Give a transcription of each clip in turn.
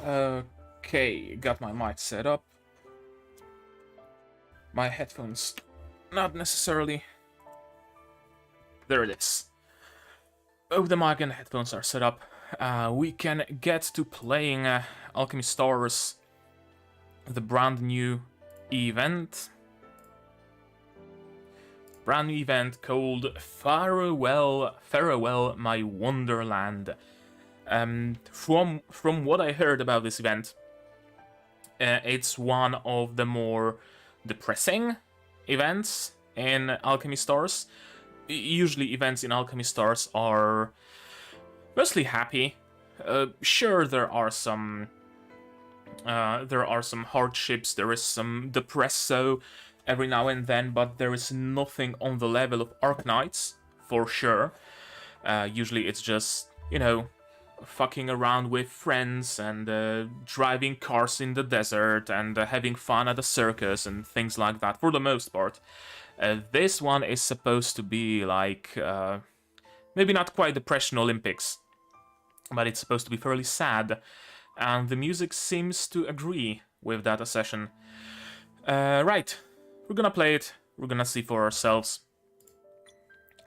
Okay, got my mic set up. My headphones, not necessarily. There it is. Both the mic and the headphones are set up. We can get to playing Alchemy Stars, the brand new event. Brand new event called Farewell My Wonderland. From what I heard about this event, it's one of the more depressing events in Alchemy Stars. Usually events in Alchemy Stars are mostly happy. Sure, there are some hardships, there is some depresso every now and then, but there is nothing on the level of Arknights, for sure. Usually it's just, fucking around with friends and driving cars in the desert and having fun at a circus and things like that, for the most part. This one is supposed to be like, maybe not quite Depression Olympics, but it's supposed to be fairly sad, and the music seems to agree with that accession. Right, we're gonna play it, we're gonna see for ourselves.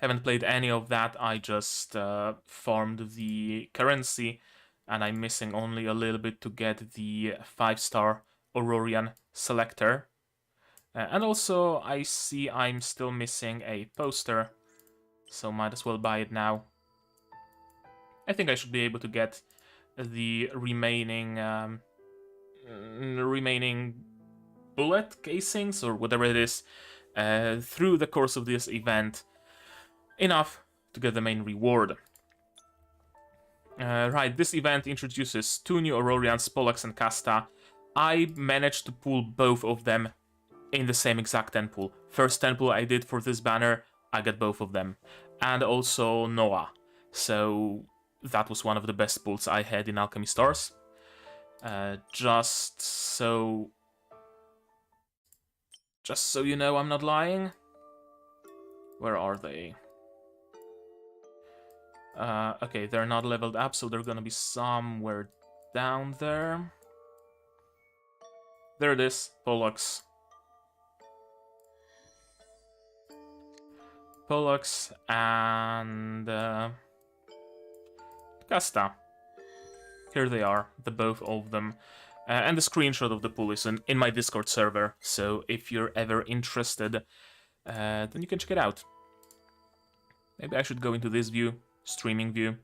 Haven't played any of that, I just farmed the currency, and I'm missing only a little bit to get the 5-star Aurorian selector. And also, I see I'm still missing a poster, so might as well buy it now. I think I should be able to get the remaining bullet casings, or whatever it is, through the course of this event. Enough to get the main reward. Right, this event introduces 2 new Aurorians, Pollux and Casta. I managed to pull both of them in the same exact 10 pull. First 10 pull I did for this banner, I got both of them. And also Noah. So that was one of the best pulls I had in Alchemy Stars. Just so you know I'm not lying. Where are they? Okay, they're not leveled up, so they're gonna be somewhere down there. There it is, Pollux. Pollux and Casta. Here they are, the both of them. And the screenshot of the pool is in my Discord server, so if you're ever interested, then you can check it out. Maybe I should go into this view. Streaming view.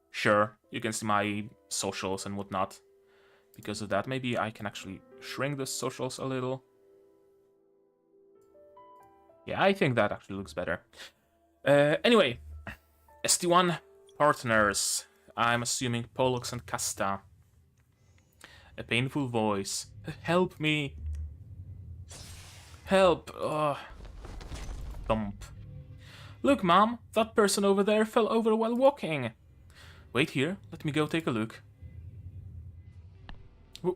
Sure, you can see my socials and whatnot. Because of that, maybe I can actually shrink the socials a little. Yeah, I think that actually looks better. Anyway, ST1 partners. I'm assuming Pollux and Casta. A painful voice. Help me! Help! Thump. Look, Mom, that person over there fell over while walking. Wait here, let me go take a look.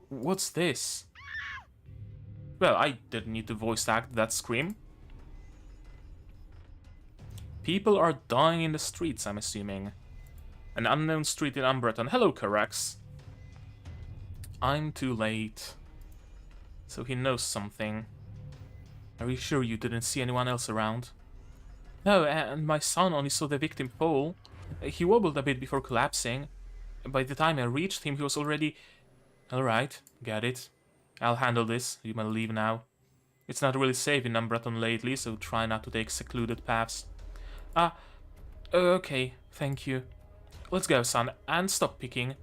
What's this? Well, I didn't need to voice act that scream. People are dying in the streets, I'm assuming. An unknown street in Umbreton. Hello, Carax. I'm too late. So he knows something. Are you sure you didn't see anyone else around? No, and my son only saw the victim fall. He wobbled a bit before collapsing. By the time I reached him, he was already... Alright, get it. I'll handle this. You may leave now. It's not really safe in Umbreton lately, so try not to take secluded paths. Okay, thank you. Let's go, son, and stop picking.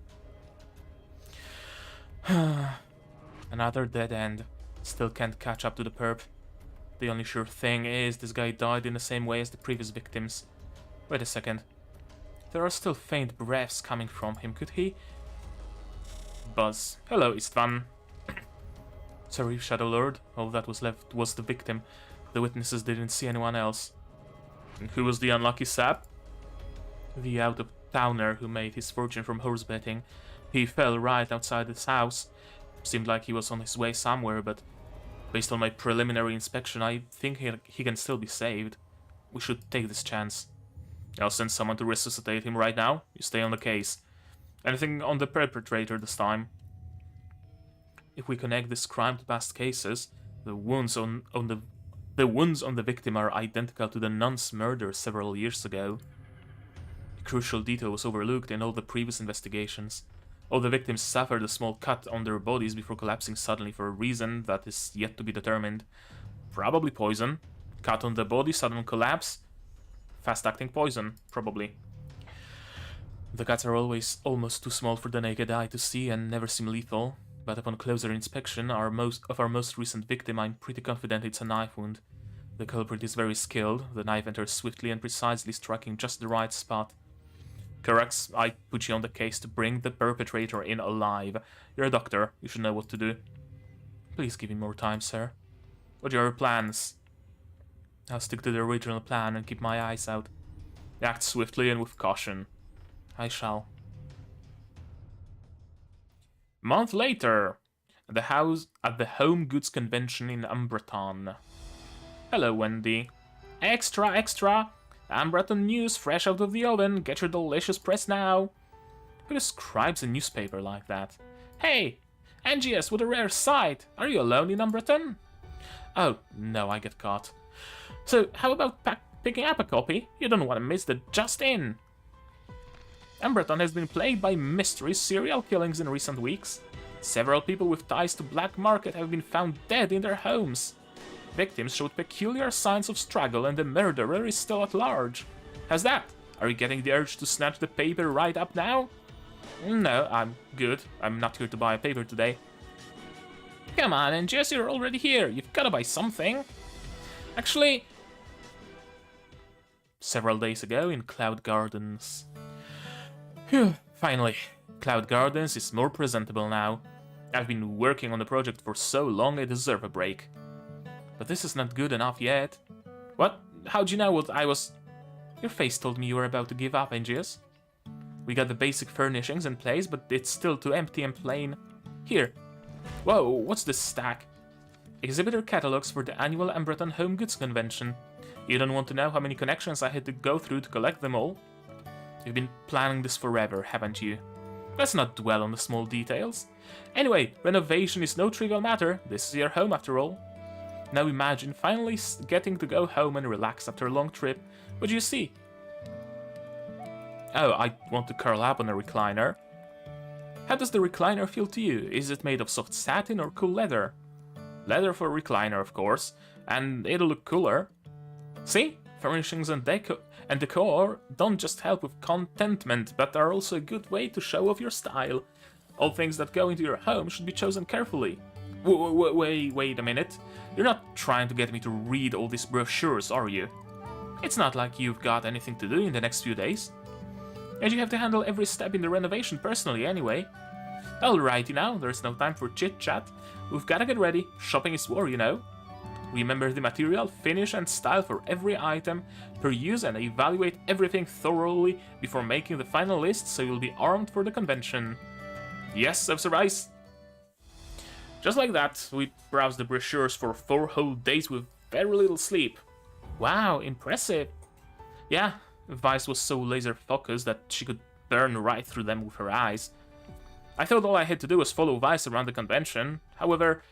Another dead end. Still can't catch up to the perp. The only sure thing is this guy died in the same way as the previous victims. Wait a second. There are still faint breaths coming from him. Could he... Buzz. Hello, Istvan. Sorry, Shadow Lord. All that was left was the victim. The witnesses didn't see anyone else. And who was the unlucky sap? The out-of-towner who made his fortune from horse betting. He fell right outside his house. Seemed like he was on his way somewhere, but... Based on my preliminary inspection, I think he can still be saved. We should take this chance. I'll send someone to resuscitate him right now. You stay on the case. Anything on the perpetrator this time? If we connect this crime to past cases, the wounds on the victim are identical to the nun's murder several years ago. A crucial detail was overlooked in all the previous investigations. All the victims suffered a small cut on their bodies before collapsing suddenly for a reason that is yet to be determined. Probably poison. Cut on the body, sudden collapse. Fast-acting poison, probably. The cuts are always almost too small for the naked eye to see and never seem lethal, but upon closer inspection of our most recent victim, I'm pretty confident it's a knife wound. The culprit is very skilled, the knife enters swiftly and precisely, striking just the right spot. Correct, I put you on the case to bring the perpetrator in alive. You're a doctor, you should know what to do. Please give me more time, sir. What are your plans? I'll stick to the original plan and keep my eyes out. Act swiftly and with caution. I shall. Month later, at the Home Goods Convention in Umbreton. Hello, Wendy. Extra, extra! Umbreton news fresh out of the oven. Get your delicious press now. Who describes a newspaper like that? Hey! NGS, what a rare sight! Are you alone in Umbreton? Oh, no, I get caught. So, how about picking up a copy? You don't want to miss the Just In! Umbreton has been plagued by mysterious serial killings in recent weeks. Several people with ties to black market have been found dead in their homes. Victims showed peculiar signs of struggle and the murderer is still at large. How's that? Are you getting the urge to snatch the paper right up now? No, I'm good. I'm not here to buy a paper today. Come on, and Jess, you're already here. You've gotta buy something. Actually, several days ago in Cloud Gardens. Phew, finally. Cloud Gardens is more presentable now. I've been working on the project for so long I deserve a break. But this is not good enough yet. What? How'd you know what I was... Your face told me you were about to give up, Angius. We got the basic furnishings in place, but it's still too empty and plain. Here. Whoa, what's this stack? Exhibitor catalogs for the annual Umbreton Home Goods Convention. You don't want to know how many connections I had to go through to collect them all? You've been planning this forever, haven't you? Let's not dwell on the small details. Anyway, renovation is no trivial matter. This is your home after all. Now imagine finally getting to go home and relax after a long trip. What do you see? Oh, I want to curl up on a recliner. How does the recliner feel to you? Is it made of soft satin or cool leather? Leather for a recliner, of course, and it'll look cooler. See? Furnishings and decor don't just help with contentment, but are also a good way to show off your style. All things that go into your home should be chosen carefully. Wait a minute. You're not trying to get me to read all these brochures, are you? It's not like you've got anything to do in the next few days. And you have to handle every step in the renovation personally anyway. Alrighty now, there's no time for chit-chat. We've gotta get ready. Shopping is war, you know. Remember the material, finish and style for every item, peruse and evaluate everything thoroughly before making the final list so you'll be armed for the convention. Yes, Officer Rice. Just like that, we browsed the brochures for 4 whole days with very little sleep. Wow, impressive. Yeah, Vice was so laser-focused that she could burn right through them with her eyes. I thought all I had to do was follow Vice around the convention. However,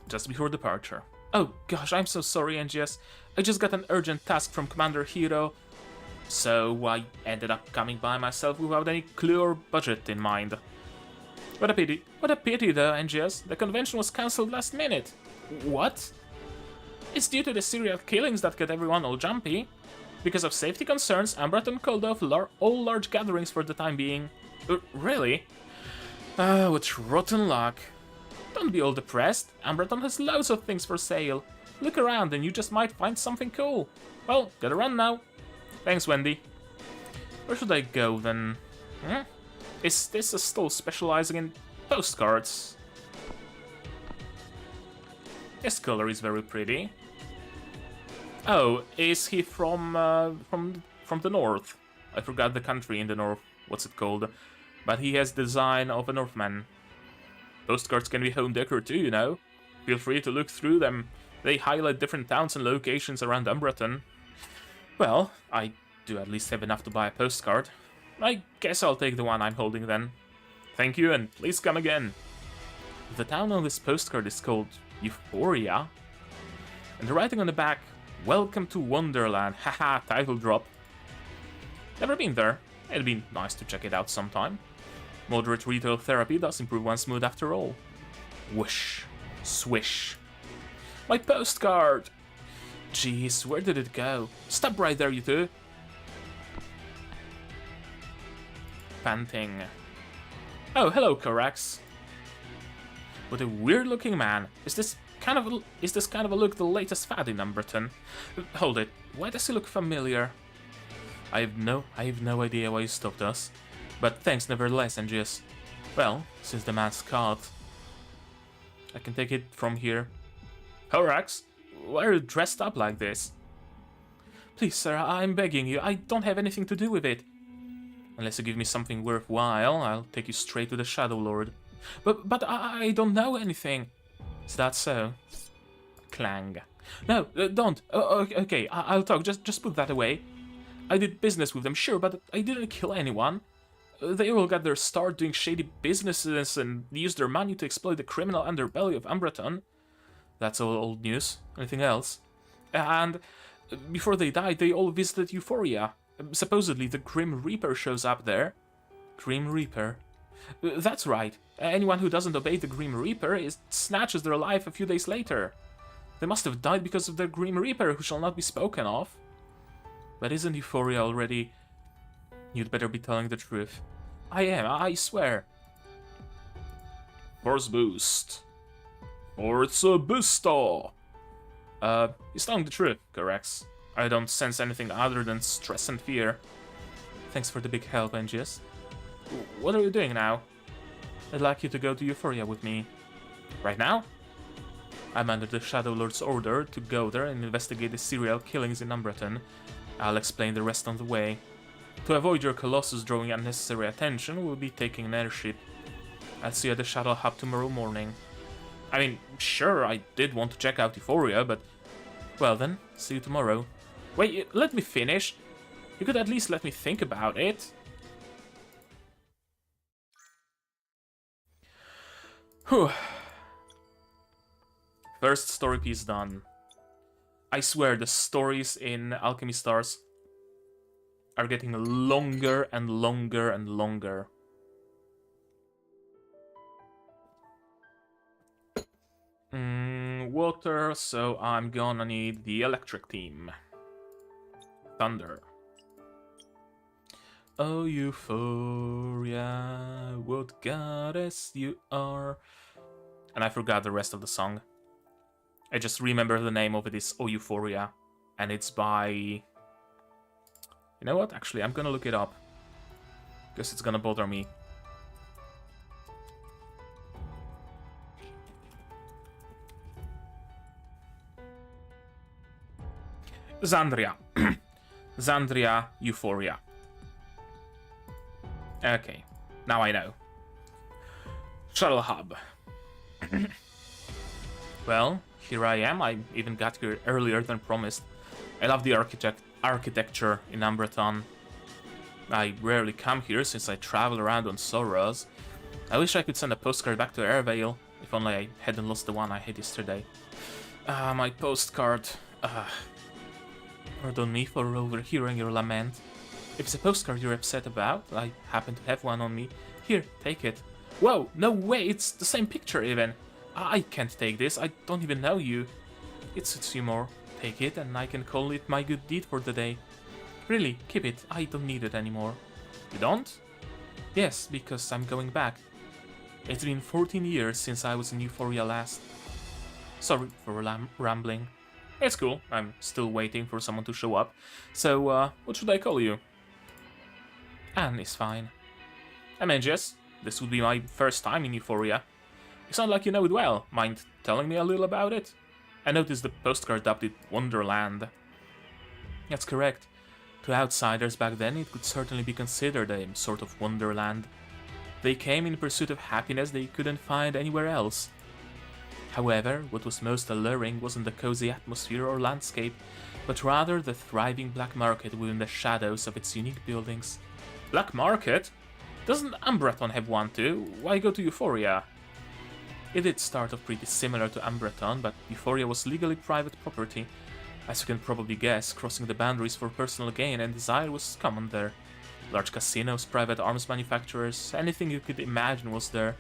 just before departure. Oh gosh, I'm so sorry, NGS. I just got an urgent task from Commander Hero, so I ended up coming by myself without any clue or budget in mind. What a pity. What a pity though, NGS. The convention was cancelled last minute. What? It's due to the serial killings that get everyone all jumpy. Because of safety concerns, Umbreton called off all large gatherings for the time being. Really? What rotten luck. Don't be all depressed. Umbreton has loads of things for sale. Look around and you just might find something cool. Well, gotta run now. Thanks, Wendy. Where should I go then? Is this a stall specializing in postcards? His color is very pretty. Oh, is he from the north? I forgot the country in the north. What's it called? But he has the design of a Northman. Postcards can be home decor too, you know. Feel free to look through them. They highlight different towns and locations around Umbreton. Well, I do at least have enough to buy a postcard. I guess I'll take the one I'm holding then. Thank you, and please come again. The town on this postcard is called Euphoria, and the writing on the back, "Welcome to Wonderland," haha, title drop. Never been there. It'd be nice to check it out sometime. Moderate retail therapy does improve one's mood after all. Whoosh. Swish. My postcard! Jeez, where did it go? Stop right there, you two! Panting. Oh, hello, Corax. What a weird-looking man. Is this kind of a look the latest fad in Umberton? Hold it. Why does he look familiar? I have no idea why you stopped us. But thanks nevertheless, NGS. Well, since the man's caught, I can take it from here. Horax, why are you dressed up like this? Please, sir, I'm begging you, I don't have anything to do with it. Unless you give me something worthwhile, I'll take you straight to the Shadow Lord. But I don't know anything. Is that so? Clang. No, don't. Okay, I'll talk, just put that away. I did business with them, sure, but I didn't kill anyone. They all got their start doing shady businesses and used their money to exploit the criminal underbelly of Umbraton. That's all old news. Anything else? And before they died, they all visited Euphoria. Supposedly, the Grim Reaper shows up there. Grim Reaper? That's right. Anyone who doesn't obey the Grim Reaper snatches their life a few days later. They must have died because of the Grim Reaper, who shall not be spoken of. But isn't Euphoria already... You'd better be telling the truth. I am, I swear. Force boost. Forza Busto! He's telling the truth, Corax. I don't sense anything other than stress and fear. Thanks for the big help, NGS. What are you doing now? I'd like you to go to Euphoria with me. Right now? I'm under the Shadow Lord's order to go there and investigate the serial killings in Umbraton. I'll explain the rest on the way. To avoid your Colossus drawing unnecessary attention, we'll be taking an airship. I'll see you at the Shuttle Hub tomorrow morning. I mean, sure, I did want to check out Euphoria, but... Well then, see you tomorrow. Wait, let me finish. You could at least let me think about it. Whew. First story piece done. I swear, the stories in Alchemy Stars are getting longer and longer and longer. Water, so I'm gonna need the electric team. Thunder. Oh, Euphoria, what goddess you are. And I forgot the rest of the song. I just remember the name of it is Oh, Euphoria. And it's by... You know what? Actually, I'm gonna look it up. Because it's gonna bother me. Xandria. Xandria Euphoria. Okay, now I know. Shuttle Hub. Well, here I am. I even got here earlier than promised. I love the architecture in Umbraton. I rarely come here since I travel around on Soros. I wish I could send a postcard back to Airvale, if only I hadn't lost the one I had yesterday. My postcard. Pardon me for overhearing your lament. If it's a postcard you're upset about, I happen to have one on me. Here, take it. Whoa, no way, it's the same picture even. I can't take this, I don't even know you. It suits you more. Take it and I can call it my good deed for the day. Really, keep it, I don't need it anymore. You don't? Yes, because I'm going back. It's been 14 years since I was in Euphoria last. Sorry for rambling. It's cool, I'm still waiting for someone to show up. So, what should I call you? Anne is fine. I'm NGS. This would be my first time in Euphoria. You sound like you know it well. Mind telling me a little about it? I noticed the postcard dubbed it Wonderland. That's correct. To outsiders back then, it could certainly be considered a sort of wonderland. They came in pursuit of happiness they couldn't find anywhere else. However, what was most alluring wasn't the cozy atmosphere or landscape, but rather the thriving black market within the shadows of its unique buildings. Black market? Doesn't Umbraton have one too? Why go to Euphoria? It did start off pretty similar to Ambreton, but Euphoria was legally private property. As you can probably guess, crossing the boundaries for personal gain and desire was common there. Large casinos, private arms manufacturers, anything you could imagine was there.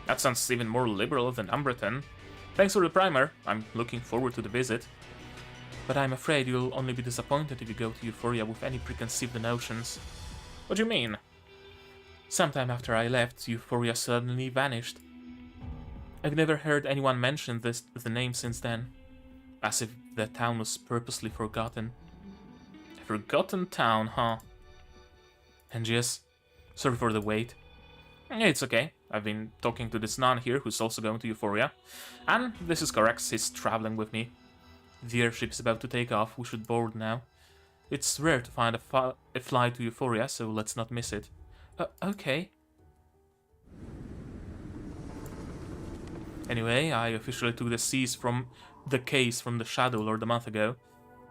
That sounds even more liberal than Ambreton. Thanks for the primer, I'm looking forward to the visit. But I'm afraid you'll only be disappointed if you go to Euphoria with any preconceived notions. What do you mean? Sometime after I left, Euphoria suddenly vanished. I've never heard anyone mention the name since then. As if the town was purposely forgotten. A forgotten town, huh? And yes, sorry for the wait. It's okay. I've been talking to this nun here who's also going to Euphoria. And this is correct, she's traveling with me. The airship's about to take off, we should board now. It's rare to find a flight to Euphoria, so let's not miss it. Okay. Anyway, I officially took the case from the Shadow Lord a month ago.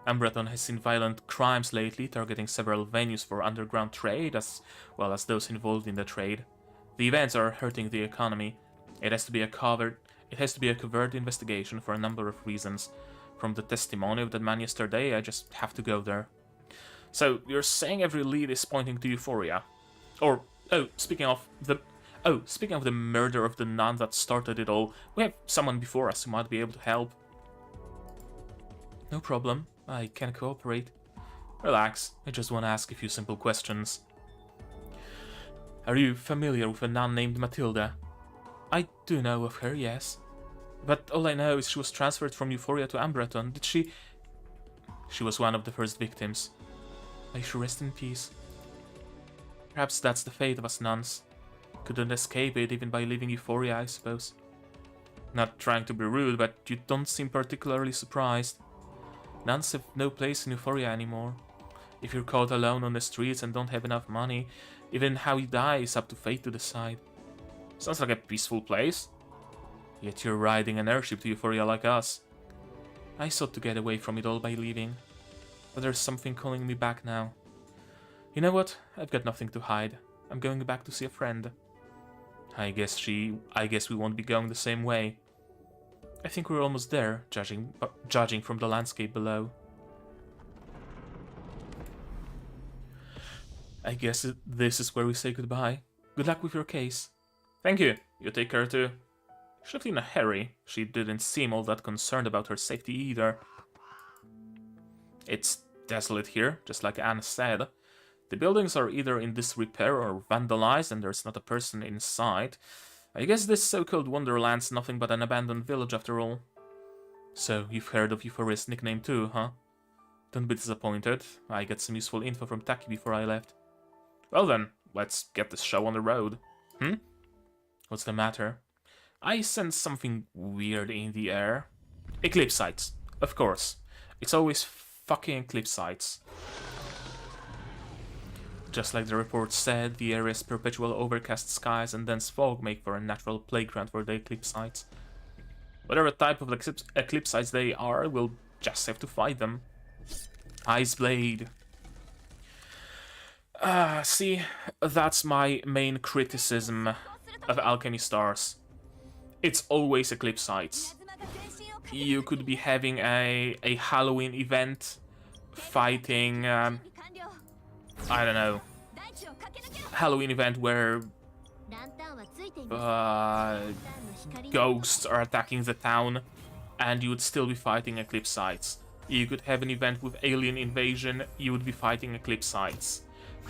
Ambreton has seen violent crimes lately, targeting several venues for underground trade, as well as those involved in the trade. The events are hurting the economy. It has to be a covert investigation for a number of reasons. From the testimony of that man yesterday, I just have to go there. So, you're saying every lead is pointing to Euphoria? Or, speaking of the murder of the nun that started it all, we have someone before us who might be able to help. No problem, I can cooperate. Relax, I just want to ask a few simple questions. Are you familiar with a nun named Matilda? I do know of her, yes. But all I know is she was transferred from Euphoria to Ambreton. Did she... She was one of the first victims. May she rest in peace. Perhaps that's the fate of us nuns. Couldn't escape it even by leaving Euphoria, I suppose. Not trying to be rude, but you don't seem particularly surprised. Nuns have no place in Euphoria anymore. If you're caught alone on the streets and don't have enough money, even how you die is up to fate to decide. Sounds like a peaceful place. Yet you're riding an airship to Euphoria like us. I sought to get away from it all by leaving. But there's something calling me back now. You know what? I've got nothing to hide. I'm going back to see a friend. I guess we won't be going the same way. I think we're almost there, judging from the landscape below. I guess this is where we say goodbye. Good luck with your case. Thank you. You take care too. She left in a hurry. She didn't seem all that concerned about her safety either. It's desolate here, just like Anne said. The buildings are either in disrepair or vandalized, and there's not a person inside. I guess this so-called Wonderland's nothing but an abandoned village after all. So, you've heard of Euphoria's nickname too, huh? Don't be disappointed. I got some useful info from Taki before I left. Well then, let's get this show on the road. What's the matter? I sense something weird in the air. Eclipsites, of course. It's always fucking Eclipsites. Just like the report said, the area's perpetual overcast skies and dense fog make for a natural playground for the Eclipsites. Whatever type of Eclipsites they are, we'll just have to fight them. Ice Blade. See, that's my main criticism of Alchemy Stars. It's always Eclipsites. You could be having a Halloween event fighting, I don't know, Halloween event where ghosts are attacking the town, and you would still be fighting Eclipsites. You could have an event with alien invasion, you would be fighting Eclipsites.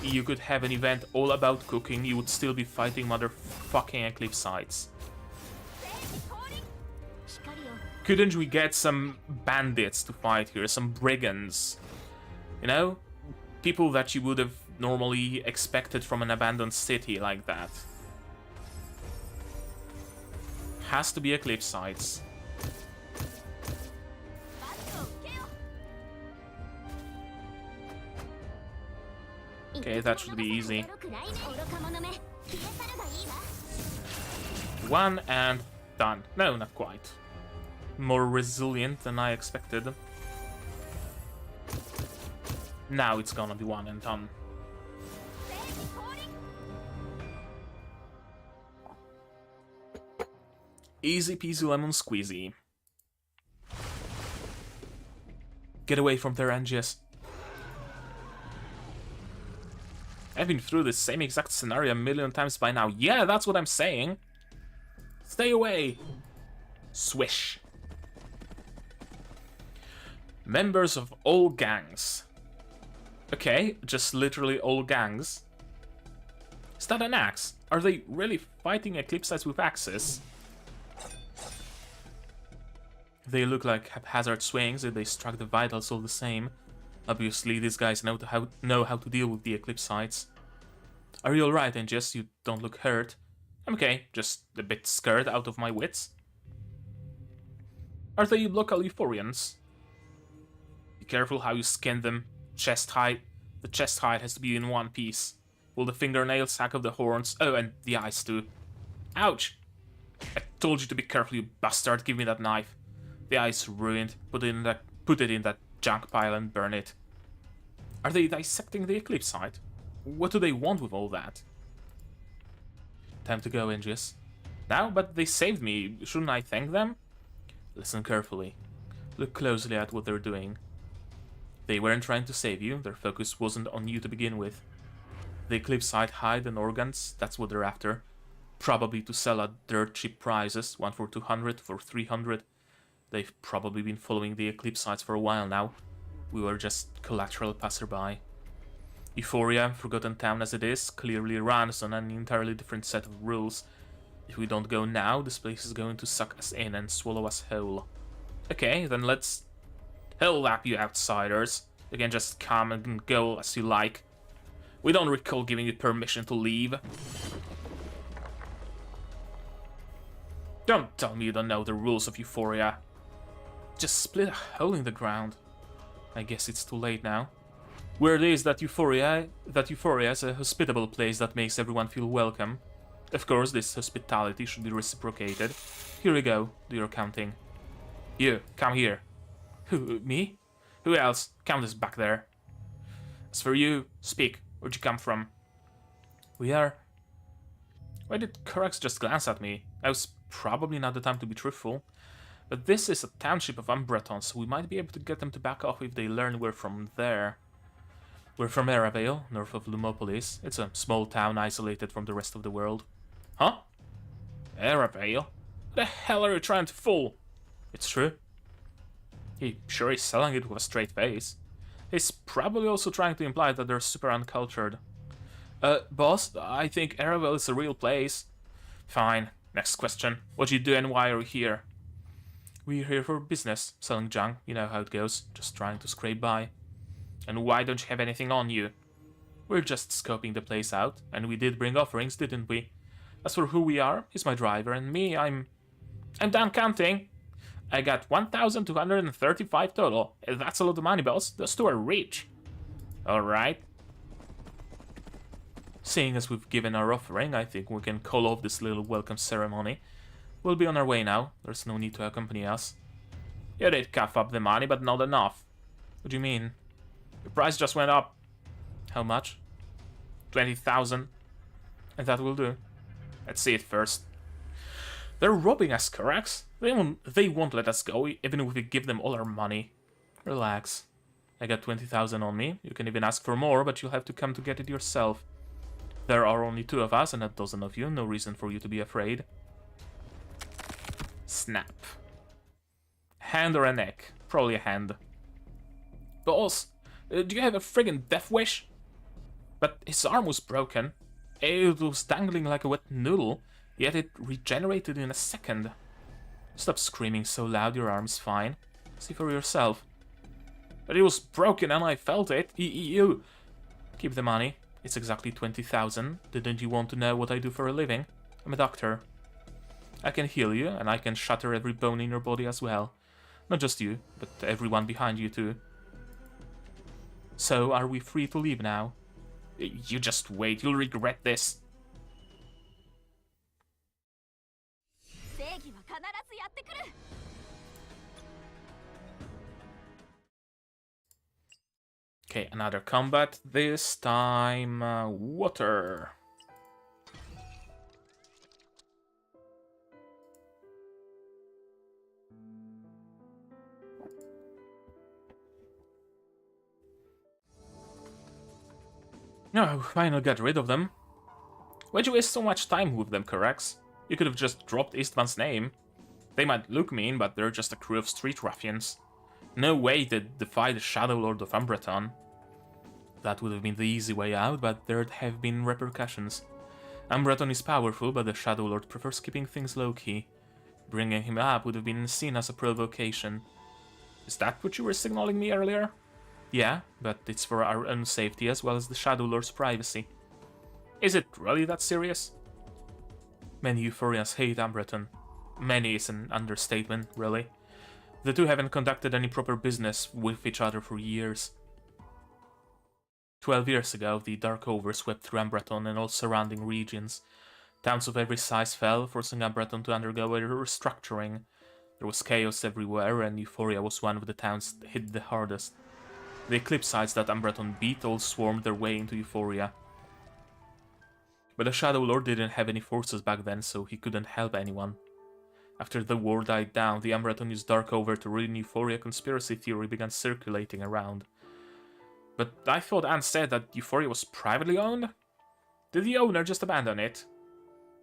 You could have an event all about cooking, you would still be fighting motherfucking Eclipsites. Couldn't we get some bandits to fight here, some brigands? You know? People that you would have normally expected from an abandoned city like that. Has to be Eclipsites. Okay, that should be easy. One and done. No, not quite. More resilient than I expected. Now it's gonna be one and done. Easy peasy lemon squeezy. Get away from there, Angius. I've been through the same exact scenario a million times by now. Yeah, that's what I'm saying. Stay away. Swish. Members of all gangs. Okay, just literally all gangs. Is that an axe? Are they really fighting Eclipsites with axes? They look like haphazard swings if they struck the vitals all the same. Obviously, these guys know how to deal with the Eclipsites. Are you alright, Angius? You don't look hurt. I'm okay, just a bit scared out of my wits. Are they local Euphorians? Be careful how you skin them. Chest height. The chest height has to be in one piece. Will the fingernails hack off the horns? Oh, and the eyes too. Ouch! I told you to be careful, you bastard. Give me that knife. The eye's ruined. Put it in that junk pile and burn it. Are they dissecting the Eclipsite? What do they want with all that? Time to go, Angius. Now, but they saved me. Shouldn't I thank them? Listen carefully. Look closely at what they're doing. They weren't trying to save you. Their focus wasn't on you to begin with. The Eclipsite hide and organs, that's what they're after. Probably to sell at dirt cheap prices, one for 200, for 300. They've probably been following the Eclipsites for a while now. We were just collateral passerby. Euphoria, forgotten town as it is, clearly runs on an entirely different set of rules. If we don't go now, this place is going to suck us in and swallow us whole. Okay, then let's... Hell up, you outsiders. You can just come and go as you like. We don't recall giving you permission to leave. Don't tell me you don't know the rules of Euphoria. Just split a hole in the ground. I guess it's too late now. Word is that Euphoria is a hospitable place that makes everyone feel welcome. Of course, this hospitality should be reciprocated. Here we go, do your counting. You, come here. Who, me? Who else? Countess back there. As for you, speak. Where'd you come from? We are... Why did Corax just glance at me? That was probably not the time to be truthful. But this is a township of Umbretons, so we might be able to get them to back off if they learn we're from there. We're from Eravale, north of Lumopolis. It's a small town isolated from the rest of the world. Huh? Eravale? What the hell are you trying to fool? It's true. He sure is selling it with a straight face. He's probably also trying to imply that they're super uncultured. Boss, I think Eravale is a real place. Fine. Next question. What you do and why are you here? We're here for business, selling junk. You know how it goes. Just trying to scrape by. And why don't you have anything on you? We're just scoping the place out, and we did bring offerings, didn't we? As for who we are, he's my driver, and me, I'm done counting. I got 1,235 total. That's a lot of money, boss. Those two are rich. Alright. Seeing as we've given our offering, I think we can call off this little welcome ceremony. We'll be on our way now. There's no need to accompany us. You did cough up the money, but not enough. What do you mean? The price just went up. How much? 20,000. And that will do. Let's see it first. They're robbing us, Corax. They won't let us go, even if we give them all our money. Relax. I got 20,000 on me. You can even ask for more, but you'll have to come to get it yourself. There are only 2 of us and a dozen of you. No reason for you to be afraid. Snap. Hand or a neck? Probably a hand. Boss, do you have a friggin' death wish? But his arm was broken. It was dangling like a wet noodle, yet it regenerated in a second. Stop screaming so loud, your arm's fine. See for yourself. But it was broken and I felt it. You... Keep the money. It's exactly 20,000. Didn't you want to know what I do for a living? I'm a doctor. I can heal you, and I can shatter every bone in your body as well. Not just you, but everyone behind you too. So, are we free to leave now? You just wait, you'll regret this. Okay, another combat, this time water. No, finally got rid of them. Why'd you waste so much time with them, Corax? You could have just dropped Istvan's name. They might look mean, but they're just a crew of street ruffians. No way they'd defy the Shadow Lord of Umbreton. That would have been the easy way out, but there'd have been repercussions. Umbreton is powerful, but the Shadow Lord prefers keeping things low-key. Bringing him up would have been seen as a provocation. Is that what you were signaling me earlier? Yeah, but it's for our own safety as well as the Shadow Lord's privacy. Is it really that serious? Many Euphorians hate Umbreton. Many is an understatement, really. The two haven't conducted any proper business with each other for years. 12 years ago, the Dark Over swept through Umbreton and all surrounding regions. Towns of every size fell, forcing Umbreton to undergo a restructuring. There was chaos everywhere, and Euphoria was one of the towns hit the hardest. The Eclipsites that Umbreton beat all swarmed their way into Euphoria. But the Shadow Lord didn't have any forces back then, so he couldn't help anyone. After the war died down, the Umbreton used Dark Over to ruin Euphoria. Conspiracy theory began circulating around. But I thought Anne said that Euphoria was privately owned? Did the owner just abandon it?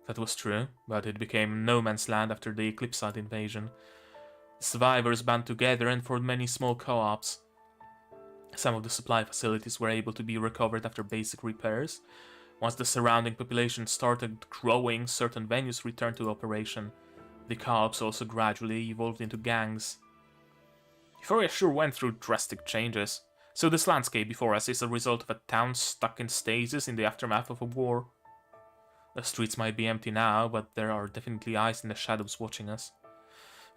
That was true, but it became no man's land after the Eclipsite invasion. The survivors band together and formed many small co-ops. Some of the supply facilities were able to be recovered after basic repairs. Once the surrounding population started growing, certain venues returned to operation. The co-ops also gradually evolved into gangs. Euphoria sure went through drastic changes. So this landscape before us is a result of a town stuck in stasis in the aftermath of a war. The streets might be empty now, but there are definitely eyes in the shadows watching us.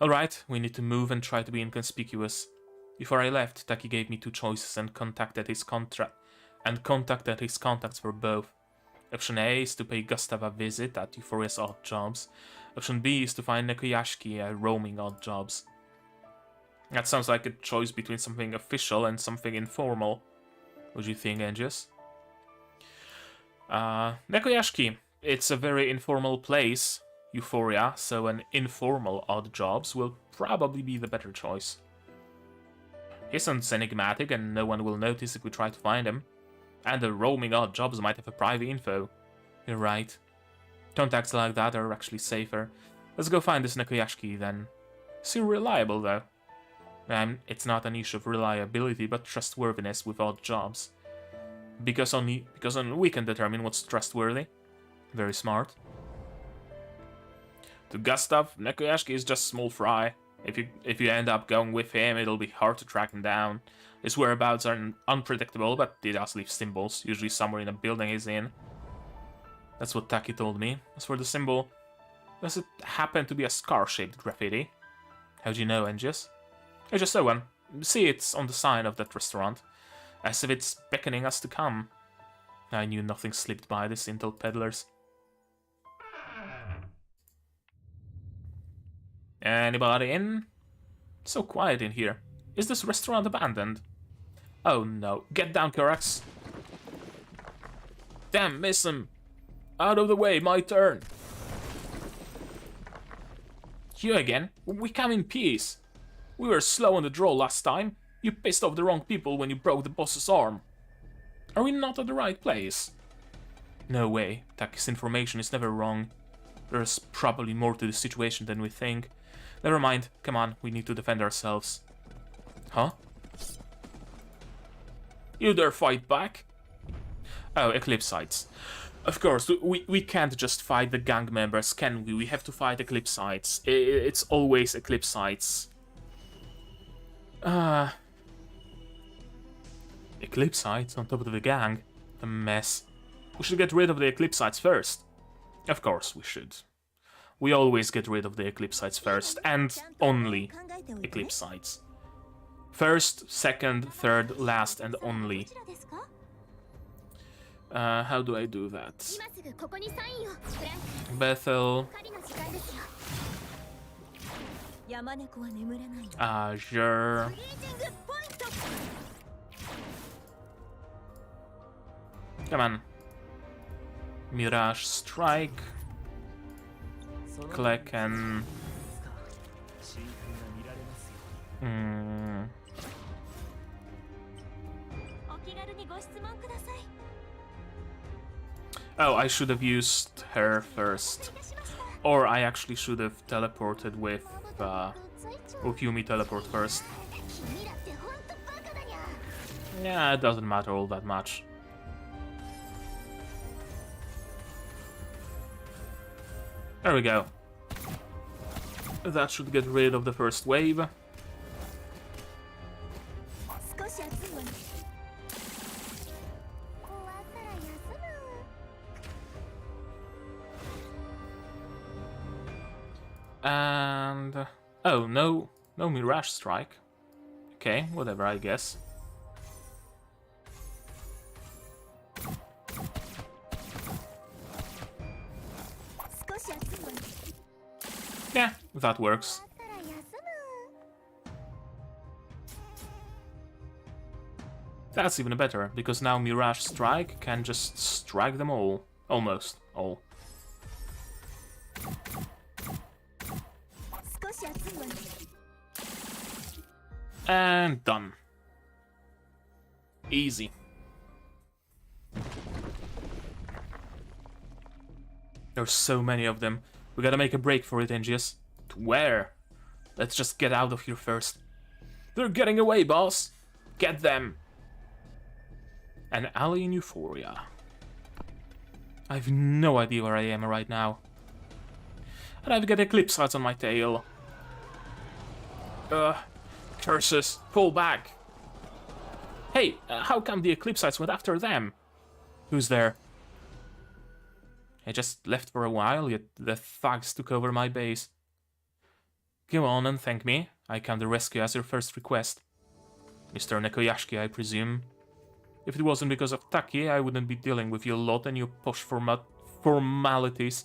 Alright, we need to move and try to be inconspicuous. Before I left, Taki gave me two choices and contacted his contacts for both. Option A is to pay Gustav a visit at Euphoria's odd jobs. Option B is to find Nekoyashki at roaming odd jobs. That sounds like a choice between something official and something informal. What do you think, Angius? Nekoyashki. It's a very informal place, Euphoria, so an informal odd jobs will probably be the better choice. He sounds enigmatic and no one will notice if we try to find him. And the roaming odd jobs might have a private info. You're right. Contacts like that are actually safer. Let's go find this Nekoyashki then. Seem reliable though. It's not an issue of reliability, but trustworthiness with odd jobs. Because only we can determine what's trustworthy. Very smart. To Gustav, Nekoyashki is just small fry. If you end up going with him, it'll be hard to track him down. His whereabouts are unpredictable, but he does leave symbols, usually somewhere in a building he's in. That's what Taki told me. As for the symbol, does it happen to be a scar-shaped graffiti? How do you know, Angius? I just saw one. See, it's on the sign of that restaurant. As if it's beckoning us to come. I knew nothing slipped by these intel peddlers. Anybody in? So quiet in here. Is this restaurant abandoned? Oh no. Get down, Corax. Damn, miss him. Out of the way, my turn. You again? We come in peace. We were slow on the draw last time. You pissed off the wrong people when you broke the boss's arm. Are we not at the right place? No way. Taki's information is never wrong. There's probably more to the situation than we think. Never mind. Come on, we need to defend ourselves. Huh? You dare fight back? Oh, Eclipsites. Of course, we can't just fight the gang members, can we? We have to fight Eclipsites. It's always Eclipsites. Eclipsites on top of the gang? A mess. We should get rid of the Eclipsites first. Of course we should. We always get rid of the Eclipsites first, and only Eclipsites. First, second, third, last, and only. How do I do that? Bethel. Azure. Come on. Mirage Strike. Klecken. Oh, I should have used her first. Or I actually should have teleported with Yumi teleport first. Yeah, it doesn't matter all that much. There we go. That should get rid of the first wave. And... oh, no Mirage Strike. Okay, whatever, I guess. Yeah, that works. That's even better, because now Mirage Strike can just strike them all. Almost all. And done. Easy. There's so many of them. We gotta make a break for it, Angius. To where? Let's just get out of here first. They're getting away, boss! Get them! An alley in Euphoria. I've no idea where I am right now. And I've got Eclipsites on my tail. Curses, pull back. Hey, how come the Eclipsites went after them? Who's there? I just left for a while, yet the thugs took over my base. Go on and thank me. I come to rescue as your first request. Mr. Nekoyashiki, I presume. If it wasn't because of Taki, I wouldn't be dealing with your lot and your posh formalities.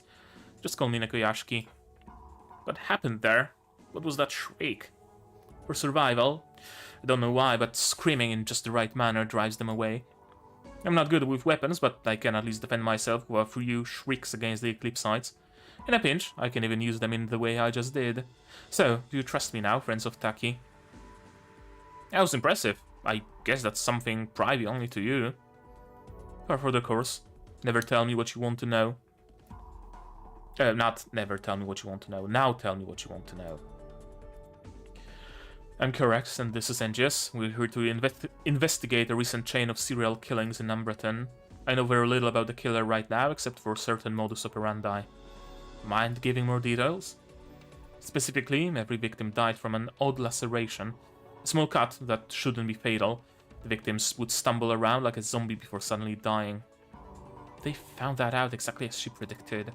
Just call me Nekoyashiki. What happened there? What was that shriek? For survival? I don't know why, but screaming in just the right manner drives them away. I'm not good with weapons, but I can at least defend myself with a few shrieks against the Eclipsites. In a pinch, I can even use them in the way I just did. So, do you trust me now, friends of Taki? That was impressive. I guess that's something private only to you. Par for the course. Never tell me what you want to know. Not never tell me what you want to know. Now tell me what you want to know. I'm correct, and this is Angius. We're here to investigate a recent chain of serial killings in Umbreton. I know very little about the killer right now, except for certain modus operandi. Mind giving more details? Specifically, every victim died from an odd laceration. A small cut that shouldn't be fatal. The victims would stumble around like a zombie before suddenly dying. They found that out exactly as she predicted.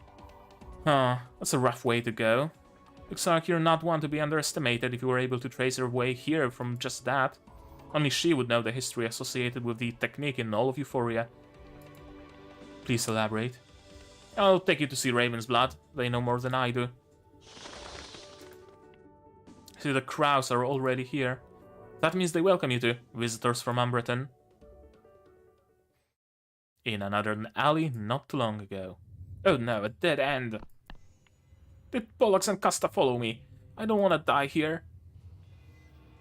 That's a rough way to go. Looks like you're not one to be underestimated if you were able to trace your way here from just that. Only she would know the history associated with the technique in all of Euphoria. Please elaborate. I'll take you to see Raven's Blood. They know more than I do. See, the crows are already here. That means they welcome you to visitors from Umbreton. In another alley not too long ago. Oh no, a dead end. Did Pollux and Casta follow me? I don't want to die here.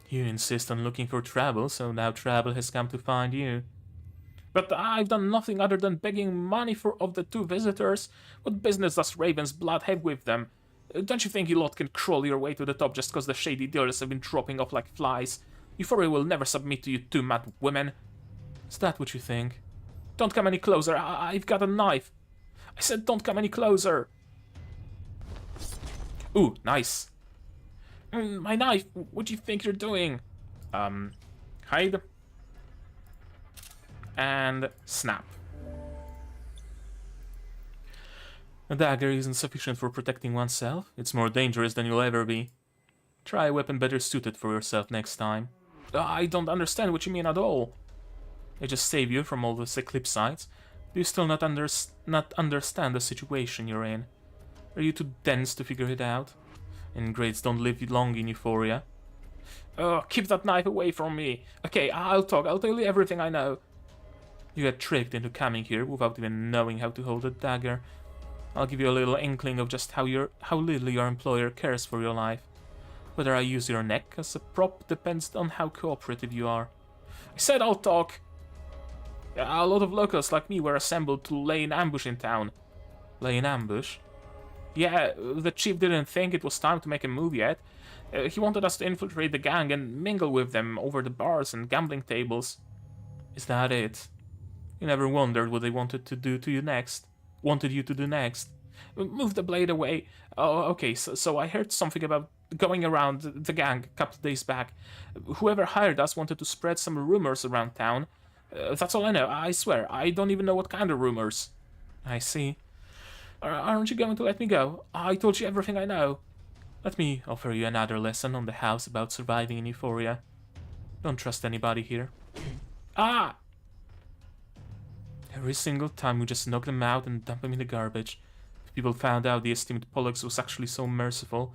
You insist on looking for trouble, so now trouble has come to find you. But I've done nothing other than begging money of the two visitors. What business does Raven's Blood have with them? Don't you think you lot can crawl your way to the top just because the shady dealers have been dropping off like flies? Euphoria will never submit to you two mad women. Is that what you think? Don't come any closer, I've got a knife. I said don't come any closer. Ooh, nice. My knife, what do you think you're doing? Hide. And snap. A dagger isn't sufficient for protecting oneself. It's more dangerous than you'll ever be. Try a weapon better suited for yourself next time. I don't understand what you mean at all. I just saved you from all those Eclipsites. Do you still not understand the situation you're in? Are you too dense to figure it out? Ingrates don't live long in Euphoria. Keep that knife away from me. Okay, I'll talk. I'll tell you everything I know. You got tricked into coming here without even knowing how to hold a dagger. I'll give you a little inkling of just how little your employer cares for your life. Whether I use your neck as a prop depends on how cooperative you are. I said I'll talk. A lot of locals like me were assembled to lay in ambush in town. Lay in ambush? Yeah, the chief didn't think it was time to make a move yet. He wanted us to infiltrate the gang and mingle with them over the bars and gambling tables. Is that it? You never wondered what they wanted to do to you next? Wanted you to do next? Move the blade away. Oh, okay, so I heard something about going around the gang a couple of days back. Whoever hired us wanted to spread some rumors around town. That's all I know, I swear. I don't even know what kind of rumors. I see. Aren't you going to let me go? I told you everything I know. Let me offer you another lesson on the house about surviving in Euphoria. Don't trust anybody here. Ah! Every single time we just knock them out and dump them in the garbage. If people found out the esteemed Pollux was actually so merciful,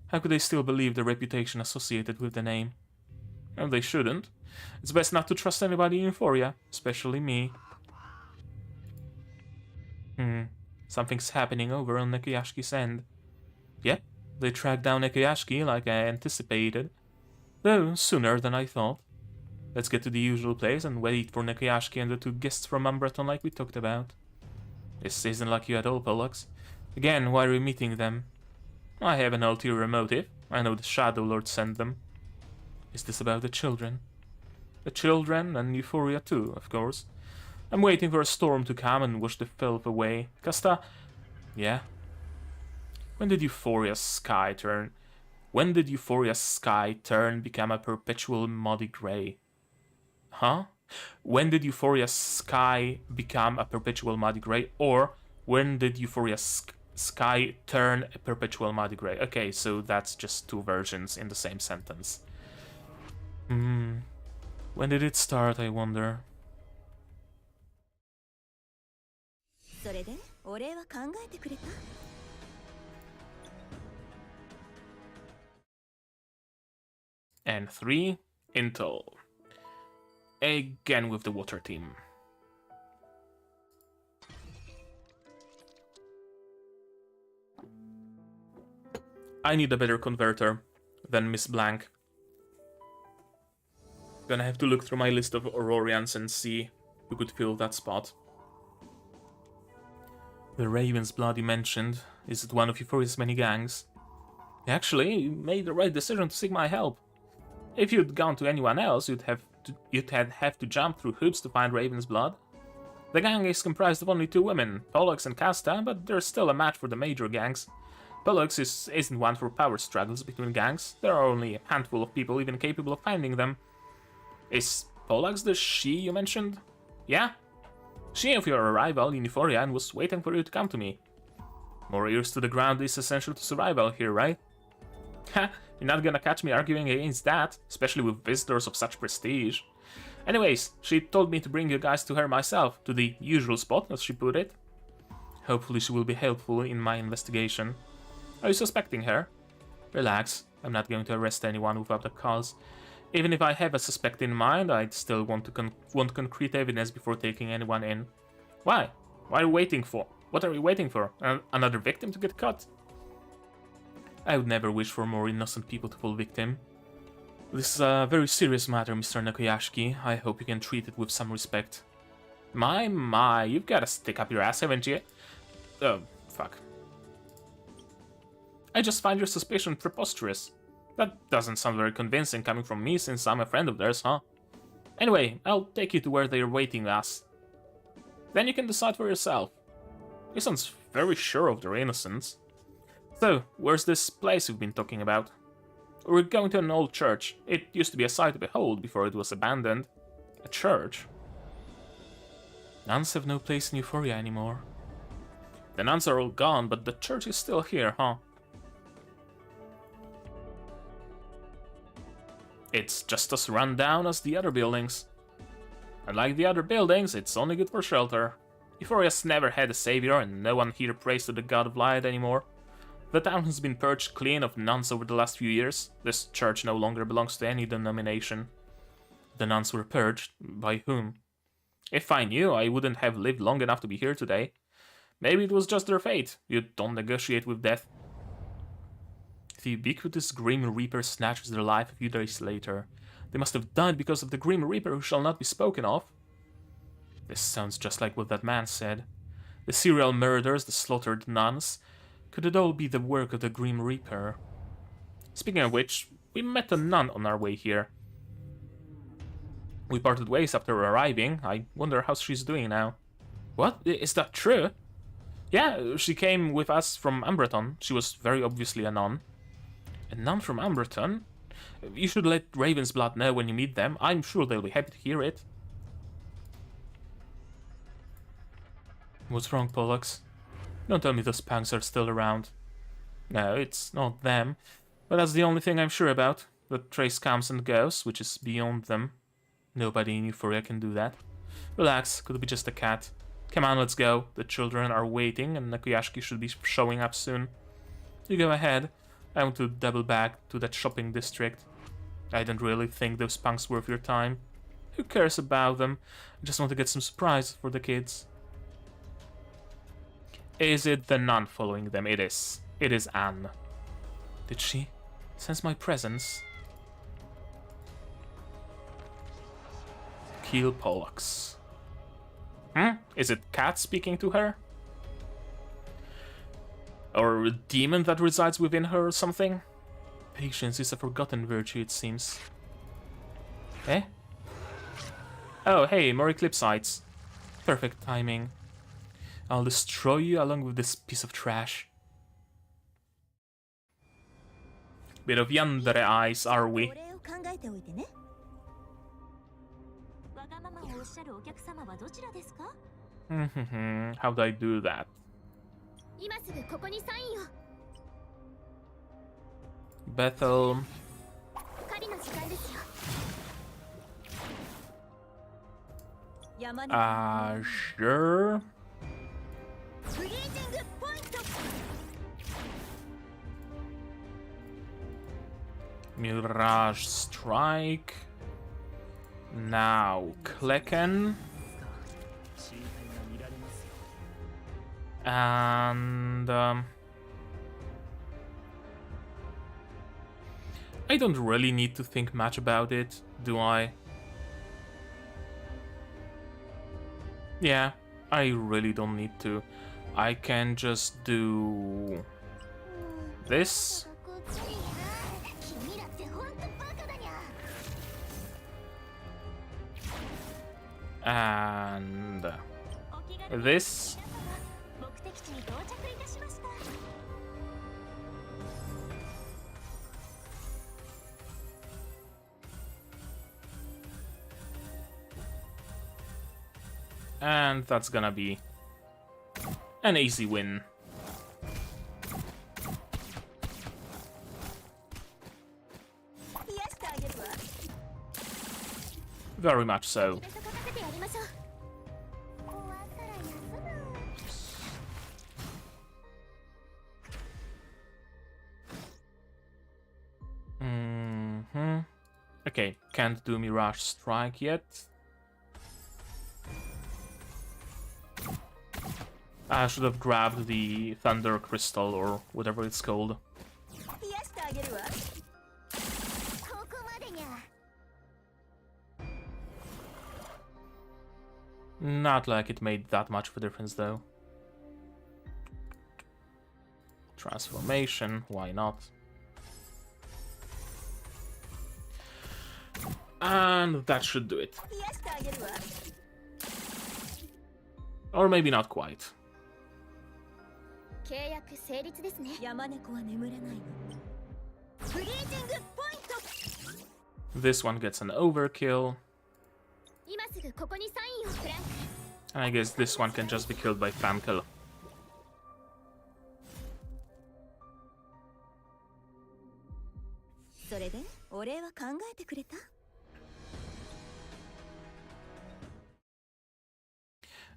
how could they still believe the reputation associated with the name? And they shouldn't. It's best not to trust anybody in Euphoria, especially me. Something's happening over on Nekuyashi's end. Yep, they tracked down Nekuyashi like I anticipated. Though sooner than I thought. Let's get to the usual place and wait for Nekuyashi and the two guests from Umbreton like we talked about. This isn't like you at all, Pollux. Again, why are we meeting them? I have an ulterior motive. I know the Shadow Lord sent them. Is this about the children? The children and Euphoria too, of course. I'm waiting for a storm to come and wash the filth away. Casta... Yeah? When did Euphoria's sky turn... When did Euphoria's sky turn become a perpetual muddy grey? Huh? When did Euphoria's sky become a perpetual muddy grey? Or, when did Euphoria's sky turn a perpetual muddy grey? Okay, so that's just two versions in the same sentence. When did it start, I wonder? And 3, Intel. Again with the water team. I need a better converter than Miss Blank. Gonna have to look through my list of Aurorians and see who could fill that spot. The Raven's Blood you mentioned, is it one of Euphoria's many gangs? Actually, you made the right decision to seek my help. If you'd gone to anyone else, you'd have to jump through hoops to find Raven's Blood. The gang is comprised of only 2 women, Pollux and Casta, but there's still a match for the major gangs. Pollux isn't one for power struggles between gangs. There are only a handful of people even capable of finding them. Is Pollux the she you mentioned? Yeah? She of your arrival in Euphoria and was waiting for you to come to me. More ears to the ground is essential to survival here, right? Ha! You're not gonna catch me arguing against that, especially with visitors of such prestige. Anyways, she told me to bring you guys to her myself, to the usual spot, as she put it. Hopefully she will be helpful in my investigation. Are you suspecting her? Relax, I'm not going to arrest anyone without a cause. Even if I have a suspect in mind, I'd still want concrete evidence before taking anyone in. Why? What are you waiting for? What are you waiting for? Another victim to get cut? I would never wish for more innocent people to fall victim. This is a very serious matter, Mr. Nekuyashi. I hope you can treat it with some respect. My, you've got to stick up your ass, haven't you? Oh, fuck. I just find your suspicion preposterous. That doesn't sound very convincing coming from me, since I'm a friend of theirs, huh? Anyway, I'll take you to where they're waiting us. Then you can decide for yourself. He sounds very sure of their innocence. So, where's this place we've been talking about? We're going to an old church. It used to be a sight to behold before it was abandoned. A church? Nuns have no place in Euphoria anymore. The nuns are all gone, but the church is still here, huh? It's just as run down as the other buildings. Unlike the other buildings, it's only good for shelter. Euphoria's never had a savior, and no one here prays to the god of light anymore. The town has been purged clean of nuns over the last few years. This church no longer belongs to any denomination. The nuns were purged? By whom? If I knew, I wouldn't have lived long enough to be here today. Maybe it was just their fate. You don't negotiate with death. The ubiquitous Grim Reaper snatches their life a few days later. They must have died because of the Grim Reaper who shall not be spoken of. This sounds just like what that man said. The serial murders, the slaughtered nuns. Could it all be the work of the Grim Reaper? Speaking of which, we met a nun on our way here. We parted ways after arriving. I wonder how she's doing now. What? Is that true? Yeah, she came with us from Umbreton. She was very obviously a nun. A nun from Umbreton? You should let Ravensblood know when you meet them. I'm sure they'll be happy to hear it. What's wrong, Pollux? Don't tell me those punks are still around. No, it's not them. But that's the only thing I'm sure about. The trace comes and goes, which is beyond them. Nobody in Euphoria can do that. Relax, could be just a cat. Come on, let's go. The children are waiting, and Nakuyashiki should be showing up soon. You go ahead. I want to double back to that shopping district. I don't really think those punks worth your time. Who cares about them? I just want to get some surprise for the kids. Is it the nun following them? It is. It is Anne. Did she sense my presence? Kill Pollux. Is it Cat speaking to her? Or a demon that resides within her or something? Patience is a forgotten virtue, it seems. Eh? Oh, hey, more Eclipsites. Perfect timing. I'll destroy you along with this piece of trash. Bit of yandere eyes, are we? How'd I do that? Bethel. Sure. Mirage Strike. Now Klecken. And I don't really need to think much about it, do I? Yeah, I really don't need to. I can just do this. And this. And that's gonna be an easy win. Very much so. Okay, can't do Mirage Strike yet. I should have grabbed the Thunder Crystal or whatever it's called. Not like it made that much of a difference though. Transformation, why not? And that should do it. Or maybe not quite. This one gets an overkill. And I guess this one can just be killed by Frankel.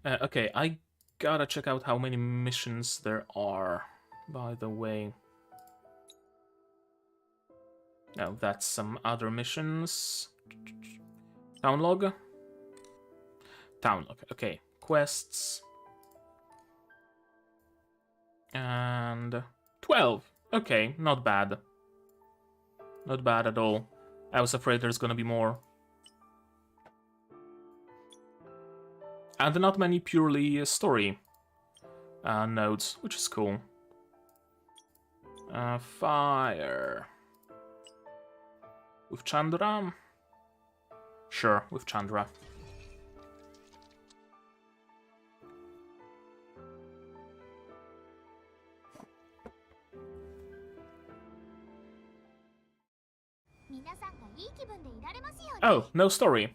Okay, I gotta check out how many missions there are, by the way. No, that's some other missions. Town log? Town log, okay. Quests. And 12. Okay, not bad. Not bad at all. I was afraid there's gonna be more. And not many purely story nodes, which is cool. Fire. With Chandra? Sure, with Chandra. Oh, no story.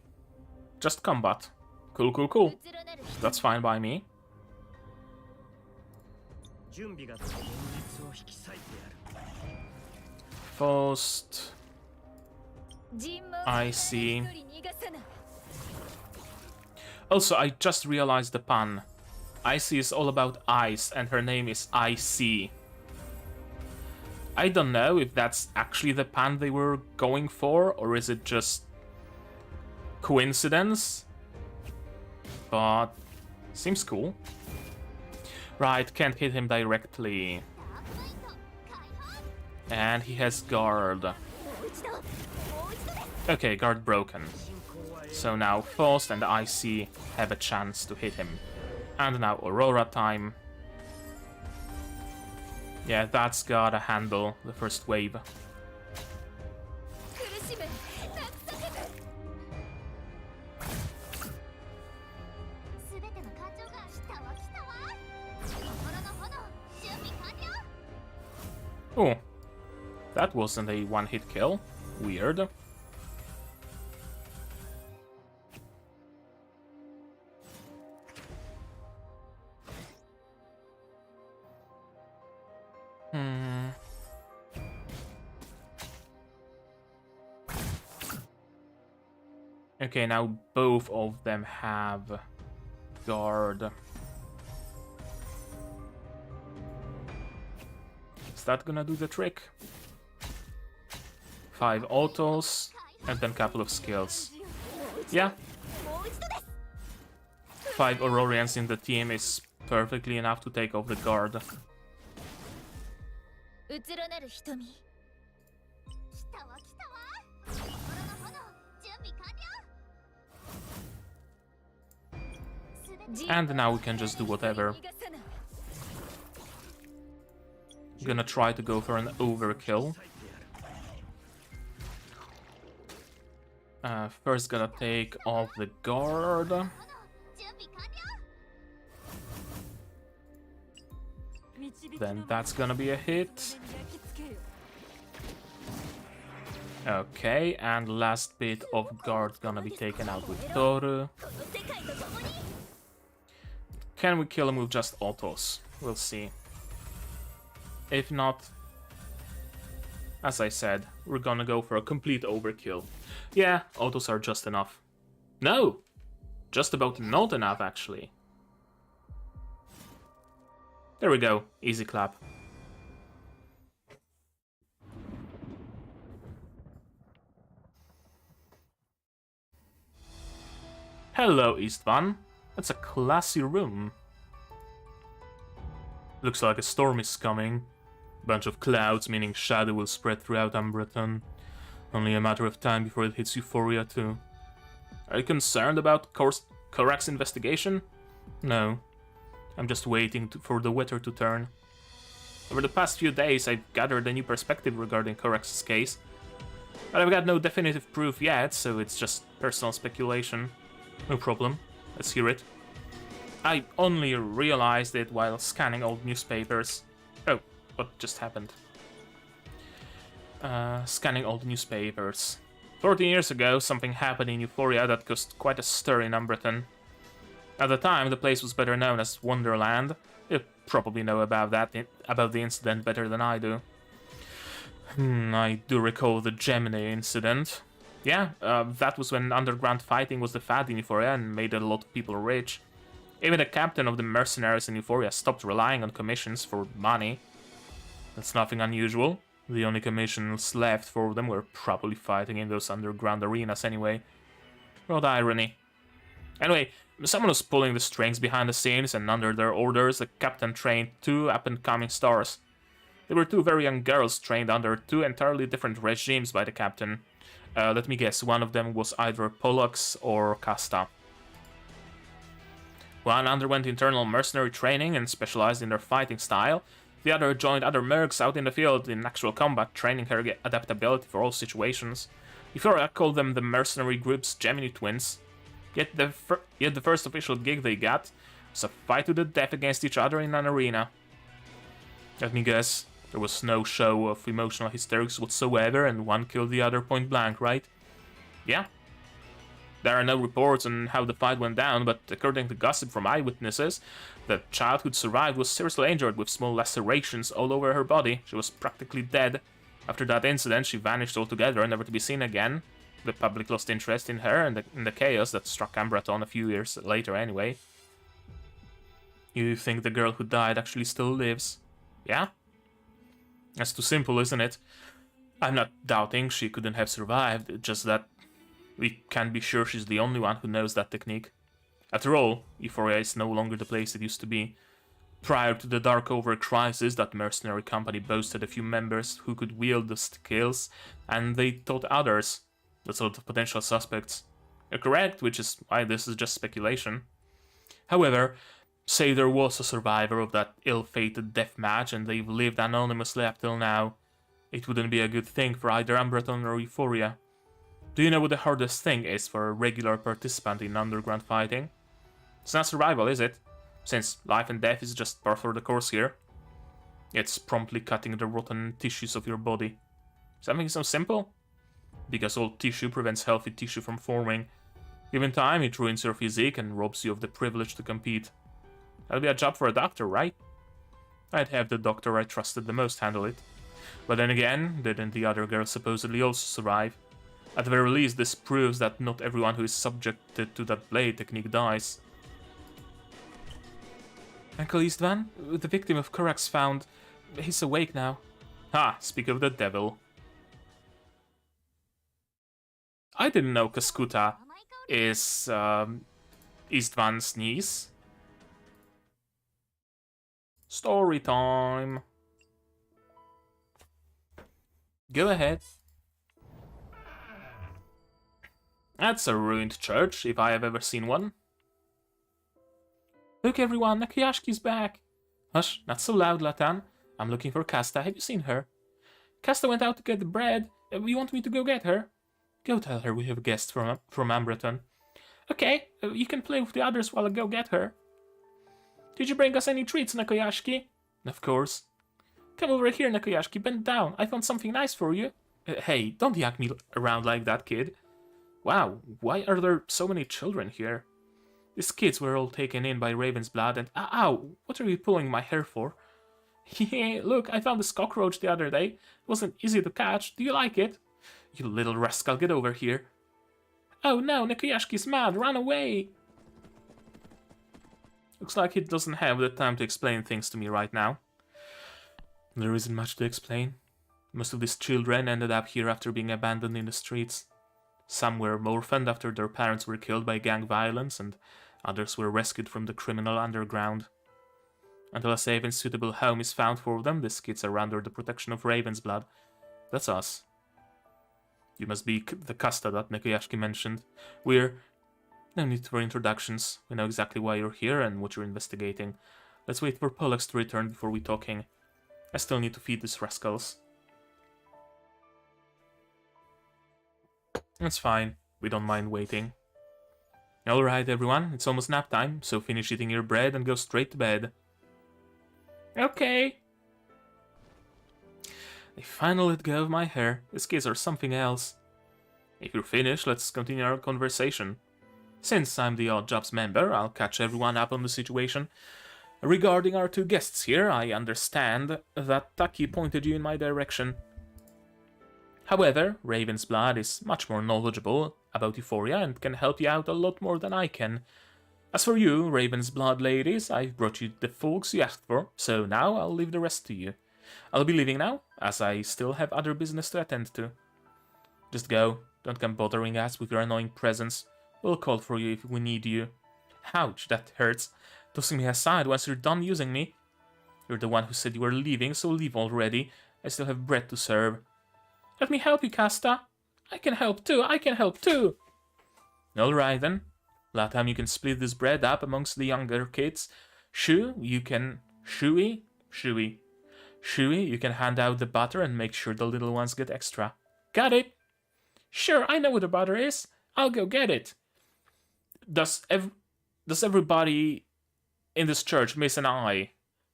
Just combat. Cool, cool, cool. That's fine by me. First... I see. Also, I just realized the pun. Icy is all about ice, and her name is Icy. I don't know if that's actually the pun they were going for, or is it just coincidence? But seems cool. Right, can't hit him directly. And he has guard. Okay, guard broken. So now Faust and Icy have a chance to hit him. And now Aurora time. Yeah, that's gotta handle the first wave. Oh, that wasn't a one-hit kill. Weird. Okay, now both of them have guard. Is that gonna do the trick? 5 autos, and then a couple of skills. Yeah. 5 Aurorians in the team is perfectly enough to take off the guard. And now we can just do whatever. Gonna try to go for an overkill. First gonna take off the guard. Then that's gonna be a hit. Okay, and last bit of guard gonna be taken out with Toru. Can we kill him with just autos? We'll see. If not, as I said, we're gonna go for a complete overkill. Yeah, autos are just enough. No! Just about not enough, actually. There we go. Easy clap. Hello, Istvan. That's a classy room. Looks like a storm is coming. Bunch of clouds, meaning shadow will spread throughout Umbreton. Only a matter of time before it hits Euphoria too. Are you concerned about Korak's investigation? No. I'm just waiting for the weather to turn. Over the past few days, I've gathered a new perspective regarding Korak's case. But I've got no definitive proof yet, so it's just personal speculation. No problem. Let's hear it. I only realized it while scanning old newspapers. Oh, what just happened? Scanning old newspapers. 14 years ago, something happened in Euphoria that caused quite a stir in Umbreton. At the time, the place was better known as Wonderland. You probably know about the incident better than I do. I do recall the Gemini incident. Yeah, that was when underground fighting was the fad in Euphoria and made a lot of people rich. Even the captain of the mercenaries in Euphoria stopped relying on commissions for money. That's nothing unusual. The only commissions left for them were probably fighting in those underground arenas anyway. What irony. Anyway, someone was pulling the strings behind the scenes, and under their orders, the captain trained 2 up-and-coming stars. They were 2 very young girls trained under 2 entirely different regimes by the captain. Let me guess, one of them was either Pollux or Casta. One underwent internal mercenary training and specialized in their fighting style. The other joined other mercs out in the field in actual combat, training her adaptability for all situations. Euphoria called them the mercenary group's Gemini twins. Yet the first official gig they got was a fight to the death against each other in an arena. Let me guess, there was no show of emotional hysterics whatsoever and one killed the other point blank, right? Yeah. There are no reports on how the fight went down, but according to gossip from eyewitnesses, the child who'd survived was seriously injured with small lacerations all over her body. She was practically dead. After that incident, she vanished altogether, never to be seen again. The public lost interest in her and in the chaos that struck Ambraton a few years later anyway. You think the girl who died actually still lives? Yeah? That's too simple, isn't it? I'm not doubting she couldn't have survived, it's just that we can't be sure she's the only one who knows that technique. After all, Euphoria is no longer the place it used to be. Prior to the Darkover crisis, that mercenary company boasted a few members who could wield the skills, and they taught others, the sort of potential suspects. You're correct, which is why this is just speculation. However, say there was a survivor of that ill-fated death match and they've lived anonymously up till now. It wouldn't be a good thing for either Ambraton or Euphoria. Do you know what the hardest thing is for a regular participant in underground fighting? It's not survival, is it? Since life and death is just par for the course here. It's promptly cutting the rotten tissues of your body. Something so simple? Because old tissue prevents healthy tissue from forming. Given time, it ruins your physique and robs you of the privilege to compete. That'll be a job for a doctor, right? I'd have the doctor I trusted the most handle it. But then again, didn't the other girl supposedly also survive? At the very least, this proves that not everyone who is subjected to that blade technique dies. Uncle Istvan, the victim of Korax found. He's awake now. Ha, speak of the devil. I didn't know Kaskuta is Istvan's niece. Story time. Go ahead. That's a ruined church, if I have ever seen one. Look everyone, Nakayashki's back. Hush, not so loud, Latan. I'm looking for Kasta, have you seen her? Kasta went out to get the bread. You want me to go get her? Go tell her we have a guest from Ambraton. Okay, you can play with the others while I go get her. Did you bring us any treats, Nakayashki? Of course. Come over here, Nakayashki, bend down. I found something nice for you. Hey, don't yak me around like that, kid. Wow, why are there so many children here? These kids were all taken in by Raven's blood and... Ow! What are you pulling my hair for? Look, I found this cockroach the other day. It wasn't easy to catch. Do you like it? You little rascal, get over here. Oh no, Nakayashki's mad. Run away! Looks like he doesn't have the time to explain things to me right now. There isn't much to explain. Most of these children ended up here after being abandoned in the streets. Some were orphaned after their parents were killed by gang violence, and others were rescued from the criminal underground. Until a safe and suitable home is found for them, these kids are under the protection of Raven's blood. That's us. You must be the Kasta that Nakayashki mentioned. We're... No need for introductions. We know exactly why you're here and what you're investigating. Let's wait for Pollux to return before we talking. I still need to feed these rascals. That's fine. We don't mind waiting. Alright everyone, it's almost nap time, so finish eating your bread and go straight to bed. Okay. They finally let go of my hair. These kids are something else. If you're finished, let's continue our conversation. Since I'm the Odd Jobs member, I'll catch everyone up on the situation. Regarding our two guests here, I understand that Taki pointed you in my direction. However, Raven's Blood is much more knowledgeable about Euphoria and can help you out a lot more than I can. As for you, Raven's Blood ladies, I've brought you the folks you asked for, so now I'll leave the rest to you. I'll be leaving now, as I still have other business to attend to. Just go, don't come bothering us with your annoying presence. We'll call for you if we need you. Ouch, that hurts. Tossing me aside once you're done using me. You're the one who said you were leaving, so leave already. I still have bread to serve. Let me help you, Kasta. I can help too, I can help too. Alright then. Last time you can split this bread up amongst the younger kids. Shuey, you can hand out the butter and make sure the little ones get extra. Got it? Sure, I know what the butter is. I'll go get it. Does everybody in this church miss an eye?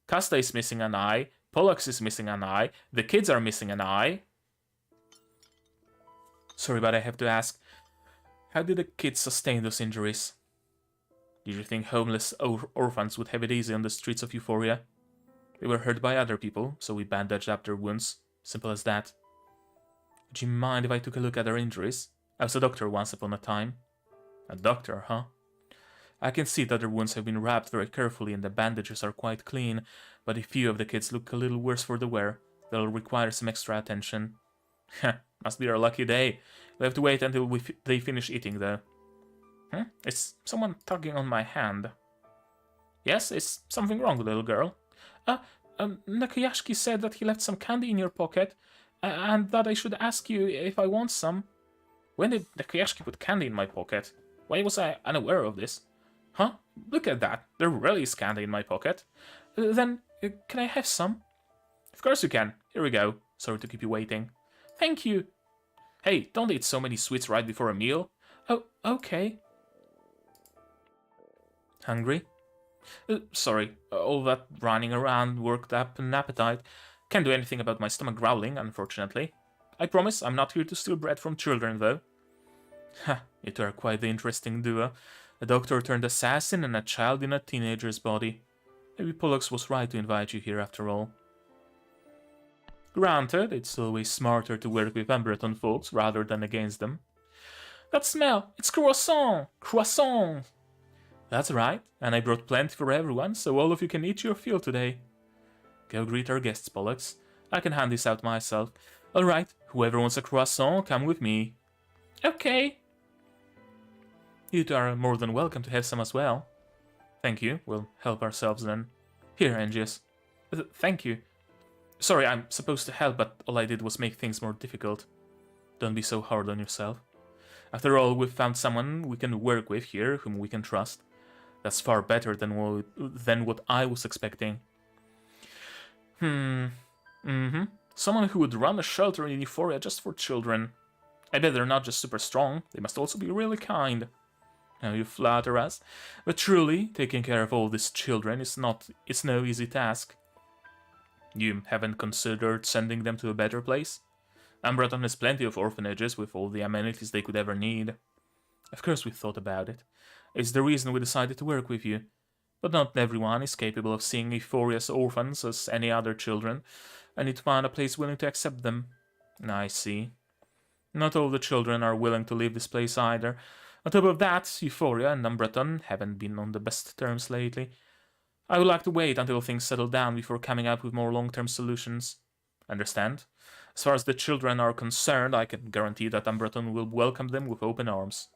Casta is missing an eye. Pollux is missing an eye. The kids are missing an eye. Sorry, but I have to ask. How did the kids sustain those injuries? Did you think homeless orphans would have it easy on the streets of Euphoria? They were hurt by other people, so we bandaged up their wounds. Simple as that. Would you mind if I took a look at their injuries? I was a doctor once upon a time. A doctor, huh? I can see that their wounds have been wrapped very carefully and the bandages are quite clean, but a few of the kids look a little worse for the wear. They'll require some extra attention. Must be our lucky day. We'll have to wait until they finish eating, though. Is someone tugging on my hand? Yes, is something wrong, little girl? Nakayashki said that he left some candy in your pocket, and that I should ask you if I want some. When did Nakayashki put candy in my pocket? Why was I unaware of this? Huh? Look at that. There really is candy in my pocket. Then, can I have some? Of course you can. Here we go. Sorry to keep you waiting. Thank you. Hey, don't eat so many sweets right before a meal. Oh, okay. Hungry? Sorry, all that running around worked up an appetite. Can't do anything about my stomach growling, unfortunately. I promise I'm not here to steal bread from children, though. Ha, you two are quite the interesting duo. A doctor turned assassin and a child in a teenager's body. Maybe Pollux was right to invite you here after all. Granted, it's always smarter to work with Umbreton folks rather than against them. That smell! It's croissant! Croissant! That's right, and I brought plenty for everyone, so all of you can eat your fill today. Go greet our guests, Pollux. I can hand this out myself. Alright, whoever wants a croissant, come with me. Okay. You two are more than welcome to have some as well. Thank you, we'll help ourselves then. Here, Angius. Thank you. Sorry, I'm supposed to help, but all I did was make things more difficult. Don't be so hard on yourself. After all, we've found someone we can work with here, whom we can trust. That's far better than what I was expecting. Someone who would run a shelter in Euphoria just for children. I bet they're not just super strong, they must also be really kind. Now you flatter us, but truly, taking care of all these children is no easy task. You haven't considered sending them to a better place? Umbreton has plenty of orphanages with all the amenities they could ever need. Of course we thought about it. It's the reason we decided to work with you. But not everyone is capable of seeing Euphoria's orphans as any other children. I need to find a place willing to accept them. I see. Not all the children are willing to leave this place either. On top of that, Euphoria and Umbreton haven't been on the best terms lately. I would like to wait until things settle down before coming up with more long-term solutions. Understand? As far as the children are concerned, I can guarantee that Umbreton will welcome them with open arms.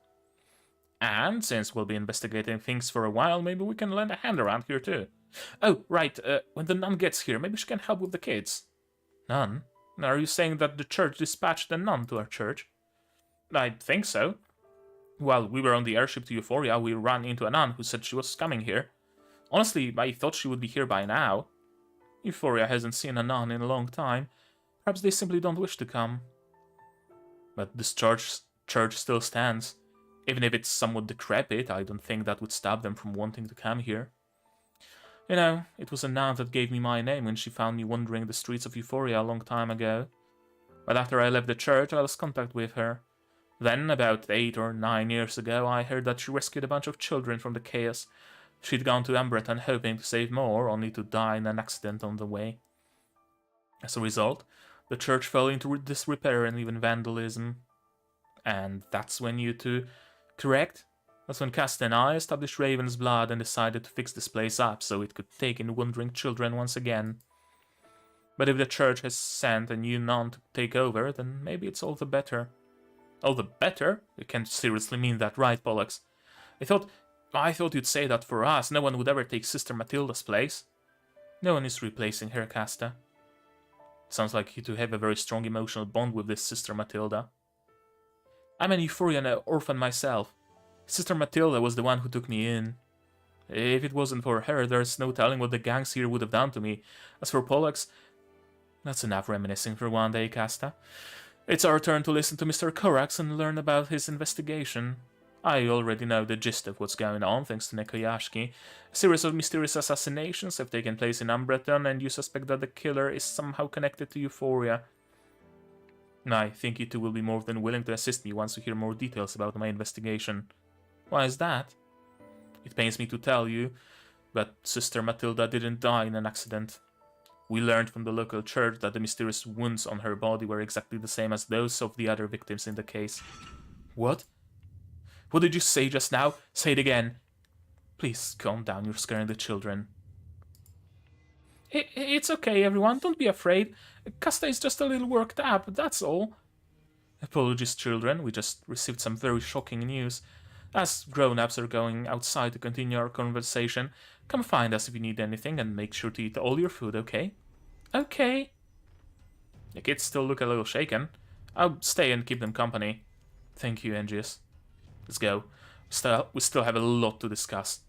And, since we'll be investigating things for a while, maybe we can lend a hand around here too. Oh, right, when the nun gets here, maybe she can help with the kids. Nun? Are you saying that the church dispatched a nun to our church? I think so. While we were on the airship to Euphoria, we ran into a nun who said she was coming here. Honestly, I thought she would be here by now. Euphoria hasn't seen a nun in a long time. Perhaps they simply don't wish to come. But this church still stands. Even if it's somewhat decrepit, I don't think that would stop them from wanting to come here. You know, it was a nun that gave me my name when she found me wandering the streets of Euphoria a long time ago. But after I left the church, I lost contact with her. Then, about 8 or 9 years ago, I heard that she rescued a bunch of children from the chaos. She'd gone to Umbreton hoping to save more, only to die in an accident on the way. As a result, the church fell into disrepair and even vandalism. And that's when you two... Correct? That's when Casta and I established Raven's Blood and decided to fix this place up so it could take in wandering children once again. But if the church has sent a new nun to take over, then maybe it's all the better. All the better? You can't seriously mean that, right, Pollux? I thought you'd say that for us, no one would ever take Sister Matilda's place. No one is replacing her, Casta. Sounds like you two have a very strong emotional bond with this Sister Matilda. I'm an Euphorian orphan myself. Sister Matilda was the one who took me in. If it wasn't for her, there's no telling what the gangs here would have done to me. As for Pollux, that's enough reminiscing for one day, Casta. It's our turn to listen to Mr. Korax and learn about his investigation. I already know the gist of what's going on, thanks to Nekoyashki. A series of mysterious assassinations have taken place in Umbreton, and you suspect that the killer is somehow connected to Euphoria. I think you two will be more than willing to assist me once you hear more details about my investigation. Why is that? It pains me to tell you, but Sister Matilda didn't die in an accident. We learned from the local church that the mysterious wounds on her body were exactly the same as those of the other victims in the case. What? What did you say just now? Say it again. Please, calm down, you're scaring the children. It's okay, everyone, don't be afraid. Casta is just a little worked up, that's all. Apologies, children, we just received some very shocking news. As grown-ups are going outside to continue our conversation, come find us if you need anything and make sure to eat all your food, okay? Okay. The kids still look a little shaken. I'll stay and keep them company. Thank you, Angius. Let's go. We still have a lot to discuss.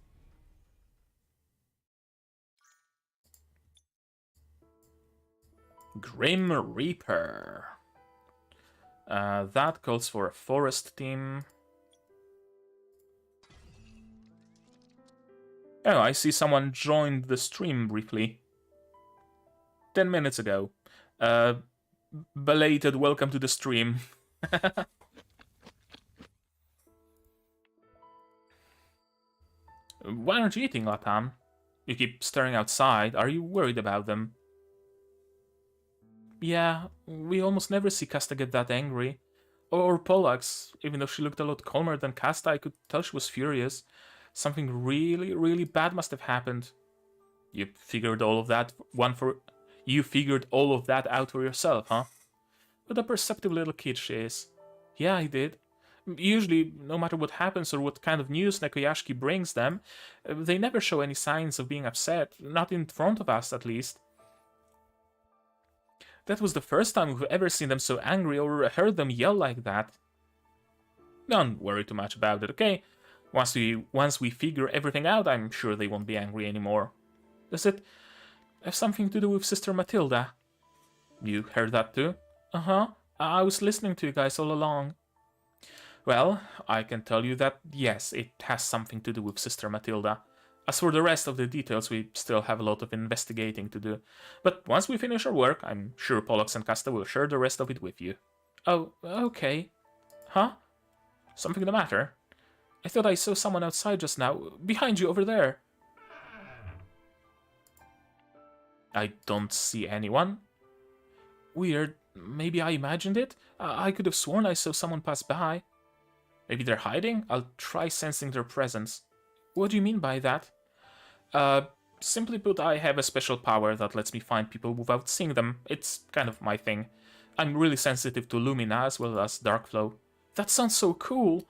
Grim Reaper. That calls for a forest team. Oh, I see someone joined the stream briefly. 10 minutes ago. Belated welcome to the stream. Why aren't you eating, Latam? You keep staring outside. Are you worried about them? Yeah, we almost never see Casta get that angry. Or Pollux, even though she looked a lot calmer than Casta, I could tell she was furious. Something really, really bad must have happened. You figured all of that out for yourself, huh? What a perceptive little kid she is. Yeah, I did. Usually, no matter what happens or what kind of news Nekoyashki brings them, they never show any signs of being upset, not in front of us at least. That was the first time we've ever seen them so angry or heard them yell like that. Don't worry too much about it, okay? Once we figure everything out, I'm sure they won't be angry anymore. Does it have something to do with Sister Matilda? You heard that too? Uh-huh. I was listening to you guys all along. Well, I can tell you that, yes, it has something to do with Sister Matilda. As for the rest of the details, we still have a lot of investigating to do. But once we finish our work, I'm sure Pollux and Casta will share the rest of it with you. Oh, okay. Huh? Something the matter? I thought I saw someone outside just now. Behind you, over there. I don't see anyone. Weird. Maybe I imagined it? I could have sworn I saw someone pass by. Maybe they're hiding? I'll try sensing their presence. What do you mean by that? Simply put, I have a special power that lets me find people without seeing them. It's kind of my thing. I'm really sensitive to Lumina as well as Darkflow. That sounds so cool!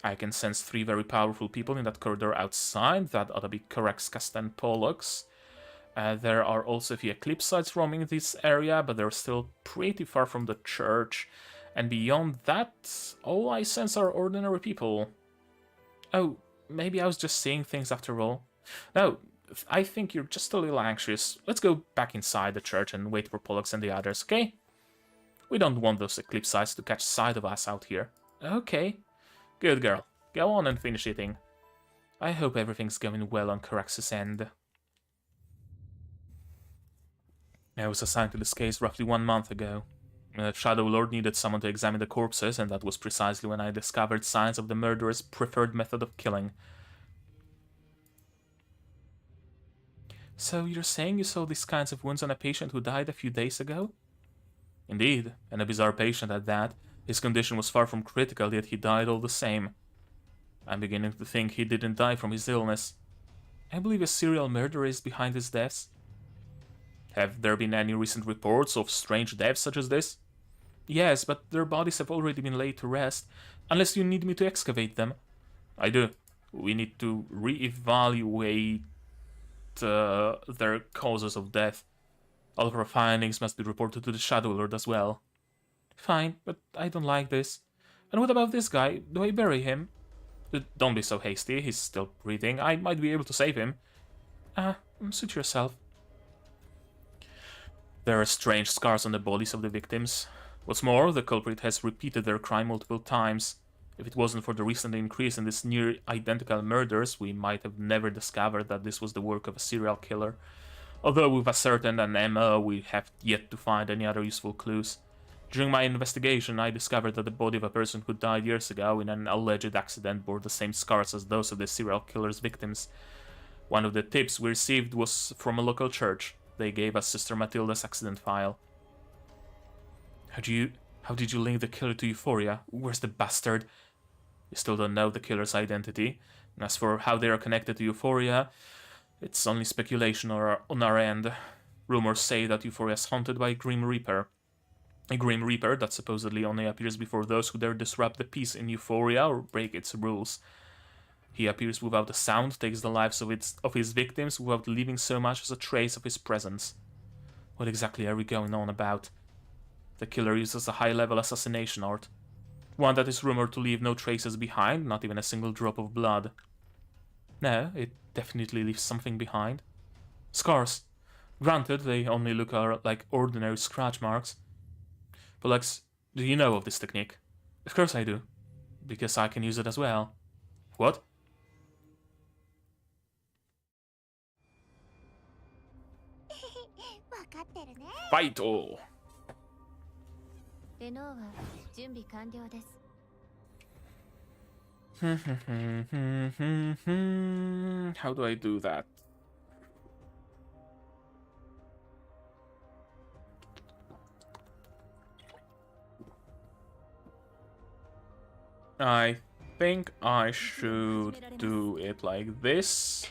I can sense 3 very powerful people in that corridor outside. That ought to be Korax, Casta, and Pollux. There are also a few Eclipsites roaming this area, but they're still pretty far from the church. And beyond that, all I sense are ordinary people. Oh, maybe I was just seeing things after all. No, I think you're just a little anxious. Let's go back inside the church and wait for Pollux and the others, okay? We don't want those Eclipsites to catch sight of us out here. Okay. Good girl. Go on and finish eating. I hope everything's going well on Korax's end. I was assigned to this case roughly 1 month ago. Shadow Lord needed someone to examine the corpses, and that was precisely when I discovered signs of the murderer's preferred method of killing. So you're saying you saw these kinds of wounds on a patient who died a few days ago? Indeed, and a bizarre patient at that. His condition was far from critical, yet he died all the same. I'm beginning to think he didn't die from his illness. I believe a serial murderer is behind his deaths. Have there been any recent reports of strange deaths such as this? Yes, but their bodies have already been laid to rest, unless you need me to excavate them. I do. We need to re-evaluate their causes of death. All of our findings must be reported to the Shadow Lord as well. Fine, but I don't like this. And what about this guy? Do I bury him? Don't be so hasty, he's still breathing. I might be able to save him. Suit yourself. There are strange scars on the bodies of the victims. What's more, the culprit has repeated their crime multiple times. If it wasn't for the recent increase in these near-identical murders, we might have never discovered that this was the work of a serial killer. Although we've ascertained an MO, we have yet to find any other useful clues. During my investigation, I discovered that the body of a person who died years ago in an alleged accident bore the same scars as those of the serial killer's victims. One of the tips we received was from a local church. They gave us Sister Matilda's accident file. How did you link the killer to Euphoria? Where's the bastard? We still don't know the killer's identity. And as for how they are connected to Euphoria, it's only speculation on our end. Rumors say that Euphoria is haunted by a Grim Reaper. A Grim Reaper that supposedly only appears before those who dare disrupt the peace in Euphoria or break its rules. He appears without a sound, takes the lives of his victims without leaving so much as a trace of his presence. What exactly are we going on about? The killer uses a high-level assassination art. One that is rumored to leave no traces behind, not even a single drop of blood. No, it definitely leaves something behind. Scars. Granted, they only look like ordinary scratch marks. But Lex, do you know of this technique? Of course I do. Because I can use it as well. What? Fight all! How do I do that? I think I should do it like this.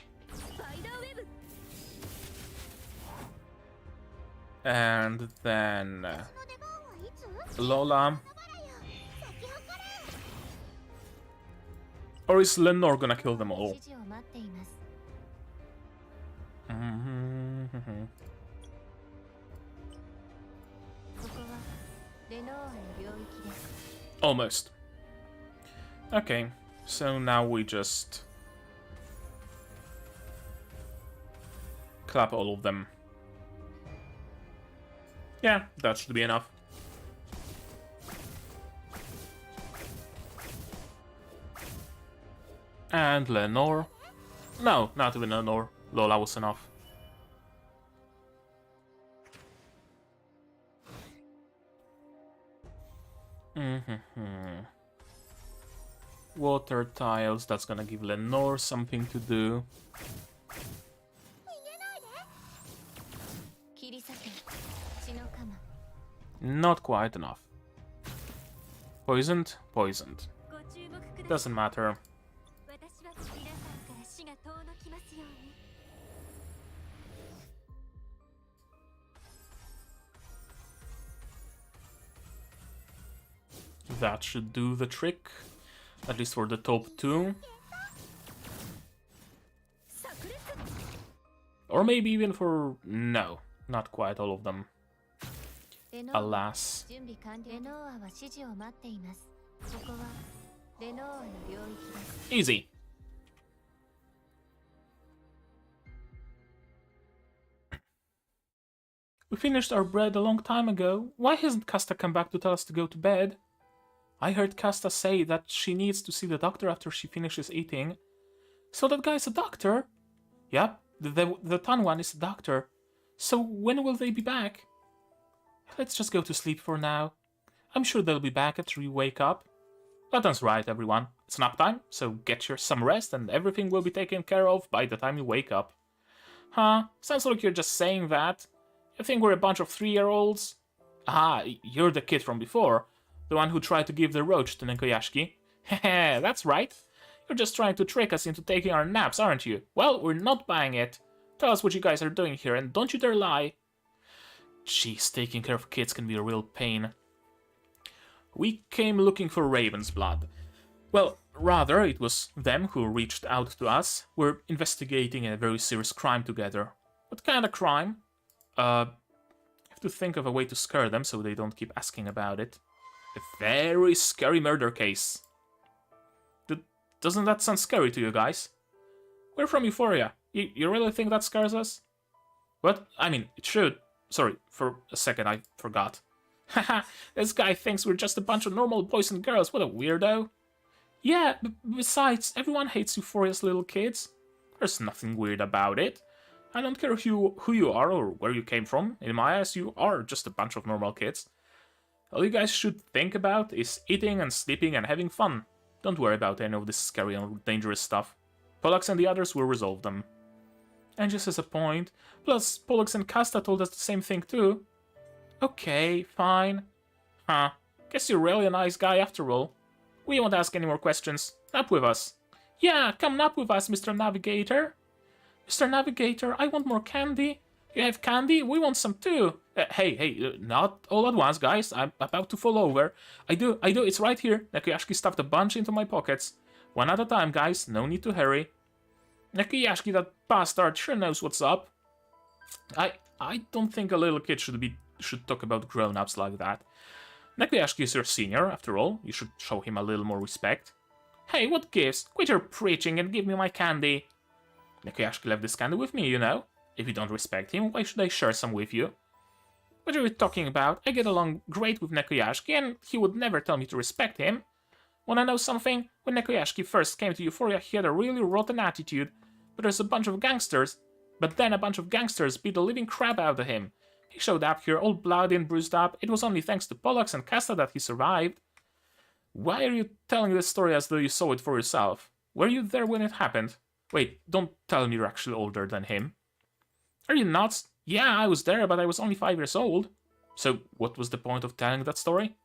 And then Lola. Or is Lenore gonna kill them all? Almost. Okay, so now we just clap all of them. Yeah, that should be enough. And Lenore. No, not even Lenore. Lola was enough. Water tiles, that's gonna give Lenore something to do. Not quite enough. Poisoned? Poisoned. Doesn't matter. That should do the trick. At least for the top two. Or maybe even for... no, not quite all of them. Alas. Easy. We finished our bread a long time ago. Why hasn't Casta come back to tell us to go to bed? I heard Casta say that she needs to see the doctor after she finishes eating. So that guy's a doctor? Yep, the tan one is a doctor. So when will they be back? Let's just go to sleep for now. I'm sure they'll be back after you wake up. Latan's right, everyone. It's nap time, so get some rest and everything will be taken care of by the time you wake up. Huh? Sounds like you're just saying that. You think we're a bunch of 3-year-olds? Ah, you're the kid from before. The one who tried to give the roach to Nenkoyashiki. Heh, that's right. You're just trying to trick us into taking our naps, aren't you? Well, we're not buying it. Tell us what you guys are doing here, and don't you dare lie. Jeez, taking care of kids can be a real pain. We came looking for Raven's blood. Well, rather, it was them who reached out to us. We're investigating a very serious crime together. What kind of crime? I have to think of a way to scare them so they don't keep asking about it. A very scary murder case. Doesn't that sound scary to you guys? We're from Euphoria. You really think that scares us? What? I mean, it should. Sorry, for a second I forgot. Haha, this guy thinks we're just a bunch of normal boys and girls. What a weirdo. Yeah, besides, everyone hates Euphoria's little kids. There's nothing weird about it. I don't care who you are or where you came from. In my eyes, you are just a bunch of normal kids. All you guys should think about is eating and sleeping and having fun. Don't worry about any of this scary and dangerous stuff. Pollux and the others will resolve them. And just as a point, plus Pollux and Casta told us the same thing too. Okay, fine. Huh, guess you're really a nice guy after all. We won't ask any more questions. Nap with us. Yeah, come nap with us, Mr. Navigator. Mr. Navigator, I want more candy. You have candy? We want some too. Hey, not all at once, guys. I'm about to fall over. I do, it's right here. Nekuyashiki stuffed a bunch into my pockets. One at a time, guys. No need to hurry. Nekuyashiki, that bastard, sure knows what's up. I don't think a little kid should talk about grown-ups like that. Nekuyashiki is your senior, after all. You should show him a little more respect. Hey, what gives? Quit your preaching and give me my candy. Nekuyashiki left this candy with me, you know. If you don't respect him, why should I share some with you? What are you talking about? I get along great with Nekuyashiki, and he would never tell me to respect him. Wanna know something? When Nekuyashiki first came to Euphoria, he had a really rotten attitude. But then a bunch of gangsters beat the living crap out of him. He showed up here all bloody and bruised up. It was only thanks to Pollux and Casta that he survived. Why are you telling this story as though you saw it for yourself? Were you there when it happened? Wait, don't tell me you're actually older than him. Are you nuts? Yeah, I was there, but I was only 5 years old. So, what was the point of telling that story?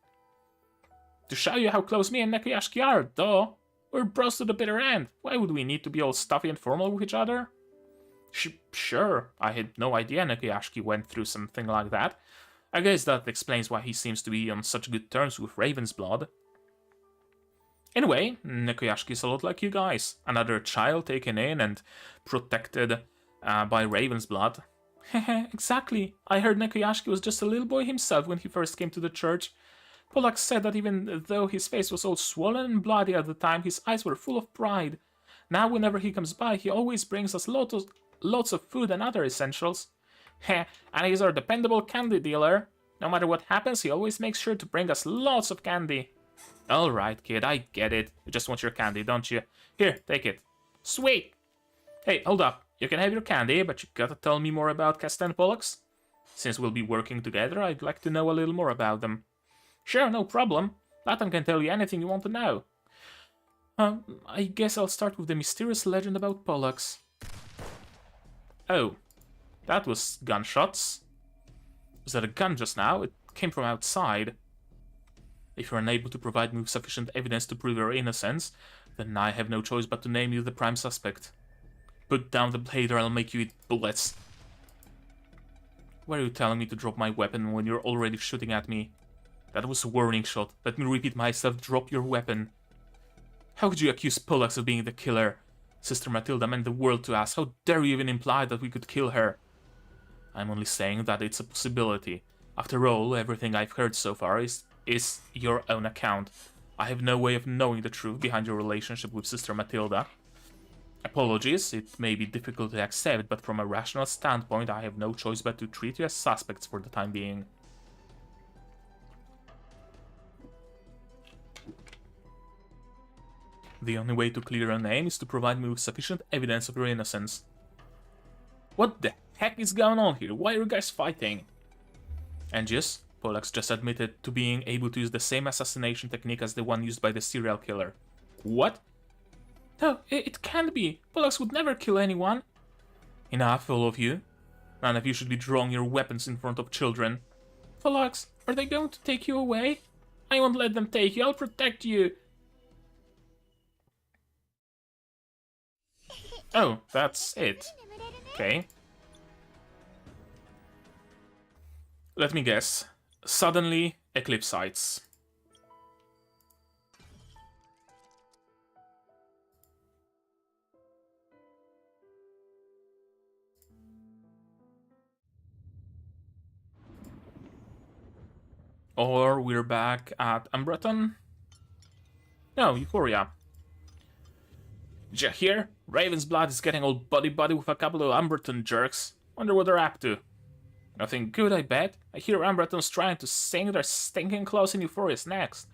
To show you how close me and Nekuyashiki are, duh. We're bros to the bitter end. Why would we need to be all stuffy and formal with each other? Sure, I had no idea Nekuyashiki went through something like that. I guess that explains why he seems to be on such good terms with Ravensblood. Anyway, Nekuyashiki is a lot like you guys. Another child taken in and protected by Ravensblood. Hehe, exactly. I heard Nekuyashiki was just a little boy himself when he first came to the church. Pollux said that even though his face was all swollen and bloody at the time, his eyes were full of pride. Now whenever he comes by, he always brings us lots of food and other essentials. Heh, and he's our dependable candy dealer. No matter what happens, he always makes sure to bring us lots of candy. Alright, kid, I get it. You just want your candy, don't you? Here, take it. Sweet! Hey, hold up. You can have your candy, but you gotta tell me more about Casta and Pollux. Since we'll be working together, I'd like to know a little more about them. Sure, no problem. Latin can tell you anything you want to know. I guess I'll start with the mysterious legend about Pollux. Oh, that was gunshots. Was that a gun just now? It came from outside. If you're unable to provide me with sufficient evidence to prove your innocence, then I have no choice but to name you the prime suspect. Put down the blade or I'll make you eat bullets. Why are you telling me to drop my weapon when you're already shooting at me? That was a warning shot. Let me repeat myself, drop your weapon. How could you accuse Pollux of being the killer? Sister Matilda meant the world to us. How dare you even imply that we could kill her? I'm only saying that it's a possibility. After all, everything I've heard so far is your own account. I have no way of knowing the truth behind your relationship with Sister Matilda. Apologies, it may be difficult to accept, but from a rational standpoint, I have no choice but to treat you as suspects for the time being. The only way to clear your name is to provide me with sufficient evidence of your innocence. What the heck is going on here? Why are you guys fighting? And yes, Pollux just admitted to being able to use the same assassination technique as the one used by the serial killer. What? No, it can't be. Pollux would never kill anyone. Enough, all of you. None of you should be drawing your weapons in front of children. Pollux, are they going to take you away? I won't let them take you. I'll protect you. Oh, that's it. Okay. Let me guess. Suddenly, Eclipsites. Or we're back at Umbreton? No, Euphoria. Did you hear? Raven's blood is getting all buddy-buddy with a couple of Umberton jerks. Wonder what they're up to. Nothing good, I bet. I hear Umberton's trying to sink their stinking claws in Euphoria's next.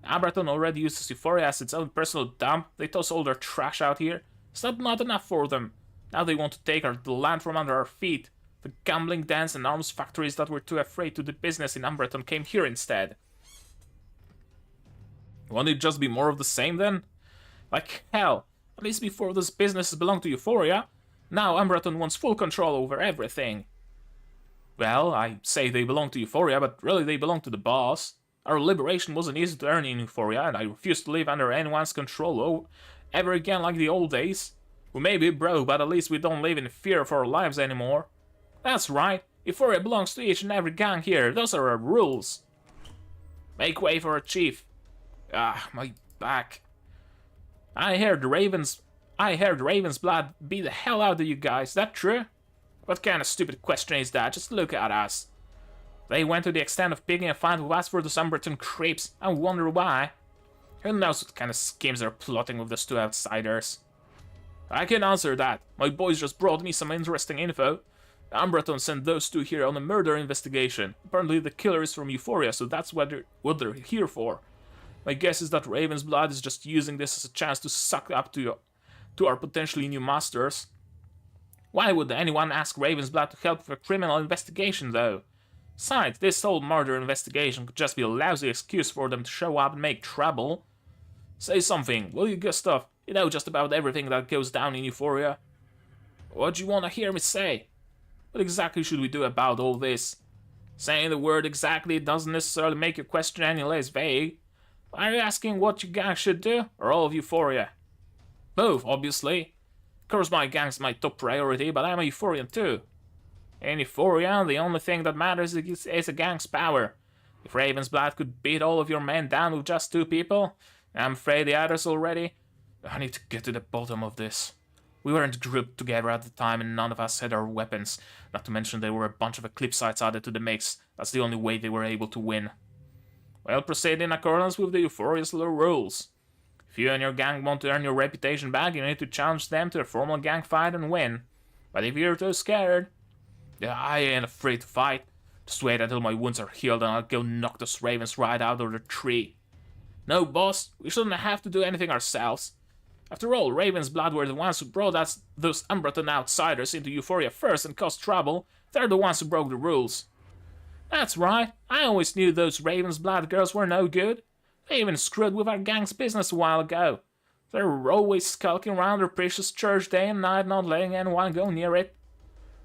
Umberton already uses Euphoria as its own personal dump. They toss all their trash out here. It's not enough for them. Now they want to take the land from under our feet. The gambling dens and arms factories that were too afraid to do business in Umberton came here instead. Won't it just be more of the same then? Like hell. At least before those businesses belonged to Euphoria. Now Umberton wants full control over everything. Well, I say they belong to Euphoria, but really they belong to the boss. Our liberation wasn't easy to earn in Euphoria, and I refuse to live under anyone's control ever again like the old days. We may be broke, but at least we don't live in fear of our lives anymore. That's right, Euphoria belongs to each and every gang here, those are our rules. Make way for a chief. Ah, my back. I heard Raven's blood beat the hell out of you guys, that true? What kind of stupid question is that? Just look at us. They went to the extent of picking a fight with us for those Umberton creeps. I wonder why. Who knows what kind of schemes they're plotting with those two outsiders? I can answer that. My boys just brought me some interesting info. Umberton sent those two here on a murder investigation. Apparently the killer is from Euphoria, so that's what they're here for. My guess is that Raven's blood is just using this as a chance to suck up to our potentially new masters. Why would anyone ask Raven's blood to help with a criminal investigation, though? Besides, this whole murder investigation could just be a lousy excuse for them to show up and make trouble. Say something, will you, Gustav? You know just about everything that goes down in Euphoria. What do you want to hear me say? What exactly should we do about all this? Saying the word exactly doesn't necessarily make your question any less vague. Are you asking what you gang should do, or all of Euphoria? Both, obviously. Of course my gang's my top priority, but I'm a Euphorian too. In Euphoria, the only thing that matters is a gang's power. If Raven's blood could beat all of your men down with just 2 people, I'm afraid the others already. I need to get to the bottom of this. We weren't grouped together at the time and none of us had our weapons. Not to mention there were a bunch of Eclipsites added to the mix. That's the only way they were able to win. Well, proceed in accordance with the Euphoria's rules. If you and your gang want to earn your reputation back, you need to challenge them to a formal gang fight and win. But if you're too scared... I ain't afraid to fight. Just wait until my wounds are healed and I'll go knock those ravens right out of the tree. No, boss, we shouldn't have to do anything ourselves. After all, Raven's blood were the ones who brought us those Umberton outsiders into Euphoria first and caused trouble. They're the ones who broke the rules. That's right, I always knew those Raven's blood girls were no good. They even screwed with our gang's business a while ago. They were always skulking around their precious church day and night, not letting anyone go near it.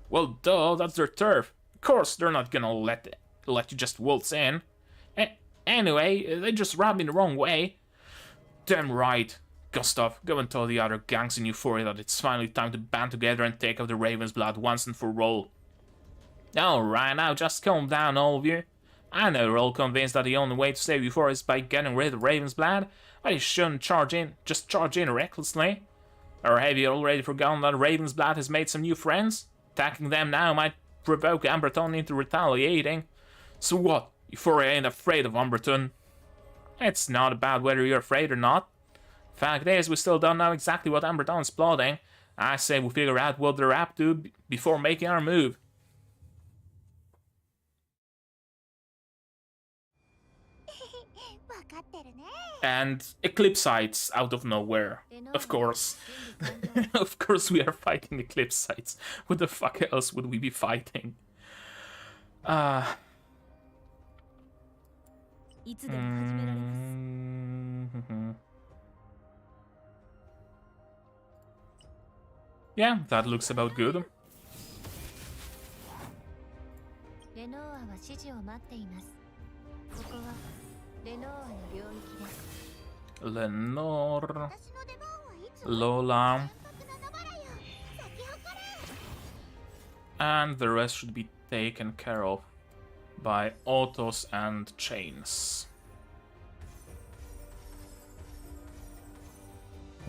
Well, duh, that's their turf. Of course, they're not gonna let you just waltz in. Anyway, they just rubbed me the wrong way. Damn right. Gustav, go and tell the other gangs in Euphoria that it's finally time to band together and take out the Raven's blood once and for all. Alright, now just calm down, all of you. I know you're all convinced that the only way to save Euphoria is by getting rid of Raven's blood, but you shouldn't just charge in recklessly. Or have you already forgotten that Raven's blood has made some new friends? Attacking them now might provoke Umberton into retaliating. So what? Euphoria ain't afraid of Umberton. It's not about whether you're afraid or not. Fact is, we still don't know exactly what Umberton's plotting. I say we figure out what they're up to before making our move. And Eclipsites out of nowhere. Of course. Of course we are fighting Eclipsites. What the fuck else would we be fighting? Yeah, that looks about good. Lenore, Lola, and the rest should be taken care of by autos and chains.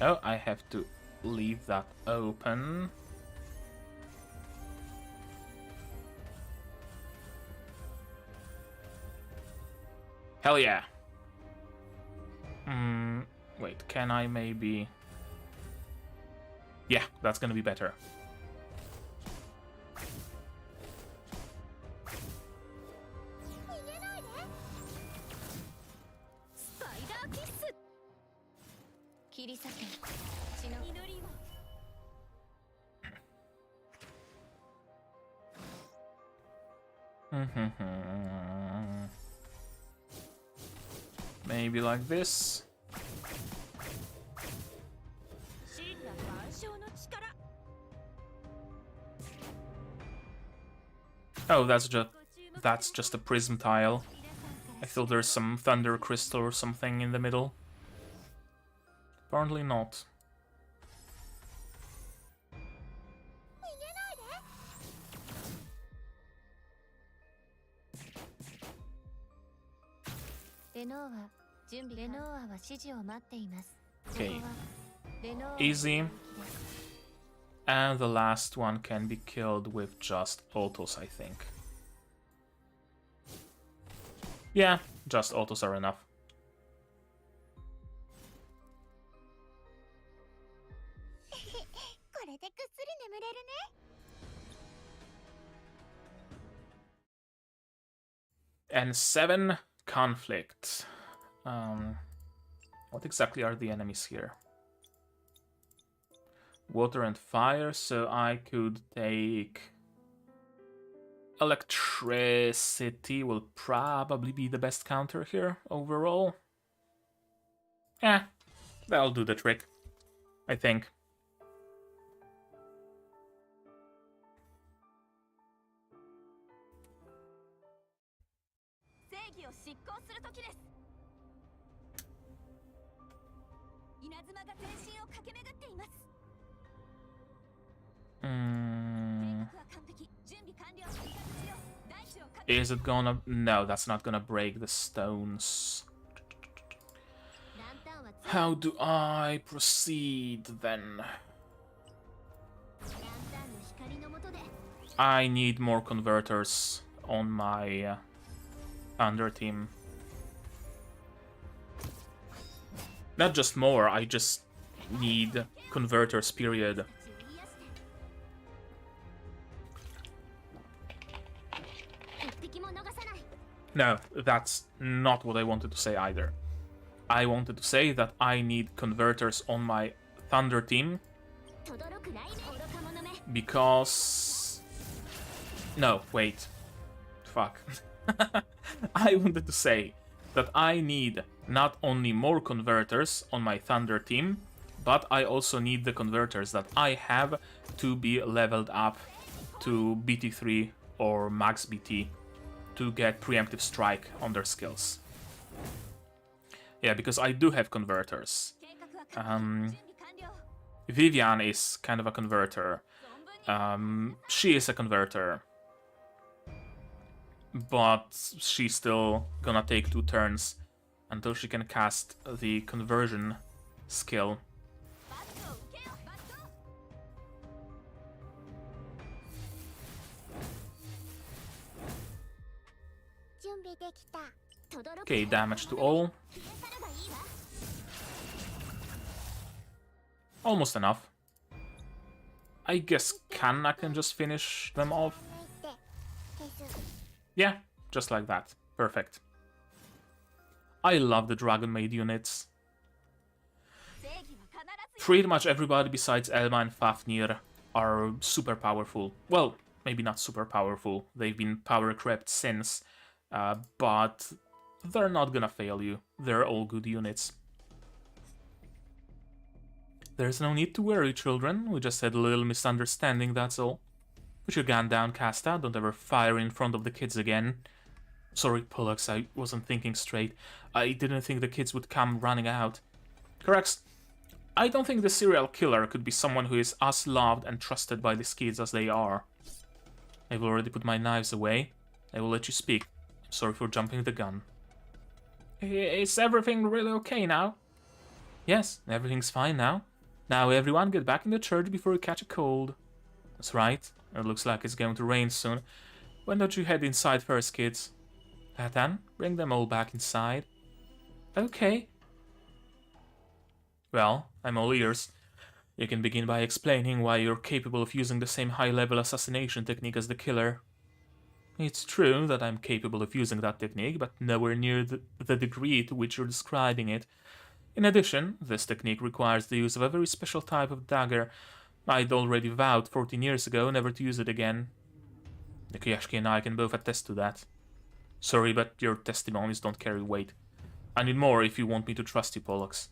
No, I have to leave that open. Hell yeah. Wait, can I maybe... Yeah, that's gonna be better. Maybe like this. Oh, that's just a prism tile. I thought there's some thunder crystal or something in the middle. Apparently not. Okay. Easy. And the last one can be killed with just autos, I think. Yeah, just autos are enough. And 7, conflict. What exactly are the enemies here? Water and fire, so I could take... Electricity will probably be the best counter here, overall. Yeah, that'll do the trick, I think. Is it gonna... No, that's not gonna break the stones. How do I proceed then? I need more converters on my under team. Not just more, I just need converters, period. No, that's not what I wanted to say either. I wanted to say that I need converters on my Thunder team because... No, wait. Fuck. I wanted to say that I need not only more converters on my Thunder team, but I also need the converters that I have to be leveled up to BT3 or max BT to get preemptive strike on their skills. Yeah, because I do have converters. Vivian is kind of a converter. She is a converter. But she's still gonna take 2 turns until she can cast the conversion skill. Okay, damage to all. Almost enough. I guess Kanna can just finish them off. Yeah, just like that. Perfect. I love the Dragon Maid units. Pretty much everybody besides Elma and Fafnir are super powerful. Well, maybe not super powerful. They've been power crept since. But they're not gonna fail you. They're all good units. There's no need to worry, children. We just had a little misunderstanding, that's all. Put your gun down, Casta. Don't ever fire in front of the kids again. Sorry, Pollux, I wasn't thinking straight. I didn't think the kids would come running out. Correct. I don't think the serial killer could be someone who is as loved and trusted by these kids as they are. I've already put my knives away. I will let you speak. Sorry for jumping the gun. Is everything really okay now? Yes, everything's fine now. Now everyone get back in the church before you catch a cold. That's right. It looks like it's going to rain soon. Why don't you head inside first, kids? Patan, bring them all back inside. Okay. Well, I'm all ears. You can begin by explaining why you're capable of using the same high-level assassination technique as the killer. It's true that I'm capable of using that technique, but nowhere near the degree to which you're describing it. In addition, this technique requires the use of a very special type of dagger. I'd already vowed 14 years ago never to use it again. Nikiyashki and I can both attest to that. Sorry, but your testimonies don't carry weight. I need more if you want me to trust you, Pollux.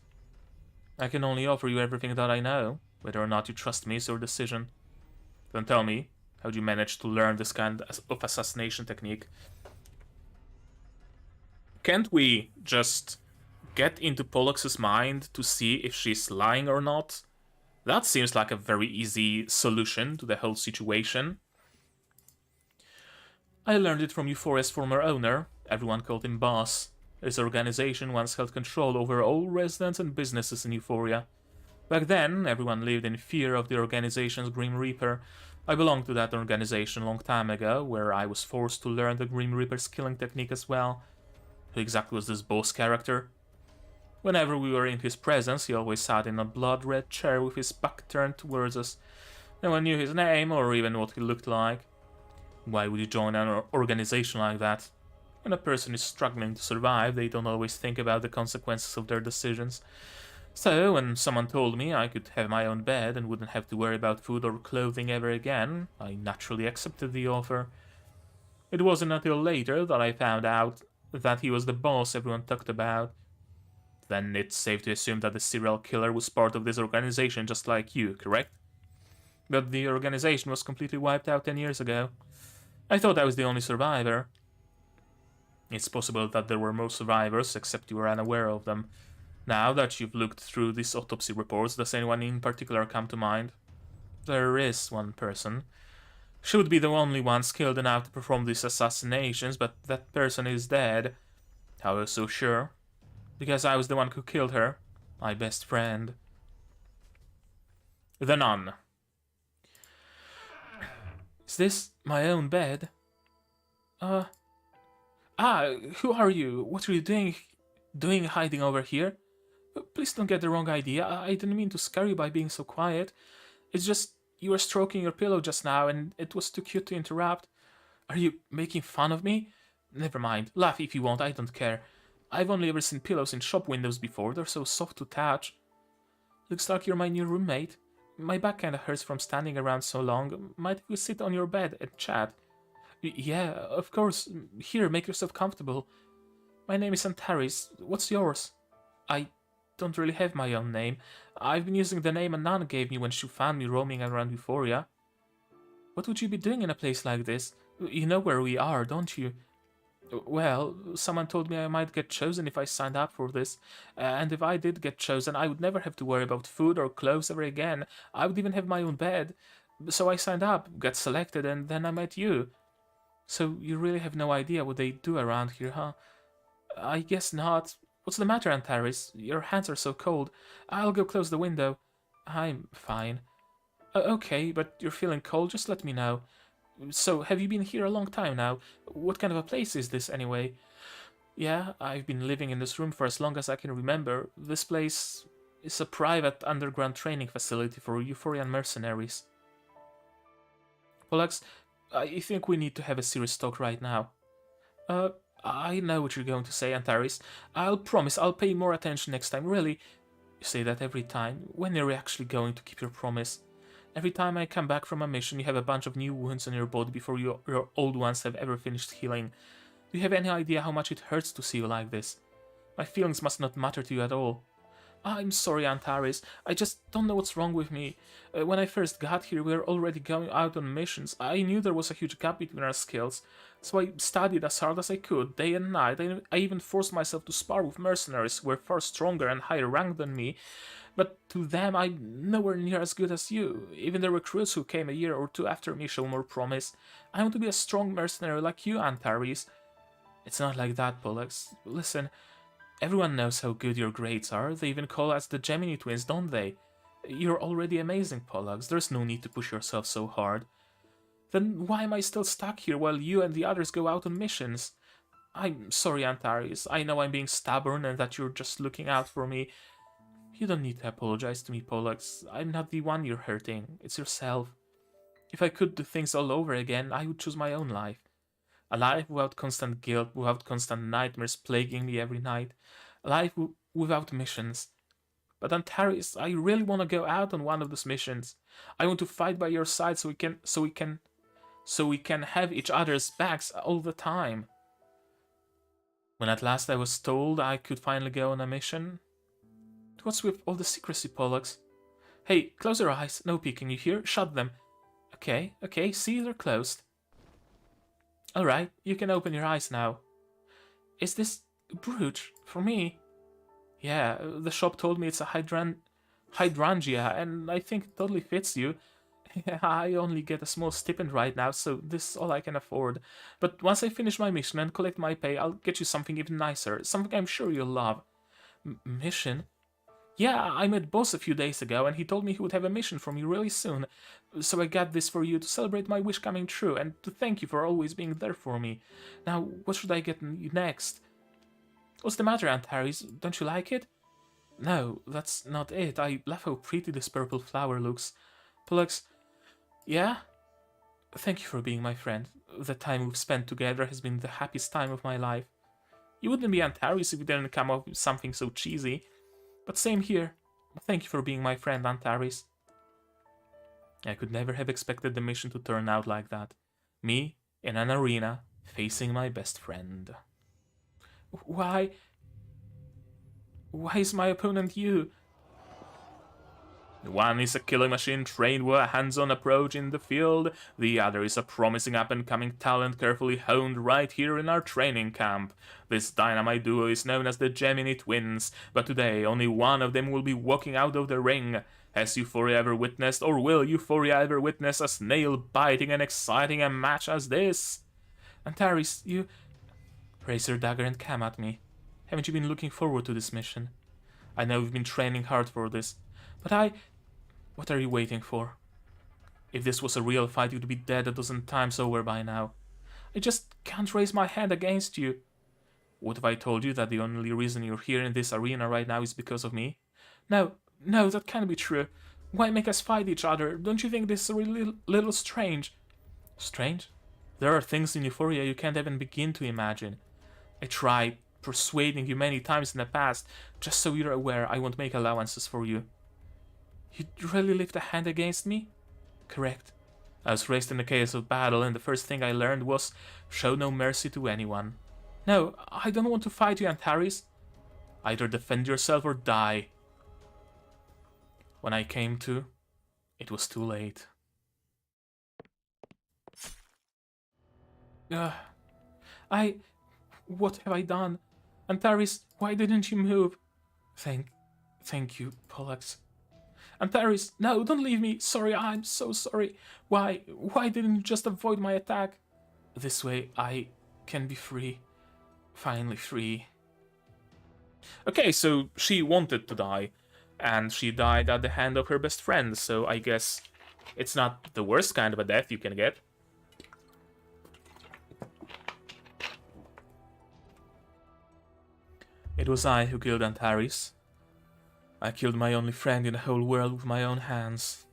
I can only offer you everything that I know. Whether or not you trust me is your decision. Then tell me, how'd you manage to learn this kind of assassination technique? Can't we just get into Pollux's mind to see if she's lying or not? That seems like a very easy solution to the whole situation. I learned it from Euphoria's former owner. Everyone called him Boss. His organization once held control over all residents and businesses in Euphoria. Back then, everyone lived in fear of the organization's Grim Reaper. I belonged to that organization a long time ago, where I was forced to learn the Grim Reaper's killing technique as well. Who exactly was this boss character? Whenever we were in his presence, he always sat in a blood-red chair with his back turned towards us. No one knew his name or even what he looked like. Why would you join an organization like that? When a person is struggling to survive, they don't always think about the consequences of their decisions. So, when someone told me I could have my own bed and wouldn't have to worry about food or clothing ever again, I naturally accepted the offer. It wasn't until later that I found out that he was the boss everyone talked about. Then it's safe to assume that the serial killer was part of this organization just like you, correct? But the organization was completely wiped out 10 years ago. I thought I was the only survivor. It's possible that there were more survivors, except you were unaware of them. Now that you've looked through these autopsy reports, does anyone in particular come to mind? There is one person. She would be the only one skilled enough to perform these assassinations, but that person is dead. How are you so sure? Because I was the one who killed her. My best friend. The nun. Is this my own bed? Who are you? What are you doing hiding over here? Please don't get the wrong idea. I didn't mean to scare you by being so quiet. It's just you were stroking your pillow just now and it was too cute to interrupt. Are you making fun of me? Never mind. Laugh if you want, I don't care. I've only ever seen pillows in shop windows before. They're so soft to touch. Looks like you're my new roommate. My back kinda hurts from standing around so long. Might we sit on your bed and chat? Yeah, of course. Here, make yourself comfortable. My name is Antares. What's yours? I don't really have my own name. I've been using the name a nun gave me when she found me roaming around Euphoria. What would you be doing in a place like this? You know where we are, don't you? Well, someone told me I might get chosen if I signed up for this. And if I did get chosen, I would never have to worry about food or clothes ever again. I would even have my own bed. So I signed up, got selected, and then I met you. So you really have no idea what they do around here, huh? I guess not. What's the matter, Antares? Your hands are so cold. I'll go close the window. I'm fine. Okay, but you're feeling cold, just let me know. So, have you been here a long time now? What kind of a place is this, anyway? Yeah, I've been living in this room for as long as I can remember. This place is a private underground training facility for Euphorian mercenaries. Pollux, I think we need to have a serious talk right now. I know what you're going to say, Antares. I'll promise I'll pay more attention next time, really. You say that every time. When are you actually going to keep your promise? Every time I come back from a mission, you have a bunch of new wounds on your body before your old ones have ever finished healing. Do you have any idea how much it hurts to see you like this? My feelings must not matter to you at all. I'm sorry, Antares. I just don't know what's wrong with me. When I first got here, we were already going out on missions. I knew there was a huge gap between our skills, so I studied as hard as I could, day and night. I even forced myself to spar with mercenaries who were far stronger and higher ranked than me. But to them, I'm nowhere near as good as you. Even the recruits who came a year or two after me show more promise. I want to be a strong mercenary like you, Antares. It's not like that, Pollux. Listen, everyone knows how good your grades are. They even call us the Gemini twins, don't they? You're already amazing, Pollux. There's no need to push yourself so hard. Then why am I still stuck here while you and the others go out on missions? I'm sorry, Antares. I know I'm being stubborn and that you're just looking out for me. You don't need to apologize to me, Pollux. I'm not the one you're hurting. It's yourself. If I could do things all over again, I would choose my own life. A life without constant guilt, without constant nightmares plaguing me every night. A life without missions. But Antares, I really want to go out on one of those missions. I want to fight by your side so we can have each other's backs all the time. When at last I was told I could finally go on a mission. What's with all the secrecy, Pollux? Hey, close your eyes. No peeking, you hear? Shut them. Okay, see, they're closed. Alright, you can open your eyes now. Is this a brooch for me? Yeah, the shop told me it's a hydrangea, and I think it totally fits you. I only get a small stipend right now, so this is all I can afford. But once I finish my mission and collect my pay, I'll get you something even nicer, something I'm sure you'll love. Mission? Yeah, I met Boss a few days ago, and he told me he would have a mission for me really soon. So I got this for you to celebrate my wish coming true, and to thank you for always being there for me. Now, what should I get you next? What's the matter, Antares? Don't you like it? No, that's not it. I love how pretty this purple flower looks. Pollux, yeah? Thank you for being my friend. The time we've spent together has been the happiest time of my life. You wouldn't be Antares if you didn't come up with something so cheesy. But same here. Thank you for being my friend, Antares. I could never have expected the mission to turn out like that. Me, in an arena, facing my best friend. Why is my opponent you? One is a killing machine trained with a hands-on approach in the field, the other is a promising up-and-coming talent carefully honed right here in our training camp. This dynamite duo is known as the Gemini Twins, but today only one of them will be walking out of the ring. Has Euphoria ever witnessed, or will Euphoria ever witness, a nail-biting and exciting a match as this? Antares, you... Raise your dagger and come at me. Haven't you been looking forward to this mission? I know you've been training hard for this, but What are you waiting for? If this was a real fight, you'd be dead a dozen times over by now. I just can't raise my hand against you. What if I told you that the only reason you're here in this arena right now is because of me? No, that can't be true. Why make us fight each other? Don't you think this is a little strange? Strange? There are things in Euphoria you can't even begin to imagine. I tried persuading you many times in the past, just so you're aware I won't make allowances for you. You'd really lift a hand against me? Correct. I was raised in the chaos of battle, and the first thing I learned was show no mercy to anyone. No, I don't want to fight you, Antares. Either defend yourself or die. When I came to, it was too late. What have I done? Antares, why didn't you move? Thank you, Pollux. Antares, no, don't leave me. Sorry, I'm so sorry. Why didn't you just avoid my attack? This way, I can be free. Finally free. Okay, so she wanted to die, and she died at the hand of her best friend, so I guess it's not the worst kind of a death you can get. It was I who killed Antares. I killed my only friend in the whole world with my own hands.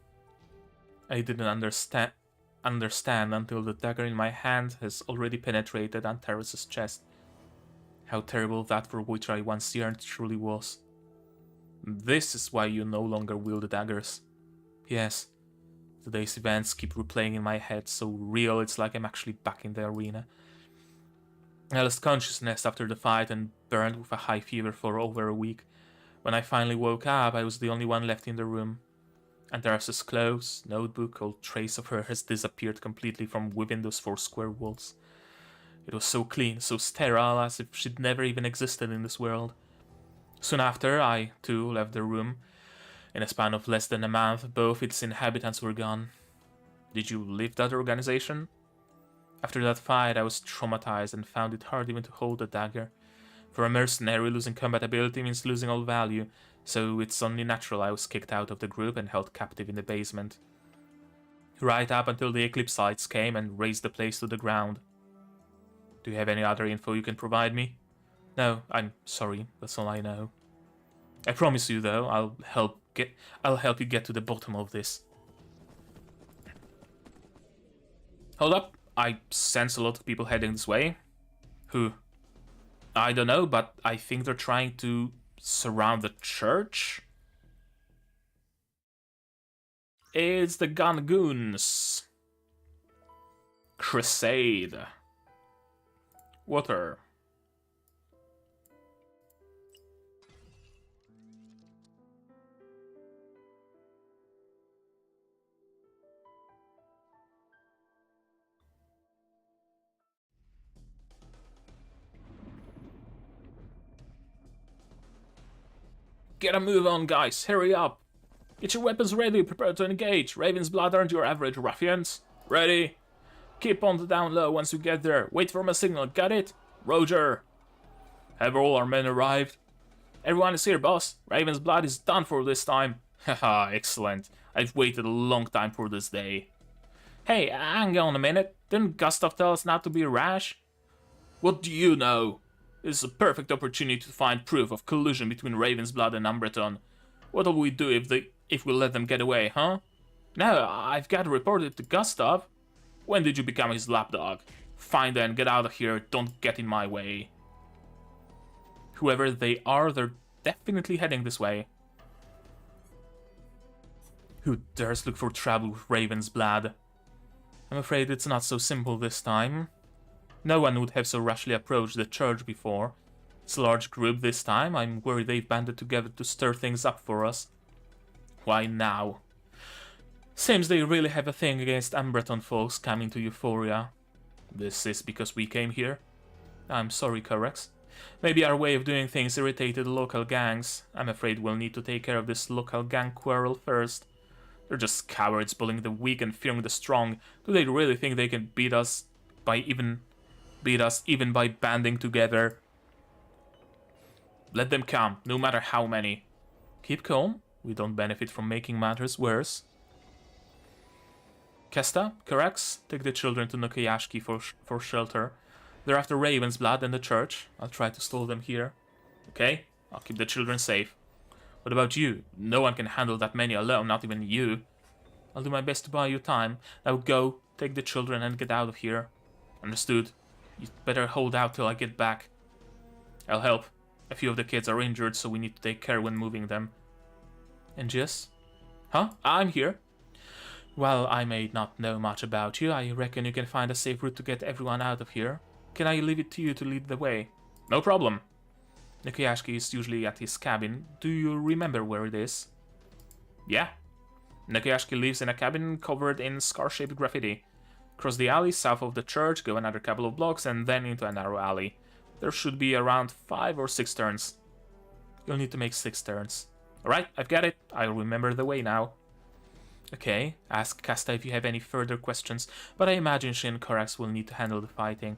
I didn't understand until the dagger in my hand has already penetrated Antares' chest. How terrible that for which I once yearned truly was. This is why you no longer wield daggers. Yes, today's events keep replaying in my head, so real it's like I'm actually back in the arena. I lost consciousness after the fight and burned with a high fever for over a week. When I finally woke up, I was the only one left in the room. Antares' clothes, notebook, all trace of her has disappeared completely from within those 4 square walls. It was so clean, so sterile, as if she'd never even existed in this world. Soon after, I, too, left the room. In a span of less than a month, both its inhabitants were gone. Did you leave that organization? After that fight, I was traumatized and found it hard even to hold a dagger. For a mercenary, losing combat ability means losing all value, so it's only natural I was kicked out of the group and held captive in the basement. Right up until the Eclipsites came and razed the place to the ground. Do you have any other info you can provide me? No, I'm sorry, that's all I know. I promise you, though, I'll help you get to the bottom of this. Hold up, I sense a lot of people heading this way. Who? I don't know, but I think they're trying to surround the church. It's the Gungoons. Crusade. Water. Get a move on, guys. Hurry up. Get your weapons ready. Prepare to engage. Raven's blood aren't your average ruffians. Ready? Keep on the down low once you get there. Wait for my signal. Got it? Roger. Have all our men arrived? Everyone is here, boss. Raven's blood is done for this time. Haha, excellent. I've waited a long time for this day. Hey, hang on a minute. Didn't Gustav tell us not to be rash? What do you know? This is a perfect opportunity to find proof of collusion between Raven's blood and Umbreton. What'll we do if we let them get away, huh? No, I've got to report it to Gustav. When did you become his lapdog? Fine then, get out of here, don't get in my way. Whoever they are, they're definitely heading this way. Who dares look for trouble with Raven's blood? I'm afraid it's not so simple this time. No one would have so rashly approached the church before. It's a large group this time. I'm worried they've banded together to stir things up for us. Why now? Seems they really have a thing against Umbreton folks coming to Euphoria. This is because we came here? I'm sorry, Corax. Maybe our way of doing things irritated local gangs. I'm afraid we'll need to take care of this local gang quarrel first. They're just cowards bullying the weak and fearing the strong. Do they really think they can beat us even by banding together? Let them come, no matter how many. Keep calm. We don't benefit from making matters worse. Kesta, Corax, take the children to Nokoyashki for shelter. They're after Raven's blood and the church. I'll try to stall them here. Okay? I'll keep the children safe. What about you? No one can handle that many alone, not even you. I'll do my best to buy you time. Now go, take the children and get out of here. Understood. You'd better hold out till I get back. I'll help. A few of the kids are injured, so we need to take care when moving them. And Jess? Huh? I'm here. Well, I may not know much about you. I reckon you can find a safe route to get everyone out of here. Can I leave it to you to lead the way? No problem. Nokoyashki is usually at his cabin. Do you remember where it is? Yeah. Nokoyashki lives in a cabin covered in scar-shaped graffiti. Cross the alley south of the church, go another couple of blocks, and then into a narrow alley. There should be around 5 or 6 turns. You'll need to make 6 turns. Alright, I've got it. I'll remember the way now. Okay, ask Kasta if you have any further questions, but I imagine she and Corax will need to handle the fighting.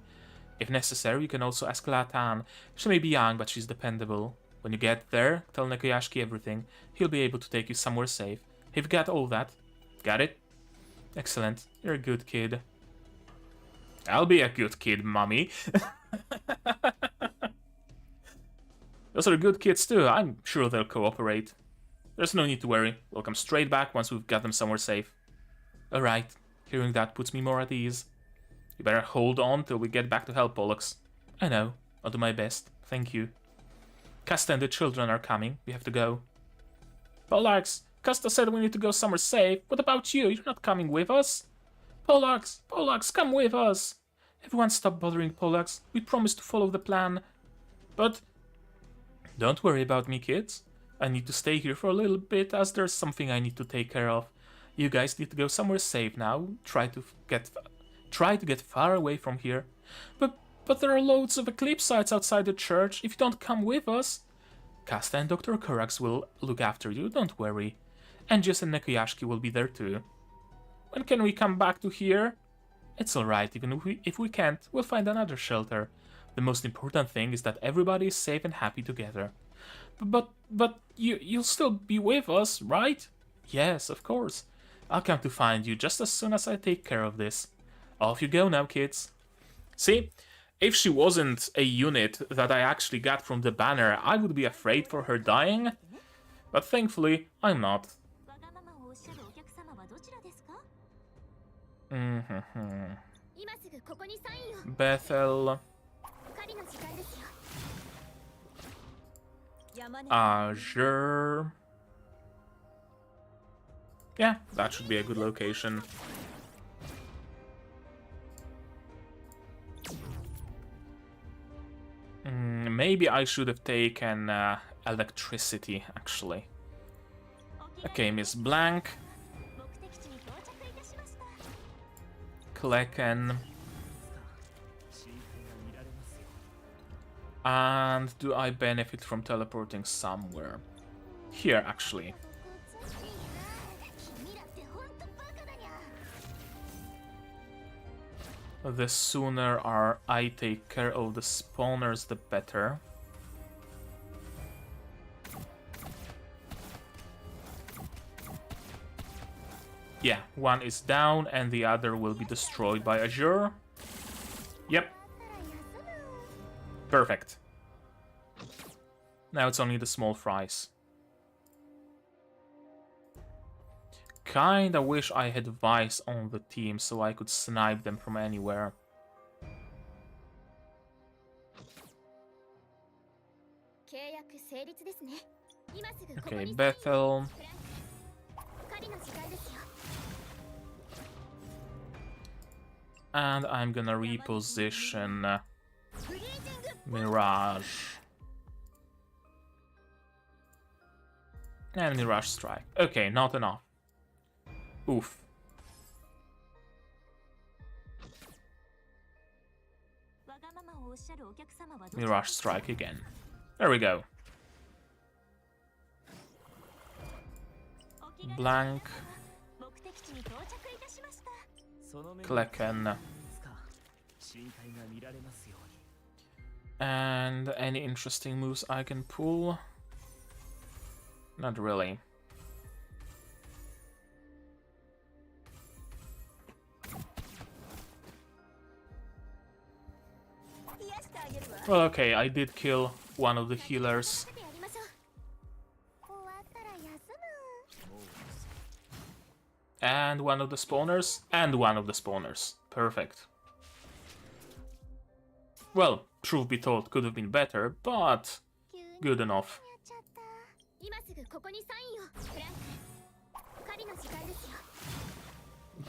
If necessary, you can also ask Latan. She may be young, but she's dependable. When you get there, tell Nokoyashki everything. He'll be able to take you somewhere safe. Have you got all that? Got it? Excellent. You're a good kid. I'll be a good kid, mommy. Those are good kids too. I'm sure they'll cooperate. There's no need to worry. We'll come straight back once we've got them somewhere safe. Alright. Hearing that puts me more at ease. You better hold on till we get back to help, Pollux. I know. I'll do my best. Thank you. Kasta and the children are coming. We have to go. Pollux! Kasta said we need to go somewhere safe. What about you? You're not coming with us? Pollux! Pollux, come with us! Everyone stop bothering Pollux. We promised to follow the plan. But... Don't worry about me, kids. I need to stay here for a little bit as there's something I need to take care of. You guys need to go somewhere safe now. Try to get far away from here. But there are loads of Eclipsites outside the church. If you don't come with us... Kasta and Dr. Corax will look after you, don't worry. And Jess and Nokoyashki will be there too. When can we come back to here? It's alright, even if we can't, we'll find another shelter. The most important thing is that everybody is safe and happy together. But you'll still be with us, right? Yes, of course. I'll come to find you just as soon as I take care of this. Off you go now, kids. See, if she wasn't a unit that I actually got from the banner, I would be afraid for her dying. But thankfully, I'm not. Bethel. Azure. Yeah, that should be a good location. Maybe I should have taken electricity, actually. Okay, Miss Blank. Klecken. And do I benefit from teleporting somewhere? Here, actually. The sooner I take care of the spawners, the better. Yeah, one is down and the other will be destroyed by Azure. Yep. Perfect. Now it's only the small fries. Kinda wish I had Vice on the team so I could snipe them from anywhere. Okay, Bethel. And I'm gonna reposition Mirage. And Mirage Strike. Okay, not enough. Oof. Mirage Strike again. There we go. Blank. Klecken. And any interesting moves I can pull? Not really. Well, okay, I did kill one of the healers. And one of the spawners, and one of the spawners. Perfect. Well, truth be told, could have been better, but good enough.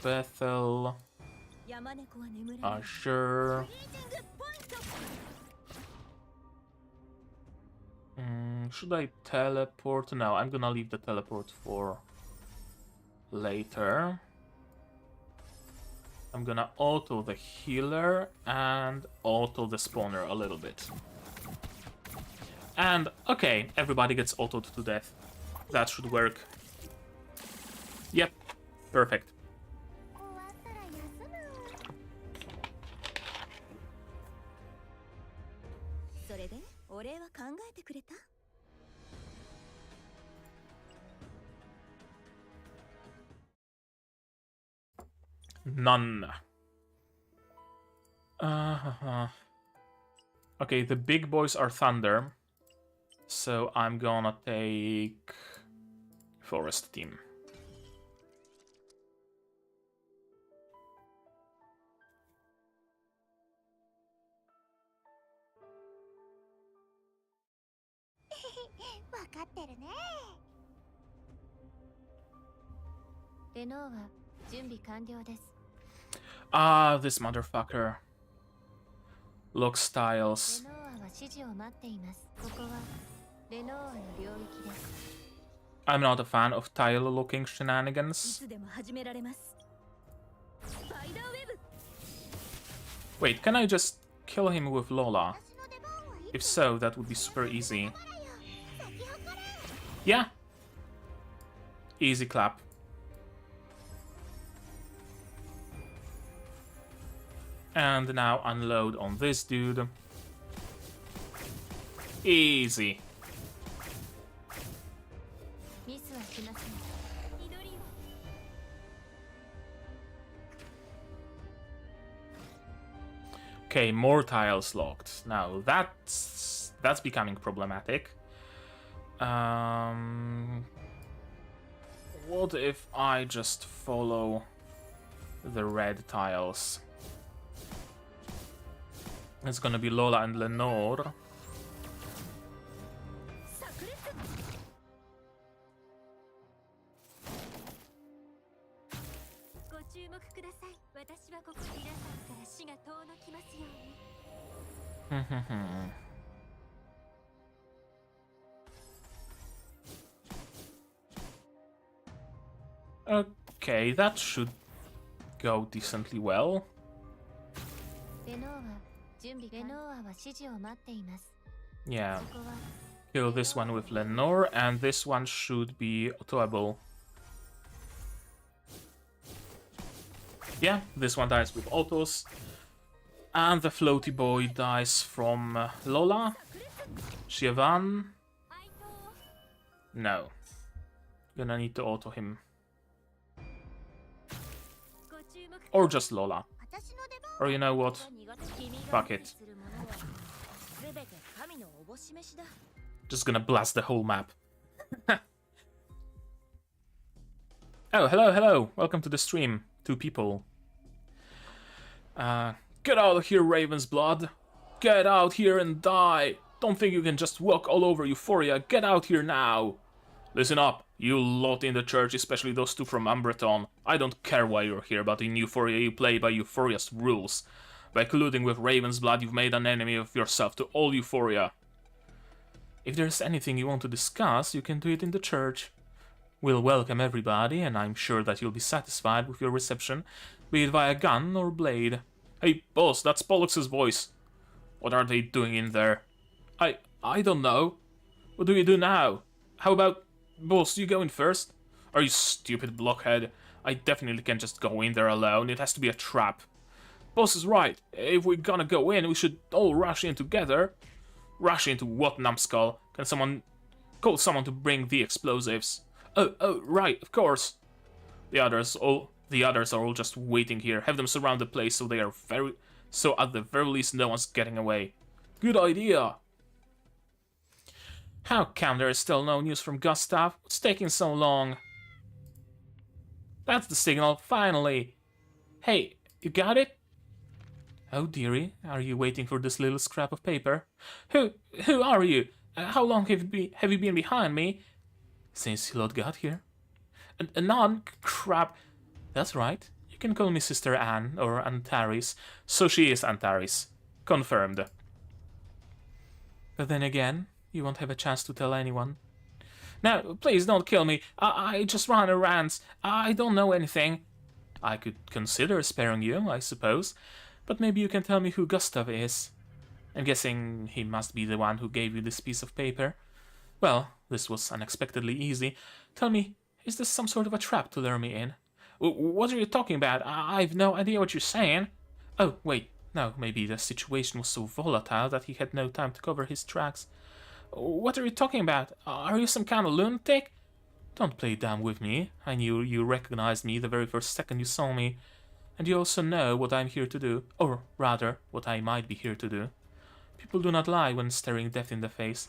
Bethel. Azure. Should I teleport? No, I'm gonna leave the teleport for later. I'm gonna auto the healer and auto the spawner a little bit. And, okay, everybody gets autoed to death. That should work. Yep, perfect. None. Okay, the big boys are thunder. So I'm gonna take forest team. Ah, this motherfucker. Lock styles. I'm not a fan of tile-looking shenanigans. Wait, can I just kill him with Lola? If so, that would be super easy. Yeah. Easy clap. And now unload on this dude. Easy. Okay, more tiles locked. Now that's becoming problematic. What if I just follow the red tiles? It's gonna be Lola and Lenore. Okay, that should go decently well. Yeah. Kill this one with Lenore, and this one should be autoable. Yeah, this one dies with autos. And the floaty boy dies from Lola. Shievan. No. Gonna need to auto him. Or just Lola. Or you know what? Fuck it. Just gonna blast the whole map. Oh, hello, hello. Welcome to the stream. 2 people. Get out of here, Raven's blood. Get out here and die. Don't think you can just walk all over Euphoria. Get out here now. Listen up, you lot in the church, especially those 2 from Umbreton. I don't care why you're here, but in Euphoria you play by Euphoria's rules. By colluding with Raven's blood, you've made an enemy of yourself to all Euphoria. If there's anything you want to discuss, you can do it in the church. We'll welcome everybody, and I'm sure that you'll be satisfied with your reception, be it via gun or blade. Hey, boss, that's Pollux's voice. What are they doing in there? I don't know. What do we do now? How about... Boss, you go in first? Are you stupid blockhead? I definitely can't just go in there alone. It has to be a trap. Boss is right. If we're gonna go in, we should all rush in together. Rush into what, numbskull? Can someone... call someone to bring the explosives? Oh, right, of course. The others are all just waiting here. Have them surround the place so at the very least no one's getting away. Good idea. How come there is still no news from Gustav? What's taking so long? That's the signal, finally! Hey, you got it? Oh dearie, are you waiting for this little scrap of paper? Who are you? How long have you been behind me? Since Hilot got here. None? Crap. That's right. You can call me Sister Anne, or Antares. So she is Antares. Confirmed. But then again, you won't have a chance to tell anyone. Now, please don't kill me. I just run errands. I don't know anything. I could consider sparing you, I suppose. But maybe you can tell me who Gustav is. I'm guessing he must be the one who gave you this piece of paper. Well, this was unexpectedly easy. Tell me, is this some sort of a trap to lure me in? What are you talking about? I've no idea what you're saying. Oh, wait. No, maybe the situation was so volatile that he had no time to cover his tracks. What are you talking about? Are you some kind of lunatic? Don't play dumb with me. I knew you recognized me the very first second you saw me. And you also know what I'm here to do. Or rather, what I might be here to do. People do not lie when staring death in the face.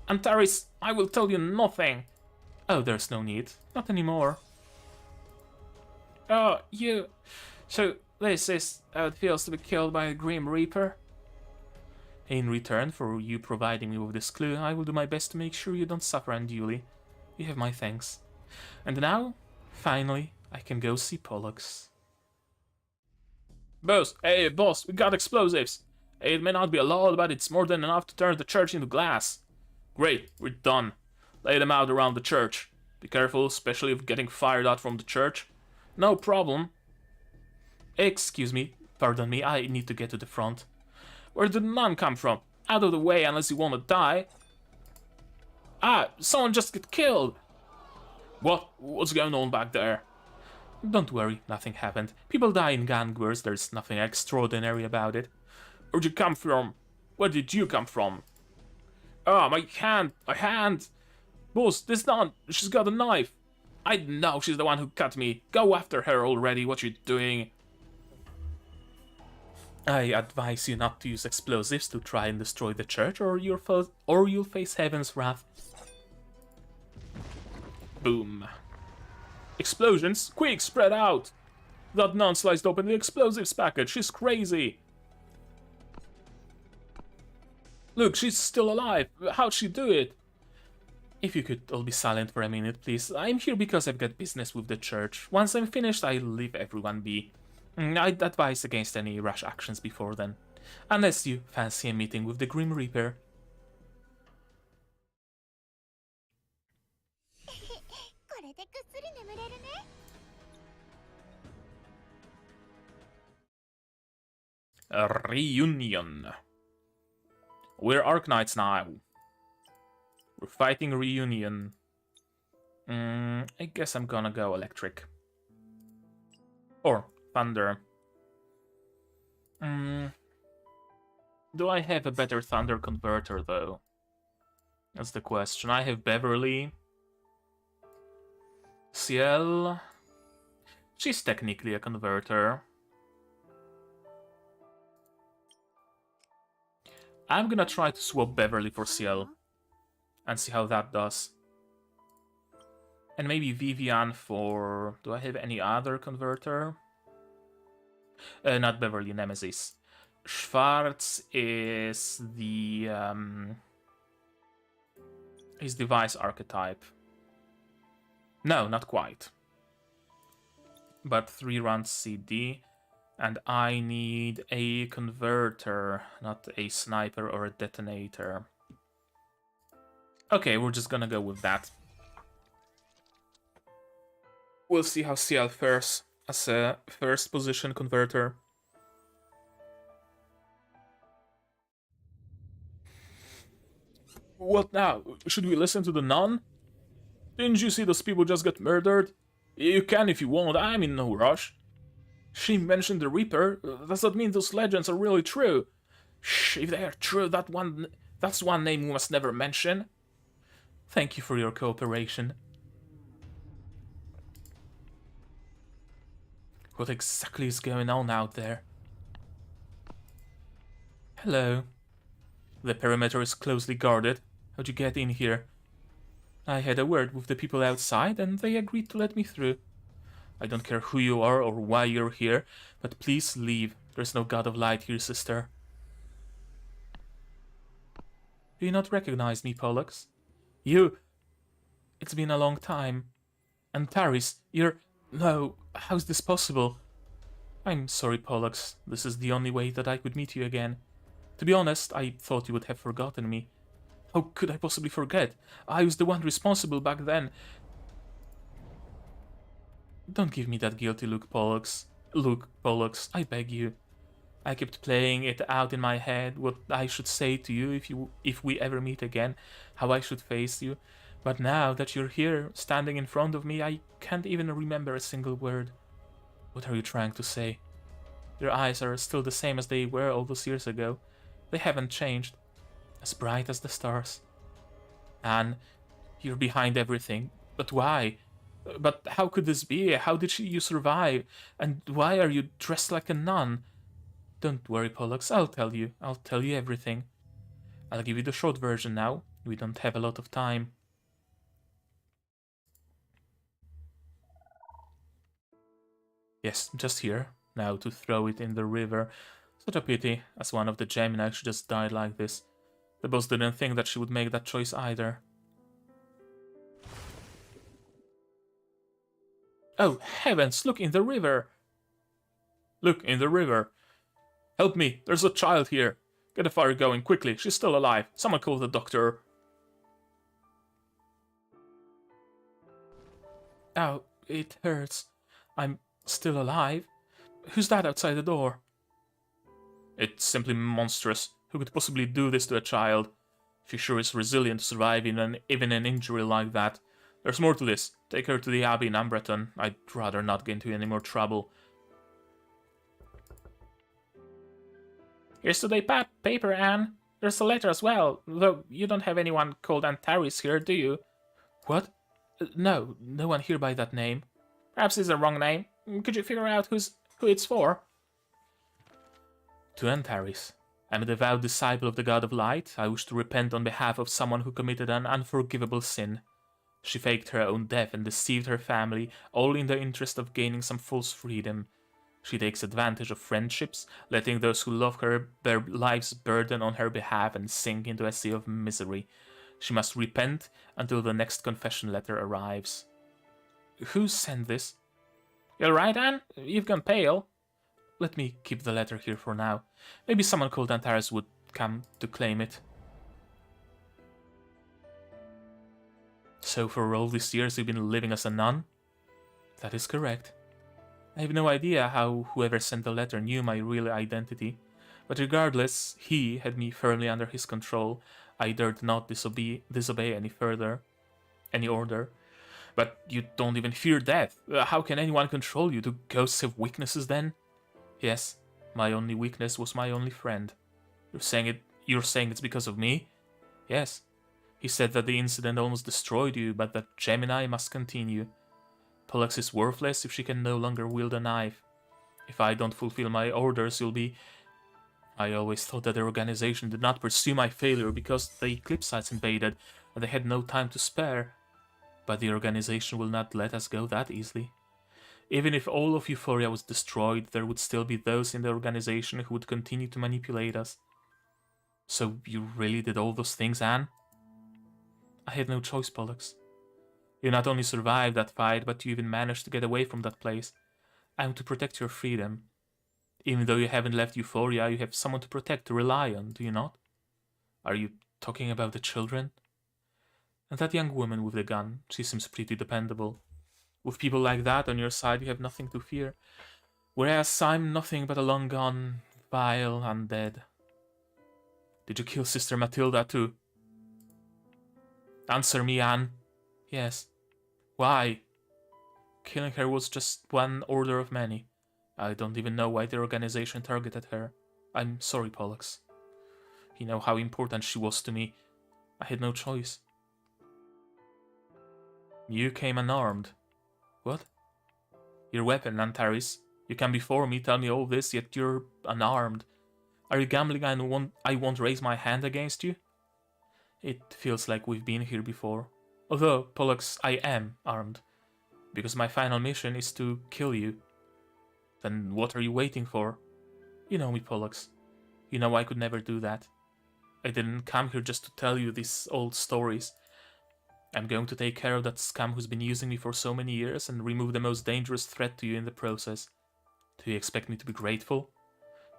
Antares, I will tell you nothing. Oh, there's no need. Not anymore. Oh, you... So, this is how it feels to be killed by a Grim Reaper? In return for you providing me with this clue, I will do my best to make sure you don't suffer unduly. You have my thanks. And now, finally, I can go see Pollux. Boss, hey boss, we got explosives. It may not be a lot, but it's more than enough to turn the church into glass. Great, we're done. Lay them out around the church. Be careful, especially if getting fired at from the church. No problem. Excuse me, pardon me, I need to get to the front. Where did the nun come from? Out of the way unless you want to die. Ah, someone just got killed. What's going on back there? Don't worry, nothing happened. People die in gang wars, there's nothing extraordinary about it. Where'd you come from? Where did you come from? Ah, my hand! Boss, this nun, she's got a knife. I know she's the one who cut me. Go after her already, what you doing? I advise you not to use explosives to try and destroy the church, or you'll face heaven's wrath. Boom. Explosions? Quick, spread out! That nun sliced open the explosives package. She's crazy. Look, she's still alive. How'd she do it? If you could all be silent for a minute, please. I'm here because I've got business with the church. Once I'm finished, I'll leave everyone be. I'd advise against any rash actions before then. Unless you fancy a meeting with the Grim Reaper. A reunion. We're Arknights now. We're fighting reunion. I guess I'm gonna go electric. Or thunder. Do I have a better thunder converter though? That's the question. I have Beverly. Ciel. She's technically a converter. I'm gonna try to swap Beverly for Ciel and see how that does. And maybe Vivian for... Do I have any other converter? Not Beverly, Nemesis. Schwarz is the... his device archetype. No, not quite. But 3 runs CD. And I need a converter, not a sniper or a detonator. Okay, we're just gonna go with that. We'll see how Ciel fares as a first position converter. What now? Should we listen to the nun? Didn't you see those people just get murdered? You can if you want, I'm in no rush. She mentioned the Reaper. Does that mean those legends are really true? Shh, if they are true, that's one name we must never mention. Thank you for your cooperation. What exactly is going on out there? Hello. The perimeter is closely guarded. How'd you get in here? I had a word with the people outside and they agreed to let me through. I don't care who you are or why you're here, but please leave. There's no god of light here, sister. Do you not recognize me, Pollux? You... It's been a long time. And Taris, you're... No, how's this possible? I'm sorry, Pollux. This is the only way that I could meet you again. To be honest, I thought you would have forgotten me. How could I possibly forget? I was the one responsible back then. Don't give me that guilty look, Pollux. Look, Pollux, I beg you. I kept playing it out in my head, what I should say to you if we ever meet again, how I should face you. But now that you're here, standing in front of me, I can't even remember a single word. What are you trying to say? Your eyes are still the same as they were all those years ago. They haven't changed. As bright as the stars. Anne, you're behind everything. But why? But how could this be? How did you survive? And why are you dressed like a nun? Don't worry, Pollux, I'll tell you. I'll tell you everything. I'll give you the short version now. We don't have a lot of time. Yes, just here. Now to throw it in the river. Such a pity, as one of the Gemini she just died like this. The boss didn't think that she would make that choice either. Oh, heavens, look in the river! Look, in the river. Help me, there's a child here. Get a fire going, quickly, she's still alive. Someone call the doctor. Ow, it hurts. I'm still alive? Who's that outside the door? It's simply monstrous. Who could possibly do this to a child? She sure is resilient to survive even an injury like that. There's more to this. Take her to the Abbey in Umbreton. I'd rather not get into any more trouble. Here's today paper, Anne. There's a letter as well, though you don't have anyone called Antares here, do you? What? No, no one here by that name. Perhaps it's a wrong name. Could you figure out who it's for? To Antares. I'm a devout disciple of the God of Light. I wish to repent on behalf of someone who committed an unforgivable sin. She faked her own death and deceived her family, all in the interest of gaining some false freedom. She takes advantage of friendships, letting those who love her bear life's burden on her behalf and sink into a sea of misery. She must repent until the next confession letter arrives. Who sent this? You alright, Anne? You've gone pale. Let me keep the letter here for now. Maybe someone called Antares would come to claim it. So for all these years you've been living as a nun? That is correct. I have no idea how whoever sent the letter knew my real identity, but regardless, he had me firmly under his control. I dared not disobey any order. But you don't even fear death. How can anyone control you? Do ghosts have weaknesses then? Yes, my only weakness was my only friend. You're saying it's because of me? Yes. He said that the incident almost destroyed you, but that Gemini must continue. Pollux is worthless if she can no longer wield a knife. If I don't fulfill my orders, you'll be... I always thought that the organization did not pursue my failure because the Eclipsites invaded, and they had no time to spare. But the organization will not let us go that easily. Even if all of Euphoria was destroyed, there would still be those in the organization who would continue to manipulate us. So you really did all those things, Anne? I had no choice, Pollux. You not only survived that fight, but you even managed to get away from that place. I want to protect your freedom. Even though you haven't left Euphoria, you have someone to protect, to rely on, do you not? Are you talking about the children? And that young woman with the gun, she seems pretty dependable. With people like that on your side, you have nothing to fear. Whereas I'm nothing but a long-gone, vile undead. Did you kill Sister Matilda too? Answer me, Anne. Yes. Why? Killing her was just one order of many. I don't even know why the organization targeted her. I'm sorry, Pollux. You know how important she was to me. I had no choice. You came unarmed. What? Your weapon, Antares. You come before me, tell me all this, yet you're unarmed. Are you gambling I won't raise my hand against you? It feels like we've been here before. Although, Pollux, I am armed. Because my final mission is to kill you. Then what are you waiting for? You know me, Pollux. You know I could never do that. I didn't come here just to tell you these old stories. I'm going to take care of that scum who's been using me for so many years and remove the most dangerous threat to you in the process. Do you expect me to be grateful?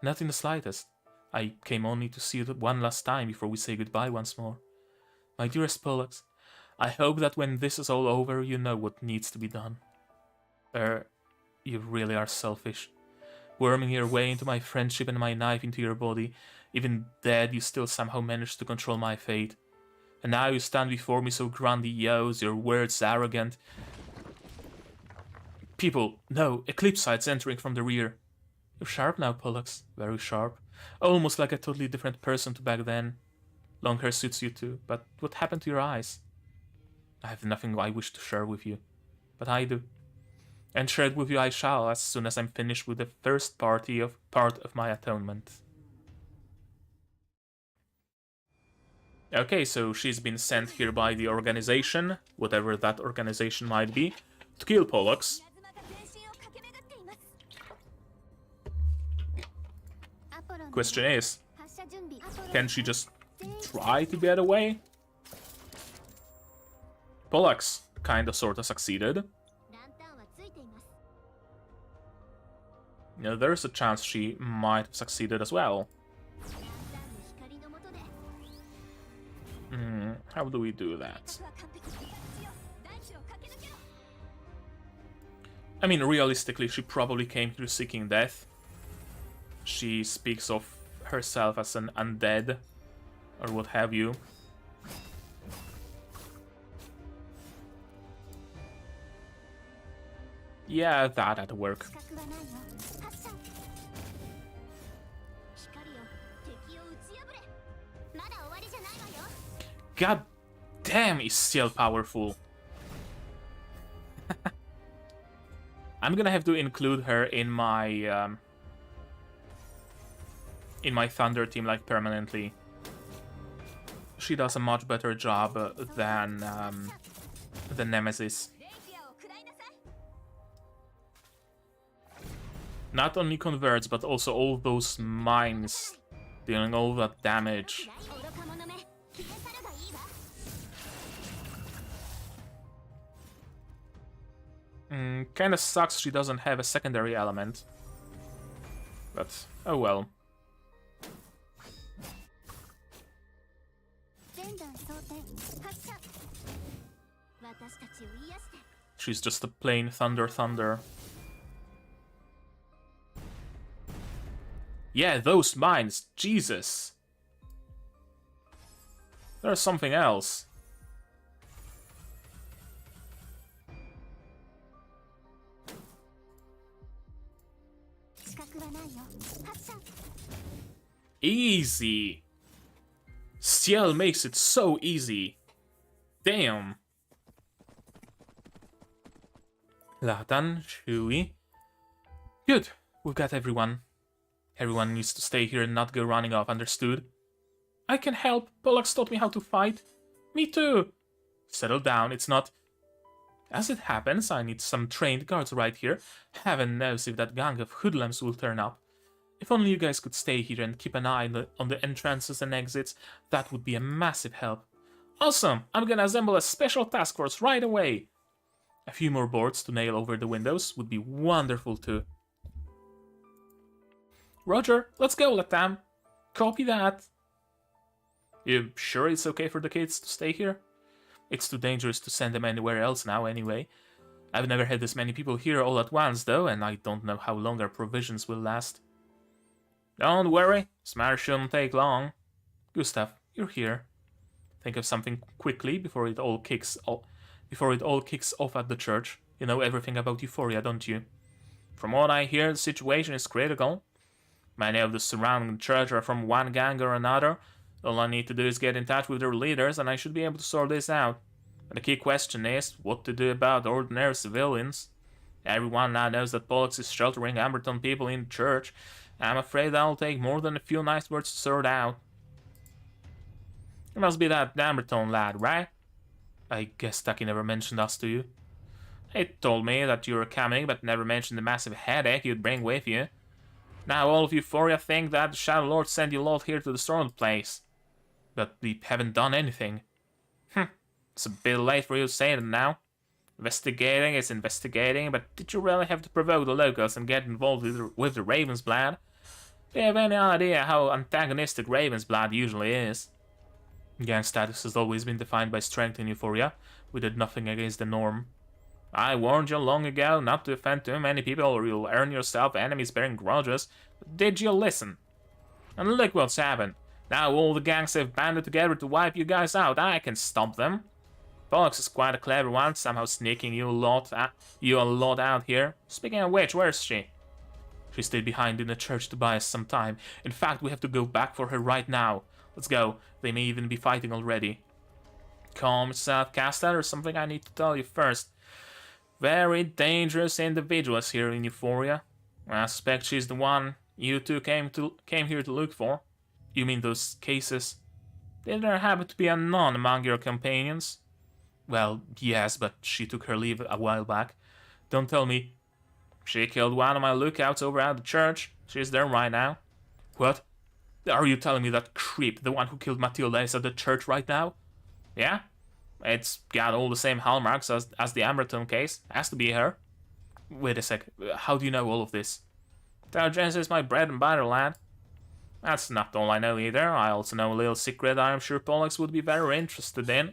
Not in the slightest. I came only to see you one last time before we say goodbye once more. My dearest Pollux, I hope that when this is all over, you know what needs to be done. You really are selfish. Worming your way into my friendship and my knife into your body. Even dead, you still somehow managed to control my fate. And now you stand before me so grandiose, your words arrogant. People, no, Eclipsites entering from the rear. You're sharp now, Pollux. Very sharp. Almost like a totally different person to back then. Long hair suits you too, but what happened to your eyes? I have nothing I wish to share with you, but I do. And share it with you I shall, as soon as I'm finished with the first part of my atonement. Okay, so she's been sent here by the organization, whatever that organization might be, to kill Pollux. Question is, can she just try to get away? Pollux kinda sorta succeeded. You know, there's a chance she might have succeeded as well. How do we do that? I mean, realistically, she probably came here seeking death. She speaks of herself as an undead, or what have you. Yeah, that'd work. God damn, is still powerful. I'm gonna have to include her in my in my Thunder team, like, permanently. She does a much better job than Nemesis. Not only converts, but also all those mines, dealing all that damage. Kinda sucks she doesn't have a secondary element. But, oh well. She's just a plain Thunder. Yeah, those mines, Jesus! There's something else. Easy! Ciel makes it so easy. Damn. Latan, Shui. Good, we've got everyone. Everyone needs to stay here and not go running off, understood? I can help. Pollux taught me how to fight. Me too. Settle down, it's not... As it happens, I need some trained guards right here. Heaven knows if that gang of hoodlums will turn up. If only you guys could stay here and keep an eye on the entrances and exits, that would be a massive help. Awesome! I'm gonna assemble a special task force right away! A few more boards to nail over the windows would be wonderful too. Roger, let's go, Latam. Copy that. You sure it's okay for the kids to stay here? It's too dangerous to send them anywhere else now, anyway. I've never had this many people here all at once, though, and I don't know how long our provisions will last. Don't worry, this matter shouldn't take long. Gustav, you're here. Think of something quickly before it all kicks off at the church. You know everything about Euphoria, don't you? From what I hear, the situation is critical. Many of the surrounding church are from one gang or another. All I need to do is get in touch with their leaders and I should be able to sort this out. But the key question is, what to do about ordinary civilians? Everyone now knows that Pollux is sheltering Amberton people in the church. I'm afraid that'll take more than a few nice words to sort out. It must be that Amberton lad, right? I guess Taki never mentioned us to you. He told me that you were coming, but never mentioned the massive headache you'd bring with you. Now all of Euphoria think that the Shadow Lord sent you lot here to destroy the place. But we haven't done anything. It's a bit late for you to say that now. Investigating is investigating, but did you really have to provoke the locals and get involved with the Raven's Blood? Do you have any idea how antagonistic Raven's Blood usually is? Gang status has always been defined by strength in Euphoria. We did nothing against the norm. I warned you long ago not to offend too many people or you'll earn yourself enemies bearing grudges. But did you listen? And look what's happened. Now all the gangs have banded together to wipe you guys out. I can stop them. Pollux is quite a clever one, somehow sneaking you a lot out here. Speaking of which, where's she? She stayed behind in the church to buy us some time. In fact, we have to go back for her right now. Let's go. They may even be fighting already. Calm yourself, Casta. There's something I need to tell you first. Very dangerous individuals here in Euphoria. I suspect she's the one you two came here to look for. You mean those cases? Did there happen to be a nun among your companions? Well, yes, but she took her leave a while back. Don't tell me. She killed one of my lookouts over at the church. She's there right now. What? Are you telling me that creep, the one who killed Matilda, is at the church right now? Yeah? It's got all the same hallmarks as the Amberton case. Has to be her. Wait a sec. How do you know all of this? Intelligence is my bread and butter, lad. That's not all I know either. I also know a little secret I'm sure Pollux would be very interested in.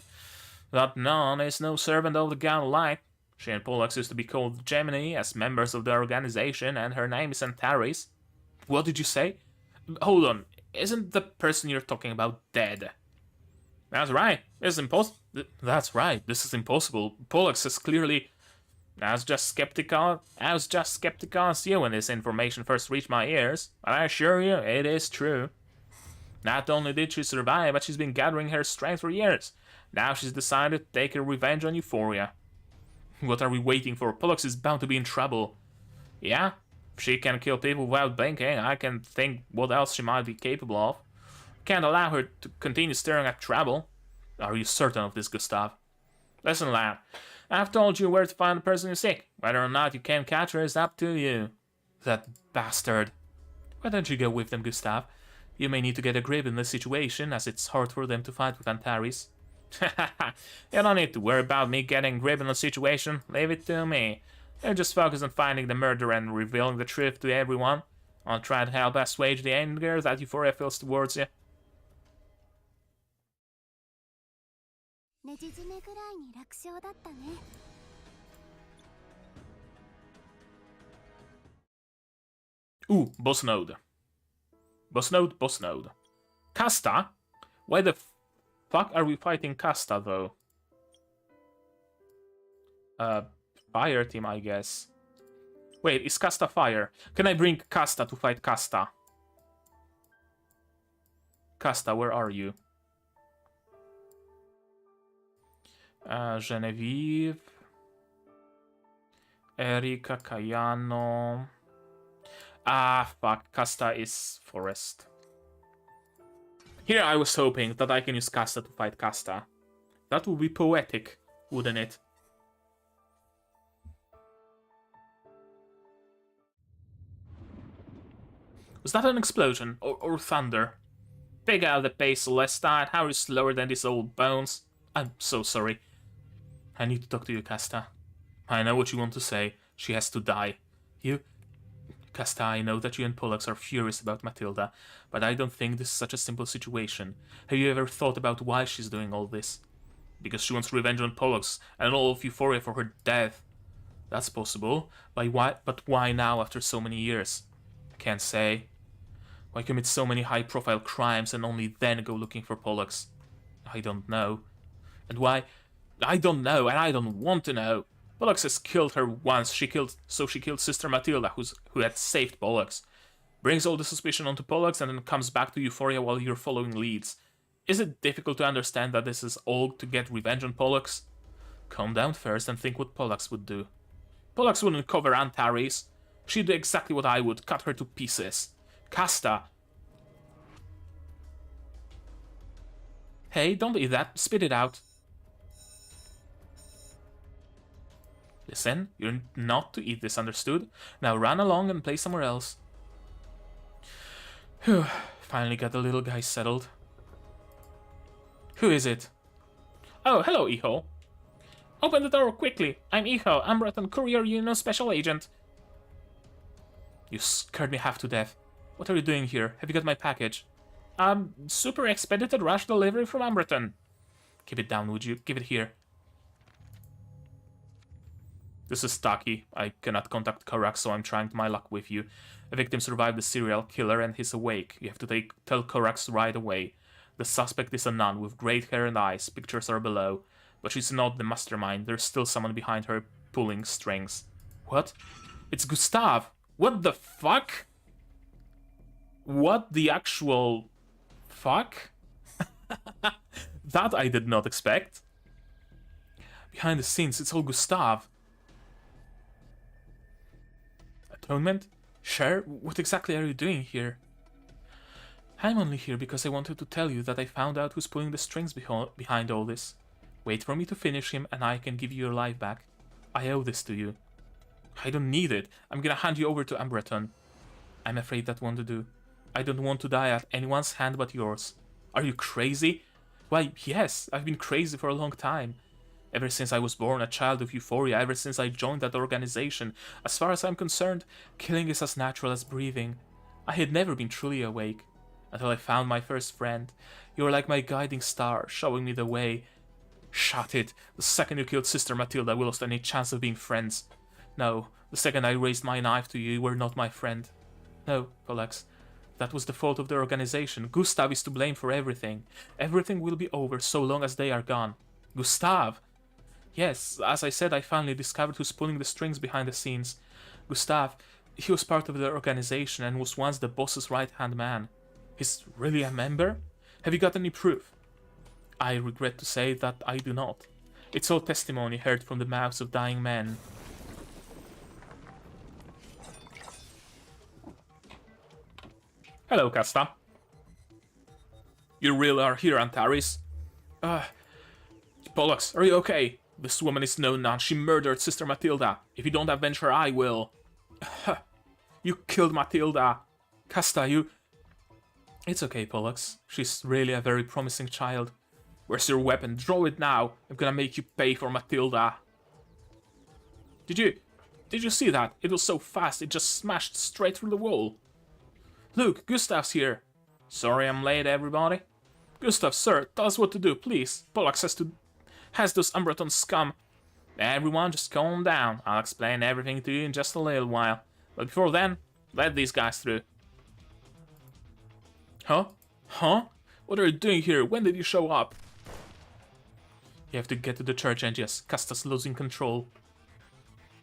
That nun is no servant of the God of Light. She and Pollux used to be called Gemini as members of the organization, and her name is Antares. What did you say? Hold on. Isn't the person you're talking about dead? That's right. This is impossible. That's right. This is impossible. Pollux is clearly... I was just skeptical as you when this information first reached my ears. But I assure you, it is true. Not only did she survive, but she's been gathering her strength for years. Now she's decided to take her revenge on Euphoria. What are we waiting for? Pollux is bound to be in trouble. Yeah? If she can kill people without blinking, I can think what else she might be capable of. Can't allow her to continue staring at trouble. Are you certain of this, Gustav? Listen, lad. I've told you where to find the person you seek. Whether or not you can catch her is up to you. That bastard. Why don't you go with them, Gustav? You may need to get a grip in this situation, as it's hard for them to fight with Antares. You don't need to worry about me getting grip in the situation. Leave it to me. You just focus on finding the murderer and revealing the truth to everyone. I'll try to help assuage the anger that Euphoria feels towards you. Ooh, boss node. Boss node, boss node. Casta? Why the fuck are we fighting Casta, though? Fire team, I guess. Wait, is Casta fire? Can I bring Casta to fight Casta? Casta, where are you? Genevieve. Erika, Cayano. Ah, fuck. Casta is forest. Here I was hoping that I can use Casta to fight Casta. That would be poetic, wouldn't it? Was that an explosion? Or thunder? Pick out the pace, Celesta. How are you slower than these old bones? I'm so sorry. I need to talk to you, Casta. I know what you want to say. She has to die. You... Casta, I know that you and Pollux are furious about Matilda, but I don't think this is such a simple situation. Have you ever thought about why she's doing all this? Because she wants revenge on Pollux and all of Euphoria for her death. That's possible, but why now after so many years? I can't say. Why commit so many high-profile crimes and only then go looking for Pollux? I don't know. And why? I don't know, and I don't want to know. Pollux has killed her once. She killed Sister Matilda, who had saved Pollux. Brings all the suspicion onto Pollux and then comes back to Euphoria while you're following leads. Is it difficult to understand that this is all to get revenge on Pollux? Calm down first and think what Pollux would do. Pollux wouldn't cover Antares. She'd do exactly what I would, cut her to pieces. Casta. Hey, don't eat that. Spit it out. Listen, you're not to eat this, understood? Now run along and play somewhere else. Whew, finally got the little guy settled. Who is it? Oh, hello, Iho. Open the door quickly. I'm Iho, Umbreton Courier Union Special Agent. You scared me half to death. What are you doing here? Have you got my package? Super expedited rush delivery from Umbreton. Keep it down, would you? Give it here. This is Taki. I cannot contact Korak, so I'm trying my luck with you. A victim survived the serial killer and he's awake. You have to tell Korax right away. The suspect is a nun with great hair and eyes. Pictures are below. But she's not the mastermind. There's still someone behind her pulling strings. What? It's Gustav! What the fuck? What the actual... fuck? That I did not expect. Behind the scenes, it's all Gustav. Atonement? Sure, what exactly are you doing here? I'm only here because I wanted to tell you that I found out who's pulling the strings behind all this. Wait for me to finish him and I can give you your life back. I owe this to you. I don't need it. I'm gonna hand you over to Umbreton. I'm afraid that won't do. I don't want to die at anyone's hand but yours. Are you crazy? Why, yes, I've been crazy for a long time. Ever since I was born a child of Euphoria, ever since I joined that organization, as far as I'm concerned, killing is as natural as breathing. I had never been truly awake. Until I found my first friend. You were like my guiding star, showing me the way. Shut it. The second you killed Sister Matilda, we lost any chance of being friends. No, the second I raised my knife to you, you were not my friend. No, Pollux. That was the fault of the organization. Gustav is to blame for everything. Everything will be over so long as they are gone. Gustav! Yes, as I said, I finally discovered who's pulling the strings behind the scenes. Gustav, he was part of the organization and was once the boss's right-hand man. He's really a member? Have you got any proof? I regret to say that I do not. It's all testimony heard from the mouths of dying men. Hello, Casta. You really are here, Antares? Pollux, are you okay? This woman is known now. She murdered Sister Matilda. If you don't avenge her, I will. You killed Matilda. Casta, you... It's okay, Pollux. She's really a very promising child. Where's your weapon? Draw it now. I'm gonna make you pay for Matilda. Did you see that? It was so fast, it just smashed straight through the wall. Look, Gustav's here. Sorry I'm late, everybody. Gustav, sir, tell us what to do, please. Pollux has those Umbreton scum. Everyone, just calm down. I'll explain everything to you in just a little while. But before then, let these guys through. Huh? Huh? What are you doing here? When did you show up? You have to get to the church, and yes, Casta's losing control.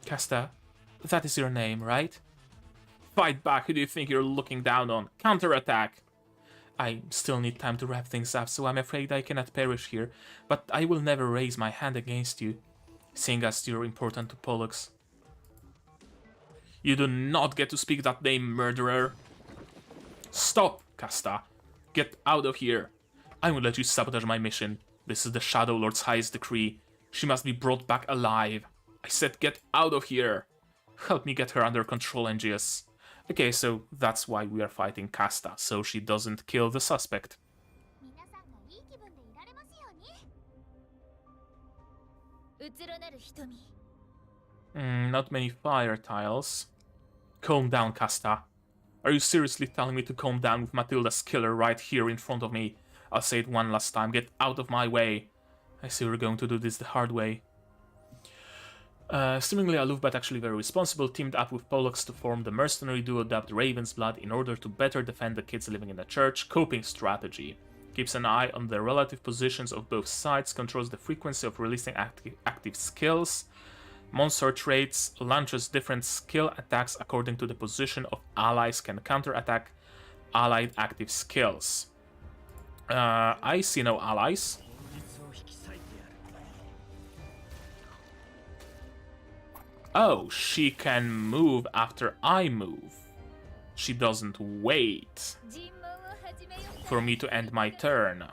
Casta, that is your name, right? Fight back, who do you think you're looking down on? Counterattack! I still need time to wrap things up, so I'm afraid I cannot perish here, but I will never raise my hand against you, seeing as you're important to Pollux. You do not get to speak that name, murderer! Stop, Casta! Get out of here! I won't let you sabotage my mission. This is the Shadow Lord's highest decree. She must be brought back alive. I said get out of here! Help me get her under control, Angius. Okay, so that's why we are fighting Casta, so she doesn't kill the suspect. Not many fire tiles. Calm down, Casta. Are you seriously telling me to calm down with Matilda's killer right here in front of me? I'll say it one last time, get out of my way. I see we're going to do this the hard way. Seemingly aloof but actually very responsible, teamed up with Pollux to form the mercenary duo dubbed Raven's Blood in order to better defend the kids living in the church. Coping strategy. Keeps an eye on the relative positions of both sides, controls the frequency of releasing active skills, monster traits, launches different skill attacks according to the position of allies, can counterattack allied active skills. I see no allies. Oh, she can move after I move. She doesn't wait for me to end my turn.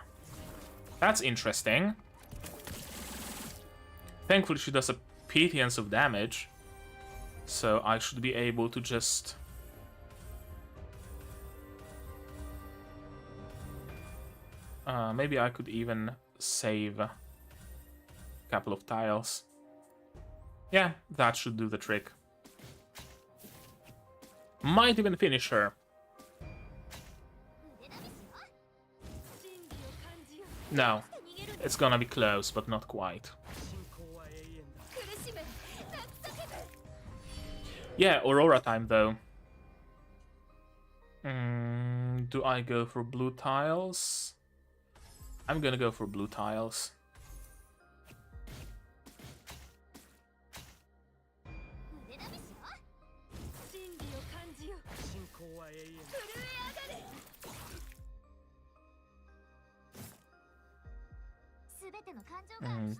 That's interesting. Thankfully, she does a pittance of damage, so I should be able to just... maybe I could even save a couple of tiles. Yeah, that should do the trick. Might even finish her. No, it's gonna be close, but not quite. Yeah, Aurora time though. Do I go for blue tiles? I'm gonna go for blue tiles.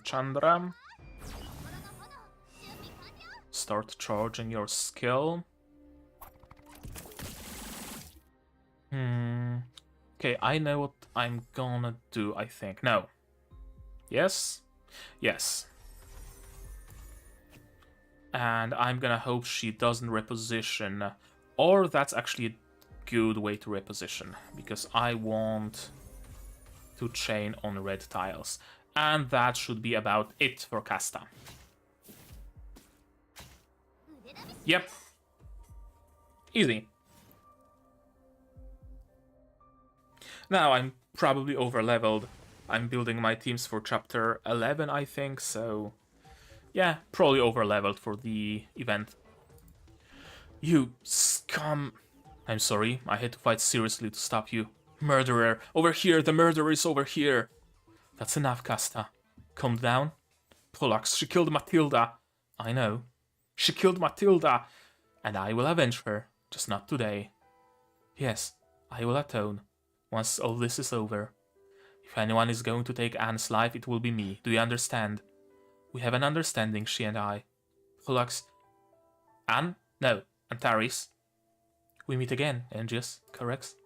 Chandra. Start charging your skill. Okay, I know what I'm gonna do, I think. No. Yes? Yes. And I'm gonna hope she doesn't reposition. Or that's actually a good way to reposition, because I want to chain on red tiles. And that should be about it for Casta. Yep. Easy. Now I'm probably over-leveled. I'm building my teams for chapter 11, I think, so... yeah, probably over-leveled for the event. You scum! I'm sorry, I had to fight seriously to stop you. Murderer! Over here! The murderer is over here! That's enough, Casta. Calm down. Pollux, she killed Matilda. I know. She killed Matilda! And I will avenge her. Just not today. Yes, I will atone. Once all this is over. If anyone is going to take Anne's life, it will be me. Do you understand? We have an understanding, she and I. Pollux. Anne? No, Antares. We meet again, Angius, correct?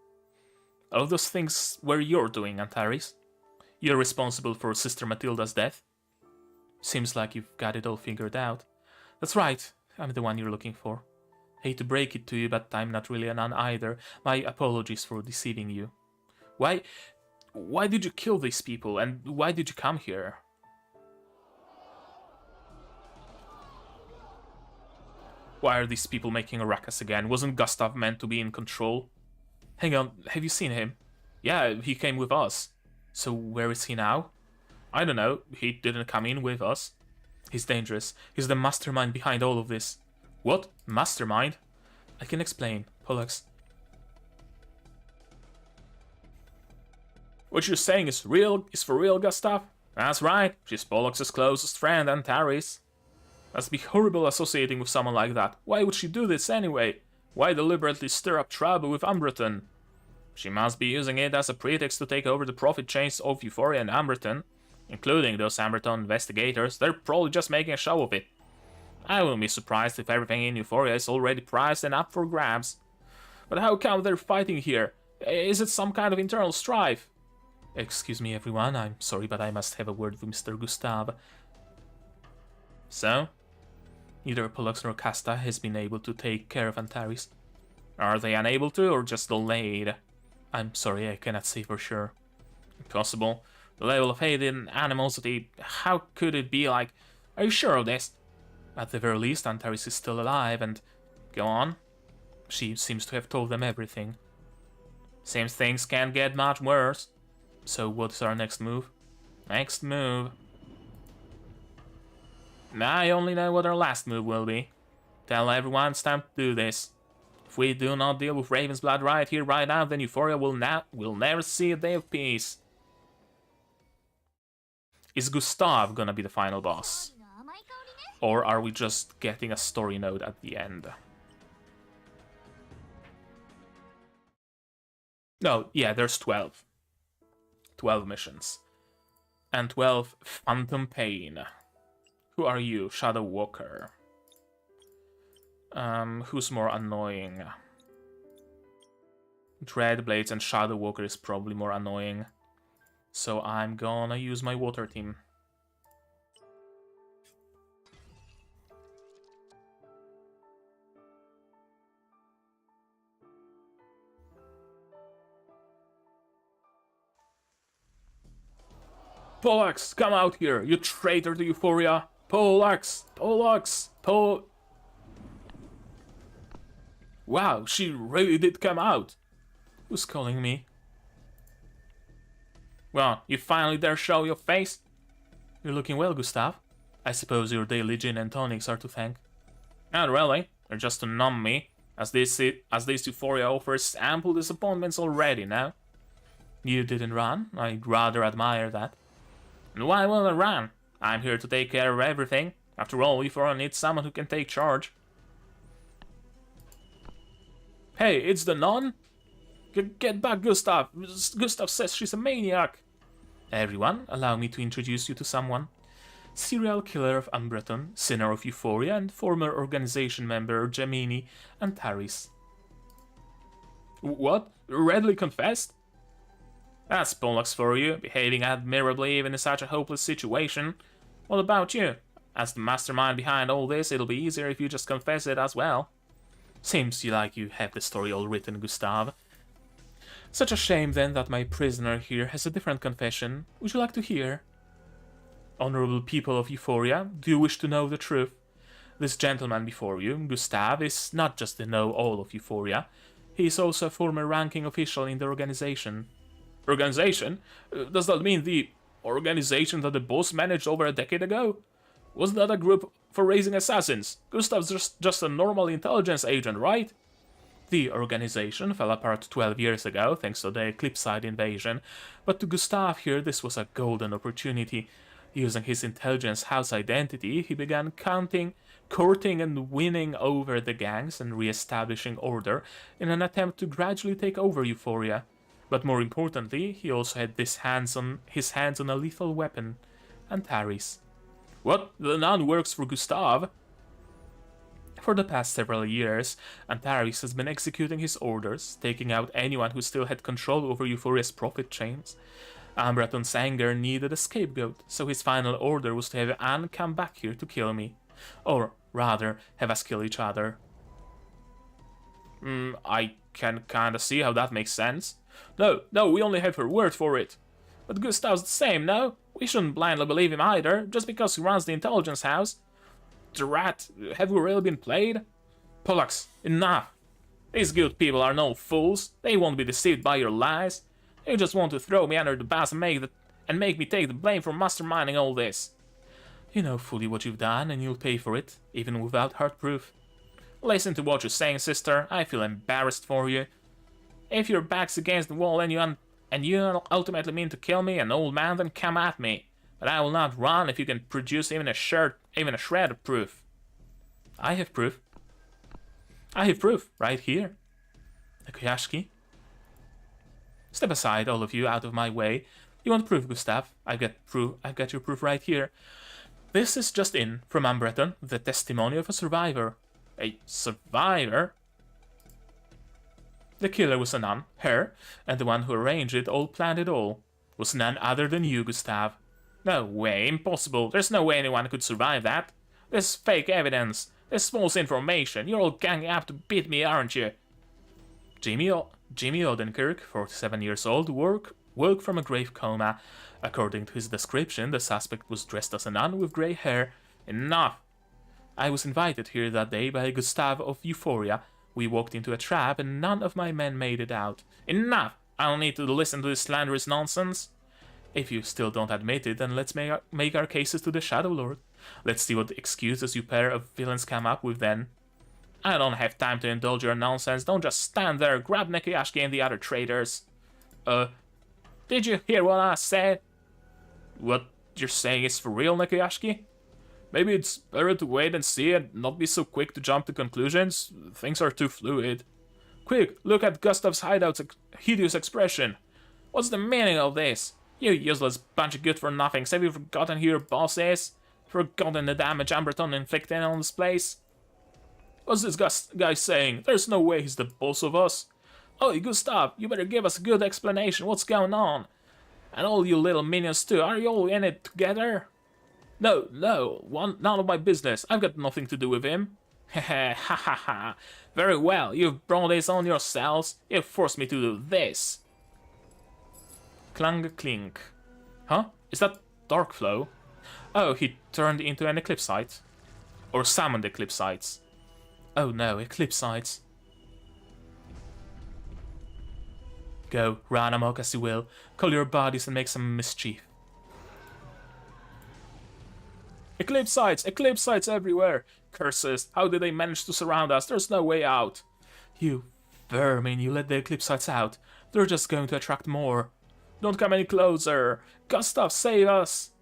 All those things were your doing, Antares. You're responsible for Sister Matilda's death. Seems like you've got it all figured out. That's right, I'm the one you're looking for. Hate to break it to you, but I'm not really a nun either. My apologies for deceiving you. Why did you kill these people, and why did you come here? Why are these people making a ruckus again? Wasn't Gustav meant to be in control? Hang on, have you seen him? Yeah, he came with us. So where is he now? I don't know, he didn't come in with us. He's dangerous. He's the mastermind behind all of this. What? Mastermind? I can explain, Pollux. What you're saying is real? Is for real, Gustav? That's right. She's Pollux's closest friend, Antares. Must be horrible associating with someone like that. Why would she do this anyway? Why deliberately stir up trouble with Umbreton? She must be using it as a pretext to take over the profit chains of Euphoria and Umbreton. Including those Umbreton investigators, they're probably just making a show of it. I wouldn't be surprised if everything in Euphoria is already priced and up for grabs. But how come they're fighting here? Is it some kind of internal strife? Excuse me, everyone, I'm sorry, but I must have a word with Mr. Gustav. So? Neither Pollux nor Casta has been able to take care of Antares. Are they unable to, or just delayed? I'm sorry, I cannot say for sure. Impossible. The level of hate and animosity, how could it be like... Are you sure of this? At the very least, Antares is still alive, and... Go on. She seems to have told them everything. Seems things can't get much worse. So what's our next move? Next move... I only know what our last move will be. Tell everyone it's time to do this. If we do not deal with Raven's blood right here, right now, then Euphoria will never see a day of peace. Is Gustav gonna be the final boss? Or are we just getting a story node at the end? No, yeah, there's 12. 12 missions. And 12 Phantom Pain. Who are you? Shadow Walker. Who's more annoying? Dreadblades and Shadow Walker is probably more annoying. So I'm gonna use my water team. Pollux, come out here, you traitor to Euphoria! Pollux! Pollux! Wow, she really did come out! Who's calling me? Well, you finally dare show your face? You're looking well, Gustav. I suppose your daily gin and tonics are to thank. Not really, they're just to numb me, as this Euphoria offers ample disappointments already now. You didn't run? I'd rather admire that. And why will I run? I'm here to take care of everything. After all, Euphoria needs someone who can take charge. Hey, it's the nun? Get back, Gustav! Gustav says she's a maniac! Everyone, allow me to introduce you to someone. Serial killer of Umbreton, sinner of Euphoria, and former organization member Gemini Antares. What? Readily confessed? That's Pollux for you, behaving admirably even in such a hopeless situation. What about you? As the mastermind behind all this, it'll be easier if you just confess it as well. Seems like you have the story all written, Gustav. Such a shame, then, that my prisoner here has a different confession. Would you like to hear? Honorable people of Euphoria, do you wish to know the truth? This gentleman before you, Gustav, is not just the know-all of Euphoria. He is also a former ranking official in the organization. Organization? Does that mean the organization that the boss managed over a decade ago? Wasn't that a group for raising assassins? Gustav's just a normal intelligence agent, right? The organization fell apart 12 years ago, thanks to the Eclipsite invasion, but to Gustav here this was a golden opportunity. Using his intelligence house identity, he began courting and winning over the gangs and re-establishing order in an attempt to gradually take over Euphoria. But more importantly, he also had his hands on a lethal weapon, Antares. What? The nun works for Gustav? For the past several years, Antares has been executing his orders, taking out anyone who still had control over Euphoria's profit chains. Ambraton's anger needed a scapegoat, so his final order was to have Anne come back here to kill me. Or, rather, have us kill each other. I can kinda see how that makes sense. No, we only have her word for it. But Gustav's the same, no? We shouldn't blindly believe him either, just because he runs the intelligence house. The rat, have we really been played? Pollux, enough! These good people are no fools, they won't be deceived by your lies. You just want to throw me under the bus and make me take the blame for masterminding all this. You know fully what you've done, and you'll pay for it, even without hard proof. Listen to what you're saying, sister, I feel embarrassed for you. If your back's against the wall and you ultimately mean to kill me, an old man, then come at me. But I will not run if you can produce even a shred of proof. I have proof. I have proof, right here. A Koyashki. Step aside, all of you, out of my way. You want proof, Gustav? I've got your proof right here. This is just in from Ambreton, the testimony of a survivor. A survivor? The killer was a nun, her, and the one who arranged it all planned it all. Was none other than you, Gustav. No way, impossible. There's no way anyone could survive that. This is fake evidence. This false information. You're all ganging up to beat me, aren't you? Jimmy Odenkirk, 47 years old, woke from a grave coma. According to his description, the suspect was dressed as a nun with grey hair. Enough! I was invited here that day by Gustav of Euphoria. We walked into a trap and none of my men made it out. Enough! I don't need to listen to this slanderous nonsense. If you still don't admit it, then let's make our cases to the Shadow Lord. Let's see what excuses you pair of villains come up with then. I don't have time to indulge your nonsense. Don't just stand there, grab Nekuyashki and the other traitors. Did you hear what I said? What you're saying is for real, Nekuyashki? Maybe it's better to wait and see and not be so quick to jump to conclusions. Things are too fluid. Quick, look at Gustav's hideout's hideous expression. What's the meaning of this? You useless bunch of good-for-nothings, have you forgotten who your boss is? Forgotten the damage Ambreton inflicted on this place? What's this guy saying? There's no way he's the boss of us. Oh, Gustav, you better give us a good explanation. What's going on? And all you little minions too, are you all in it together? No, none of my business. I've got nothing to do with him. Ha ha ha. Very well, you've brought this on yourselves. You've forced me to do this. Clang clink. Huh? Is that Darkflow? Oh, he turned into an Eclipsite. Or summoned Eclipsites. Oh no, Eclipsites. Go, run amok as you will. Call your bodies and make some mischief. Eclipsites! Eclipsites everywhere! Curses! How did they manage to surround us? There's no way out. You vermin, you let the Eclipsites out. They're just going to attract more. Don't come any closer! Gustav, save us!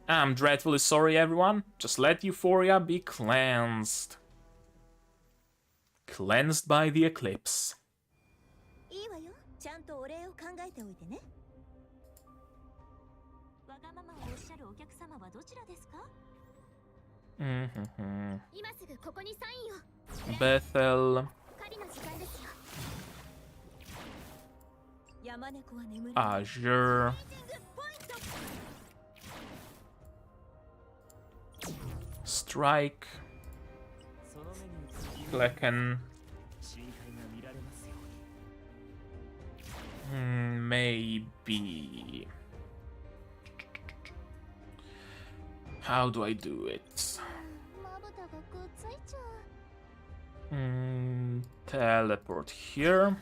I'm dreadfully sorry, everyone. Just let Euphoria be cleansed. Cleansed by the eclipse. Bethel. Azure. Strike. Klecken. Maybe. How do I do it? Teleport here.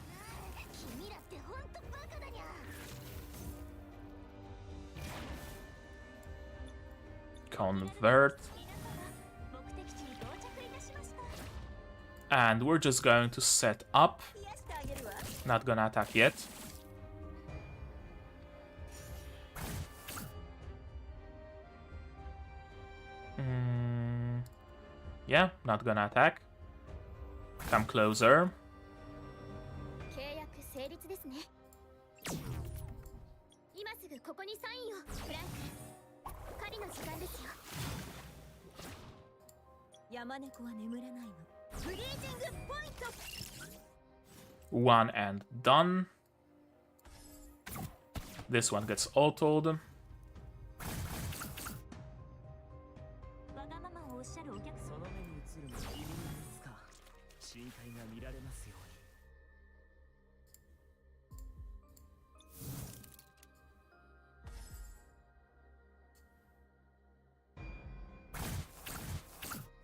Convert. And we're just going to set up. Not gonna attack yet. Yeah, not gonna attack. Come closer. One and done. This one gets autoed.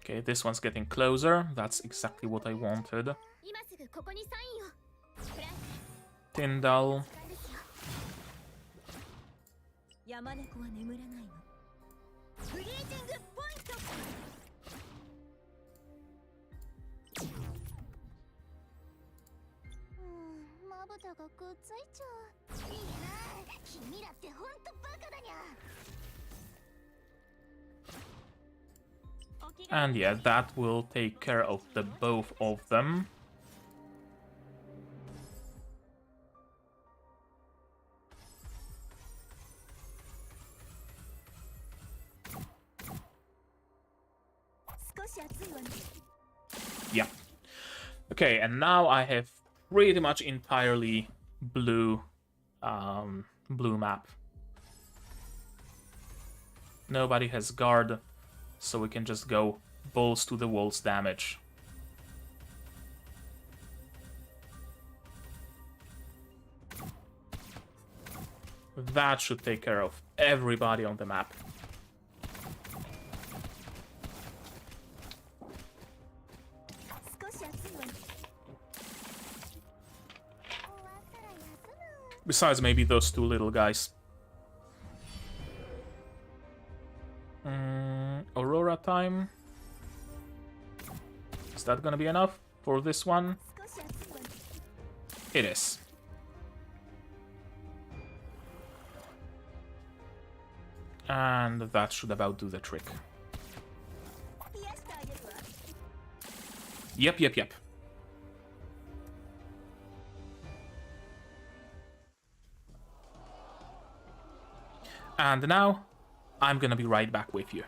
Okay, this one's getting closer. That's exactly what I wanted. Tyndall. And yeah, that will take care of the both of them. Yeah. Okay, and now I have pretty much entirely blue map. Nobody has guard, so we can just go balls to the walls damage. That should take care of everybody on the map. Besides maybe those two little guys. Aurora time. Is that gonna be enough for this one? It is. And that should about do the trick. Yep. And now, I'm gonna be right back with you.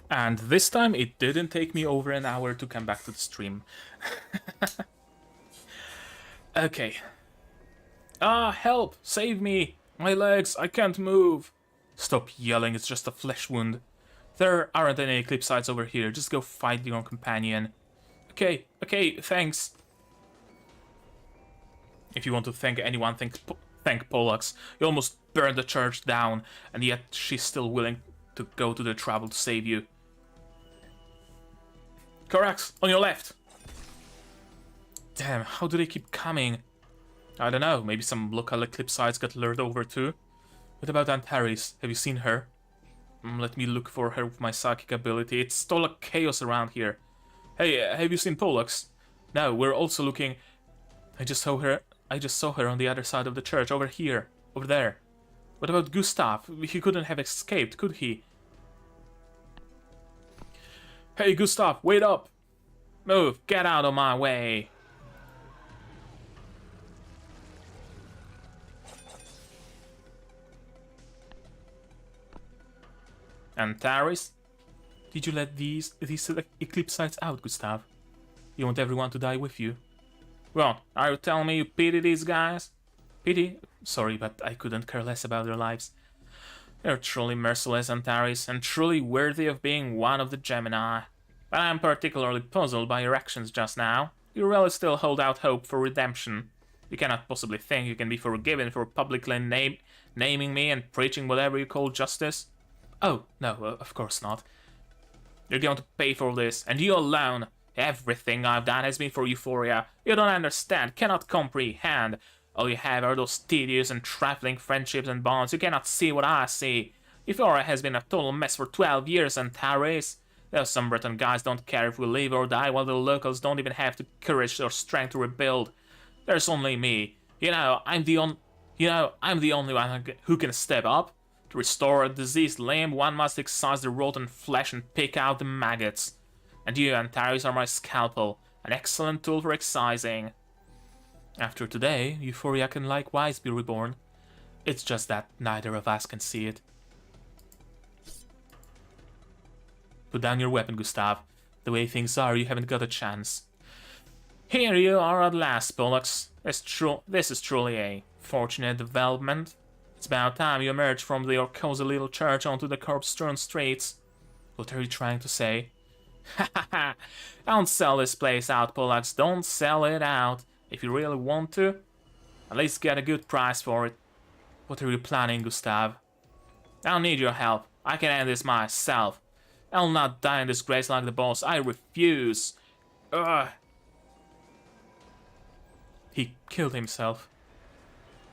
And this time it didn't take me over an hour to come back to the stream. Okay. Ah, help! Save me! My legs, I can't move! Stop yelling, it's just a flesh wound. There aren't any Eclipsites over here, just go fight your companion. Okay, thanks. If you want to thank anyone, thank Pollux. You almost burned the church down, and yet she's still willing to go to the trouble to save you. Corax, on your left! Damn, how do they keep coming? I don't know, maybe some local Eclipsites got lured over too? What about Antares? Have you seen her? Let me look for her with my psychic ability. It's all a chaos around here. Hey, have you seen Pollux? No, we're also looking... I just saw her on the other side of the church, over here, over there. What about Gustav? He couldn't have escaped, could he? Hey, Gustav, wait up! Move! Get out of my way! Antares? Did you let these Eclipsites out, Gustav? You want everyone to die with you? Well, are you telling me you pity these guys? Pity? Sorry, but I couldn't care less about their lives. They're truly merciless, Antares, and truly worthy of being one of the Gemini. But I'm particularly puzzled by your actions just now. You really still hold out hope for redemption. You cannot possibly think you can be forgiven for publicly naming me and preaching whatever you call justice? Oh, no, of course not. You're going to pay for this, and you alone. Everything I've done has been for Euphoria. You don't understand, cannot comprehend. All you have are those tedious and trifling friendships and bonds. You cannot see what I see. Euphoria has been a total mess for 12 years, Antares. Those some Breton guys don't care if we live or die, while the locals don't even have the courage or strength to rebuild. There's only me. I'm the only one who can step up. To restore a diseased limb, one must excise the rotten flesh and pick out the maggots. And you, Antares, are my scalpel, an excellent tool for excising. After today, Euphoria can likewise be reborn. It's just that neither of us can see it. Put down your weapon, Gustav. The way things are, you haven't got a chance. Here you are at last, Pollux. This is truly a fortunate development. It's about time you emerged from your cozy little church onto the corpse-strewn streets. What are you trying to say? Ha ha ha! Don't sell this place out, Pollux. Don't sell it out. If you really want to, at least get a good price for it. What are you planning, Gustav? I don't need your help. I can end this myself. I'll not die in disgrace like the boss. I refuse. Ugh. He killed himself.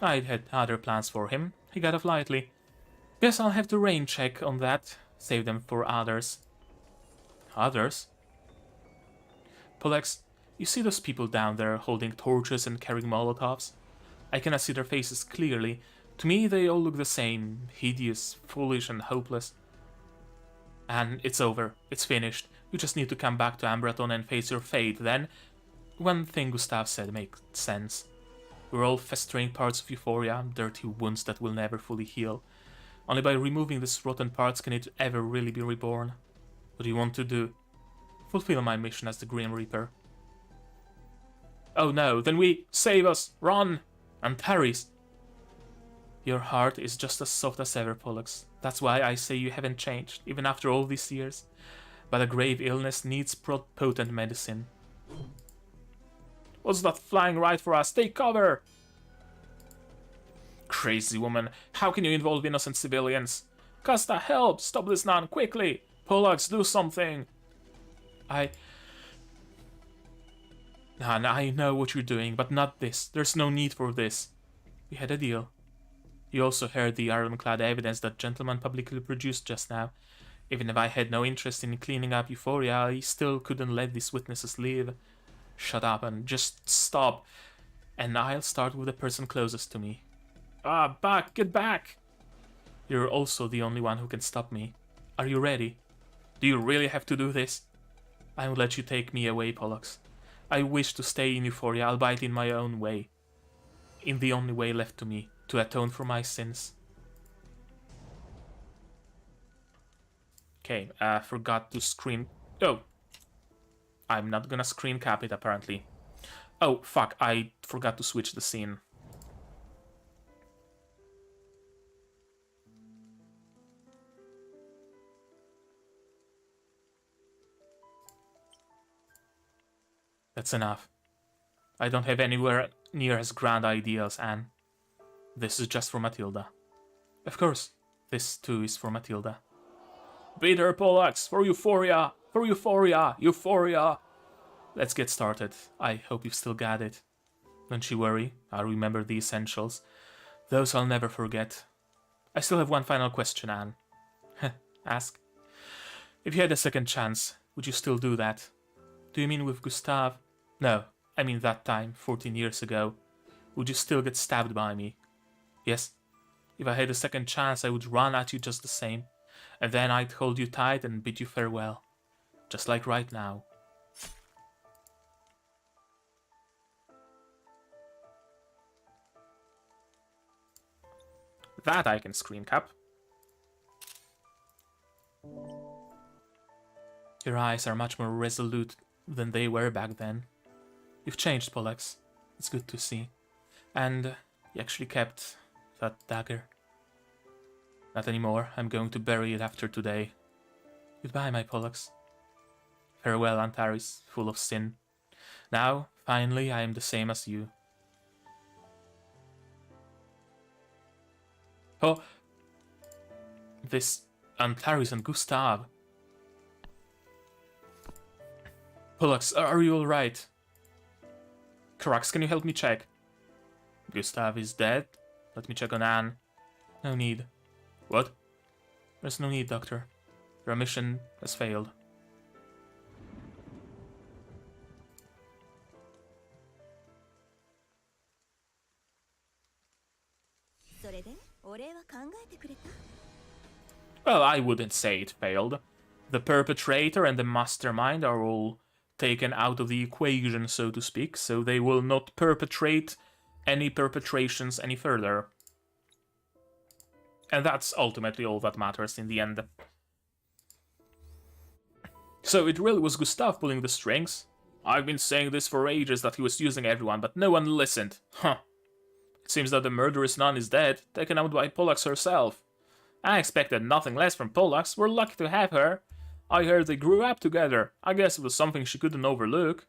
I had other plans for him. He got off lightly. Guess I'll have to rain check on that. Save them for others. Others? Pollux, you see those people down there holding torches and carrying molotovs? I cannot see their faces clearly. To me, they all look the same. Hideous, foolish, and hopeless. And it's over. It's finished. You just need to come back to Ambraton and face your fate. Then, one thing Gustav said makes sense. We're all festering parts of Euphoria, dirty wounds that will never fully heal. Only by removing these rotten parts can it ever really be reborn. What do you want to do? Fulfill my mission as the Grim Reaper. Oh no, then save us! Run! Antares! Your heart is just as soft as ever, Pollux. That's why I say you haven't changed, even after all these years. But a grave illness needs potent medicine. What's that flying right for us? Take cover! Crazy woman, how can you involve innocent civilians? Costa, help! Stop this now, quickly! Pollux, do something! I know what you're doing, but not this. There's no need for this. We had a deal. You also heard the ironclad evidence that gentleman publicly produced just now. Even if I had no interest in cleaning up Euphoria, I still couldn't let these witnesses live. Shut up and just stop. And I'll start with the person closest to me. Get back! You're also the only one who can stop me. Are you ready? Do you really have to do this? I will let you take me away, Pollux. I wish to stay in Euphoria, albeit in my own way. In the only way left to me, to atone for my sins. Okay, forgot to screen... Oh! I'm not gonna screen cap it, apparently. Oh, fuck, I forgot to switch the scene. That's enough. I don't have anywhere near as grand ideals, Anne. This is just for Matilda. Of course, this too is for Matilda. Beat her, Pollux! For Euphoria! For Euphoria! Euphoria! Let's get started. I hope you've still got it. Don't you worry, I'll remember the essentials. Those I'll never forget. I still have one final question, Anne. Ask. If you had a second chance, would you still do that? Do you mean with Gustav? No, I mean that time, 14 years ago. Would you still get stabbed by me? Yes. If I had a second chance, I would run at you just the same. And then I'd hold you tight and bid you farewell. Just like right now. That I can screen cap. Your eyes are much more resolute than they were back then. You've changed, Pollux. It's good to see. And you actually kept that dagger. Not anymore. I'm going to bury it after today. Goodbye, my Pollux. Farewell, Antares, full of sin. Now, finally, I am the same as you. Oh, this Antares and Gustav. Pollux, are you alright? Crux, can you help me check? Gustav is dead. Let me check on Anne. No need. What? There's no need, Doctor. Your mission has failed. Well, I wouldn't say it failed. The perpetrator and the mastermind are all taken out of the equation, so to speak, so they will not perpetrate any perpetrations any further. And that's ultimately all that matters in the end. So it really was Gustav pulling the strings? I've been saying this for ages, that he was using everyone, but no one listened. Huh. It seems that the murderous nun is dead, taken out by Pollux herself. I expected nothing less from Pollux. We're lucky to have her. I heard they grew up together. I guess it was something she couldn't overlook.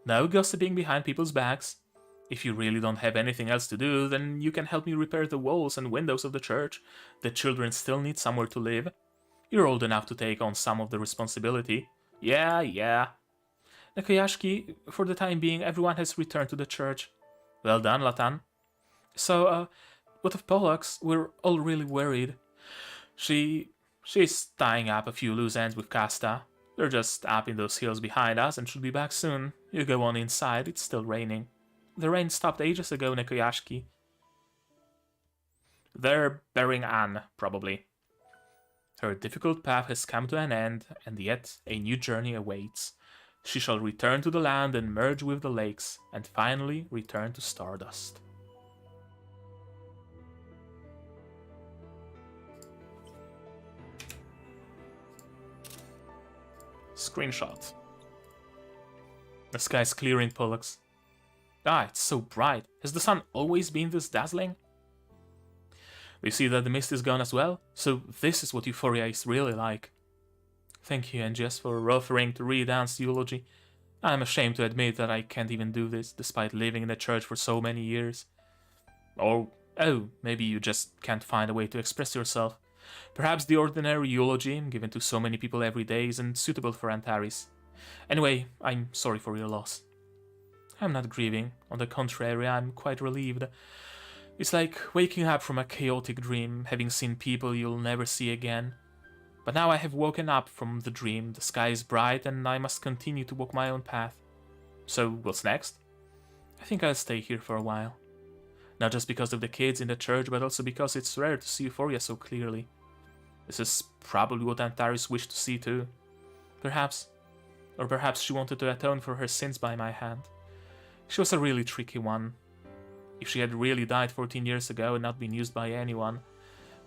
No gossiping behind people's backs. If you really don't have anything else to do, then you can help me repair the walls and windows of the church. The children still need somewhere to live. You're old enough to take on some of the responsibility. Yeah. Nekoyashki, for the time being, everyone has returned to the church. Well done, Latan. So, what of Pollux? We're all really worried. She's tying up a few loose ends with Casta. They're just up in those hills behind us and should be back soon. You go on inside, it's still raining. The rain stopped ages ago, Nekoyashki. They're burying Anne, probably. Her difficult path has come to an end, and yet a new journey awaits. She shall return to the land and merge with the lakes, and finally return to Stardust. Screenshot. The sky's clearing, Pollux. Ah, it's so bright. Has the sun always been this dazzling? We see that the mist is gone as well, so this is what Euphoria is really like. Thank you, Angias, for offering to read Anne's eulogy. I'm ashamed to admit that I can't even do this, despite living in the church for so many years. Or, oh, maybe you just can't find a way to express yourself. Perhaps the ordinary eulogy, given to so many people every day, isn't suitable for Antares. Anyway, I'm sorry for your loss. I'm not grieving. On the contrary, I'm quite relieved. It's like waking up from a chaotic dream, having seen people you'll never see again. But now I have woken up from the dream, the sky is bright, and I must continue to walk my own path. So, what's next? I think I'll stay here for a while. Not just because of the kids in the church, but also because it's rare to see Euphoria so clearly. This is probably what Antares wished to see too. Perhaps. Or perhaps she wanted to atone for her sins by my hand. She was a really tricky one. If she had really died 14 years ago and not been used by anyone,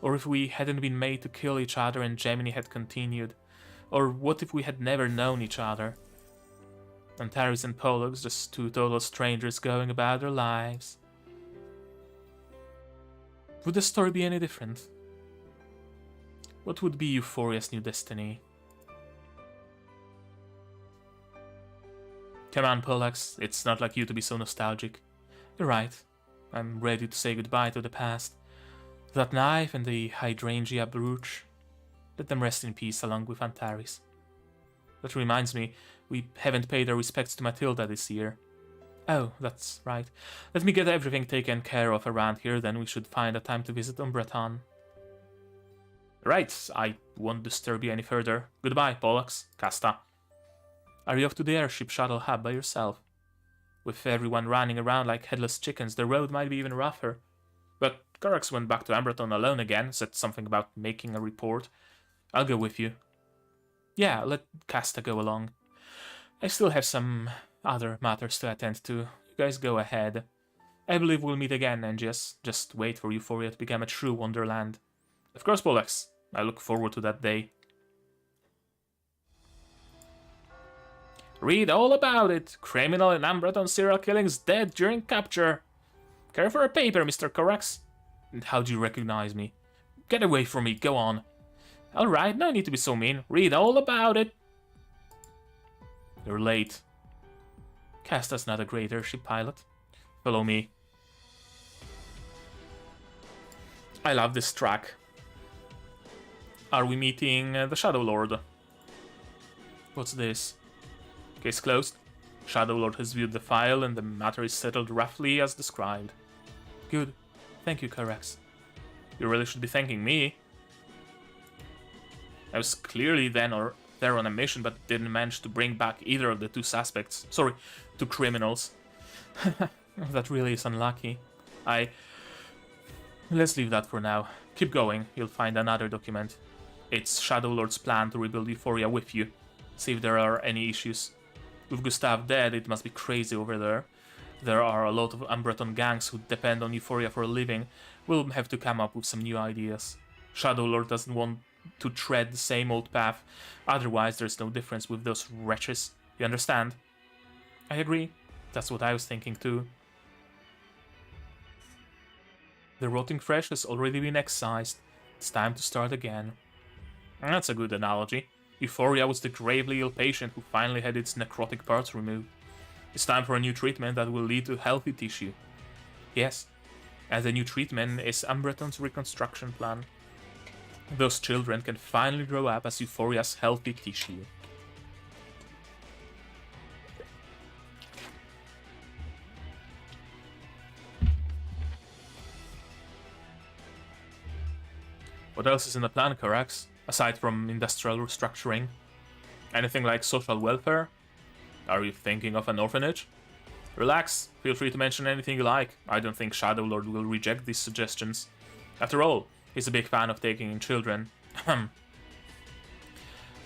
or if we hadn't been made to kill each other and Gemini had continued, or what if we had never known each other? Antares and Pollux, just two total strangers going about their lives. Would the story be any different? What would be Euphoria's new destiny? Come on, Pollux, it's not like you to be so nostalgic. You're right, I'm ready to say goodbye to the past. That knife and the hydrangea brooch, let them rest in peace along with Antares. That reminds me, we haven't paid our respects to Matilda this year. Oh, that's right. Let me get everything taken care of around here, then we should find a time to visit Umbreton. Right, I won't disturb you any further. Goodbye, Pollux, Casta. Are you off to the airship shuttle hub by yourself? With everyone running around like headless chickens, the road might be even rougher. But Corax went back to Umbreton alone again, said something about making a report. I'll go with you. Yeah, let Casta go along. I still have some other matters to attend to. You guys go ahead. I believe we'll meet again, and just wait for Euphoria to become a true Wonderland. Of course, Polex. I look forward to that day. Read all about it. Criminal in Umbreton serial killings dead during capture. Care for a paper, Mr. Corax? And how do you recognize me? Get away from me, go on. Alright, no need to be so mean. Read all about it. You're late. Casta's not a great airship pilot. Follow me. I love this track. Are we meeting the Shadow Lord? What's this? Case closed. Shadow Lord has viewed the file and the matter is settled roughly as described. Good. Thank you, Corax. You really should be thanking me. I was clearly there on a mission, but didn't manage to bring back either of the two suspects. Sorry, two criminals. That really is unlucky. Let's leave that for now. Keep going, you'll find another document. It's Shadow Lord's plan to rebuild Euphoria with you. See if there are any issues. With Gustav dead, it must be crazy over there. There are a lot of Umbreton gangs who depend on Euphoria for a living. We'll have to come up with some new ideas. Shadow Lord doesn't want to tread the same old path, otherwise there's no difference with those wretches. You understand? I agree. That's what I was thinking too. The rotting flesh has already been excised. It's time to start again. That's a good analogy. Euphoria was the gravely ill patient who finally had its necrotic parts removed. It's time for a new treatment that will lead to healthy tissue. Yes, and the new treatment is Umbreton's reconstruction plan. Those children can finally grow up as Euphoria's healthy tissue. What else is in the plan, Corax? Aside from industrial restructuring? Anything like social welfare? Are you thinking of an orphanage? Relax, feel free to mention anything you like. I don't think Shadow Lord will reject these suggestions. After all, he's a big fan of taking in children.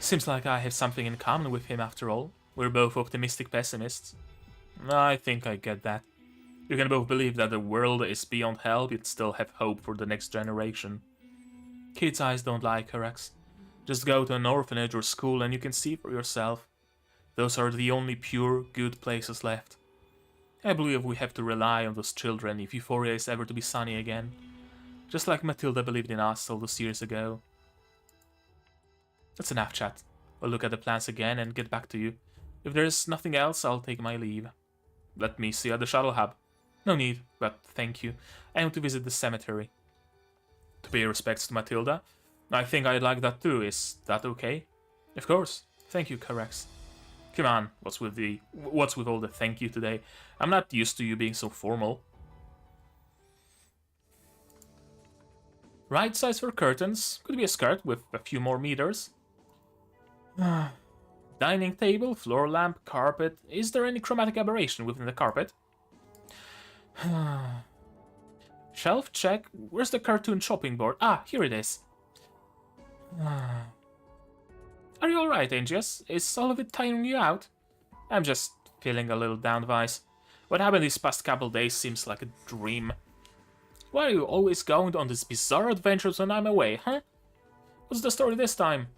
Seems like I have something in common with him after all. We're both optimistic pessimists. I think I get that. You can both believe that the world is beyond help, yet still have hope for the next generation. Kids' eyes don't lie, Corax. Just go to an orphanage or school and you can see for yourself. Those are the only pure, good places left. I believe we have to rely on those children if Euphoria is ever to be sunny again. Just like Matilda believed in us all those years ago. That's enough chat. I'll look at the plans again and get back to you. If there's nothing else, I'll take my leave. Let me see you at the shuttle hub. No need, but thank you. I want to visit the cemetery. To pay respects to Matilda? I think I'd like that too. Is that okay? Of course. Thank you, Corax. Come on, what's with all the thank you today? I'm not used to you being so formal. Right size for curtains. Could be a skirt with a few more meters. Dining table, floor lamp, carpet. Is there any chromatic aberration within the carpet? Shelf check. Where's the cartoon chopping board? Ah, here it is. Are you alright, Angius? Is all of it tiring you out? I'm just feeling a little down, Vice. What happened these past couple days seems like a dream. Why are you always going on these bizarre adventures when I'm away, huh? What's the story this time?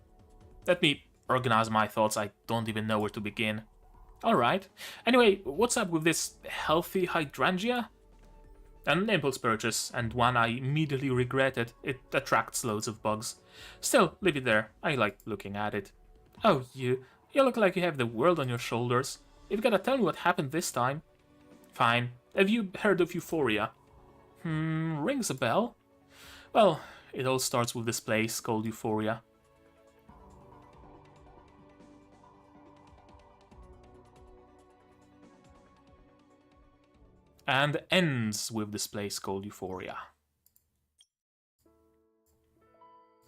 Let me organize my thoughts, I don't even know where to begin. Alright. Anyway, what's up with this healthy hydrangea? An impulse purchase, and one I immediately regretted. It attracts loads of bugs. Still, leave it there. I like looking at it. Oh, you look like you have the world on your shoulders. You've gotta tell me what happened this time. Fine. Have you heard of Euphoria? Rings a bell. Well, it all starts with this place called Euphoria. And ends with this place called Euphoria.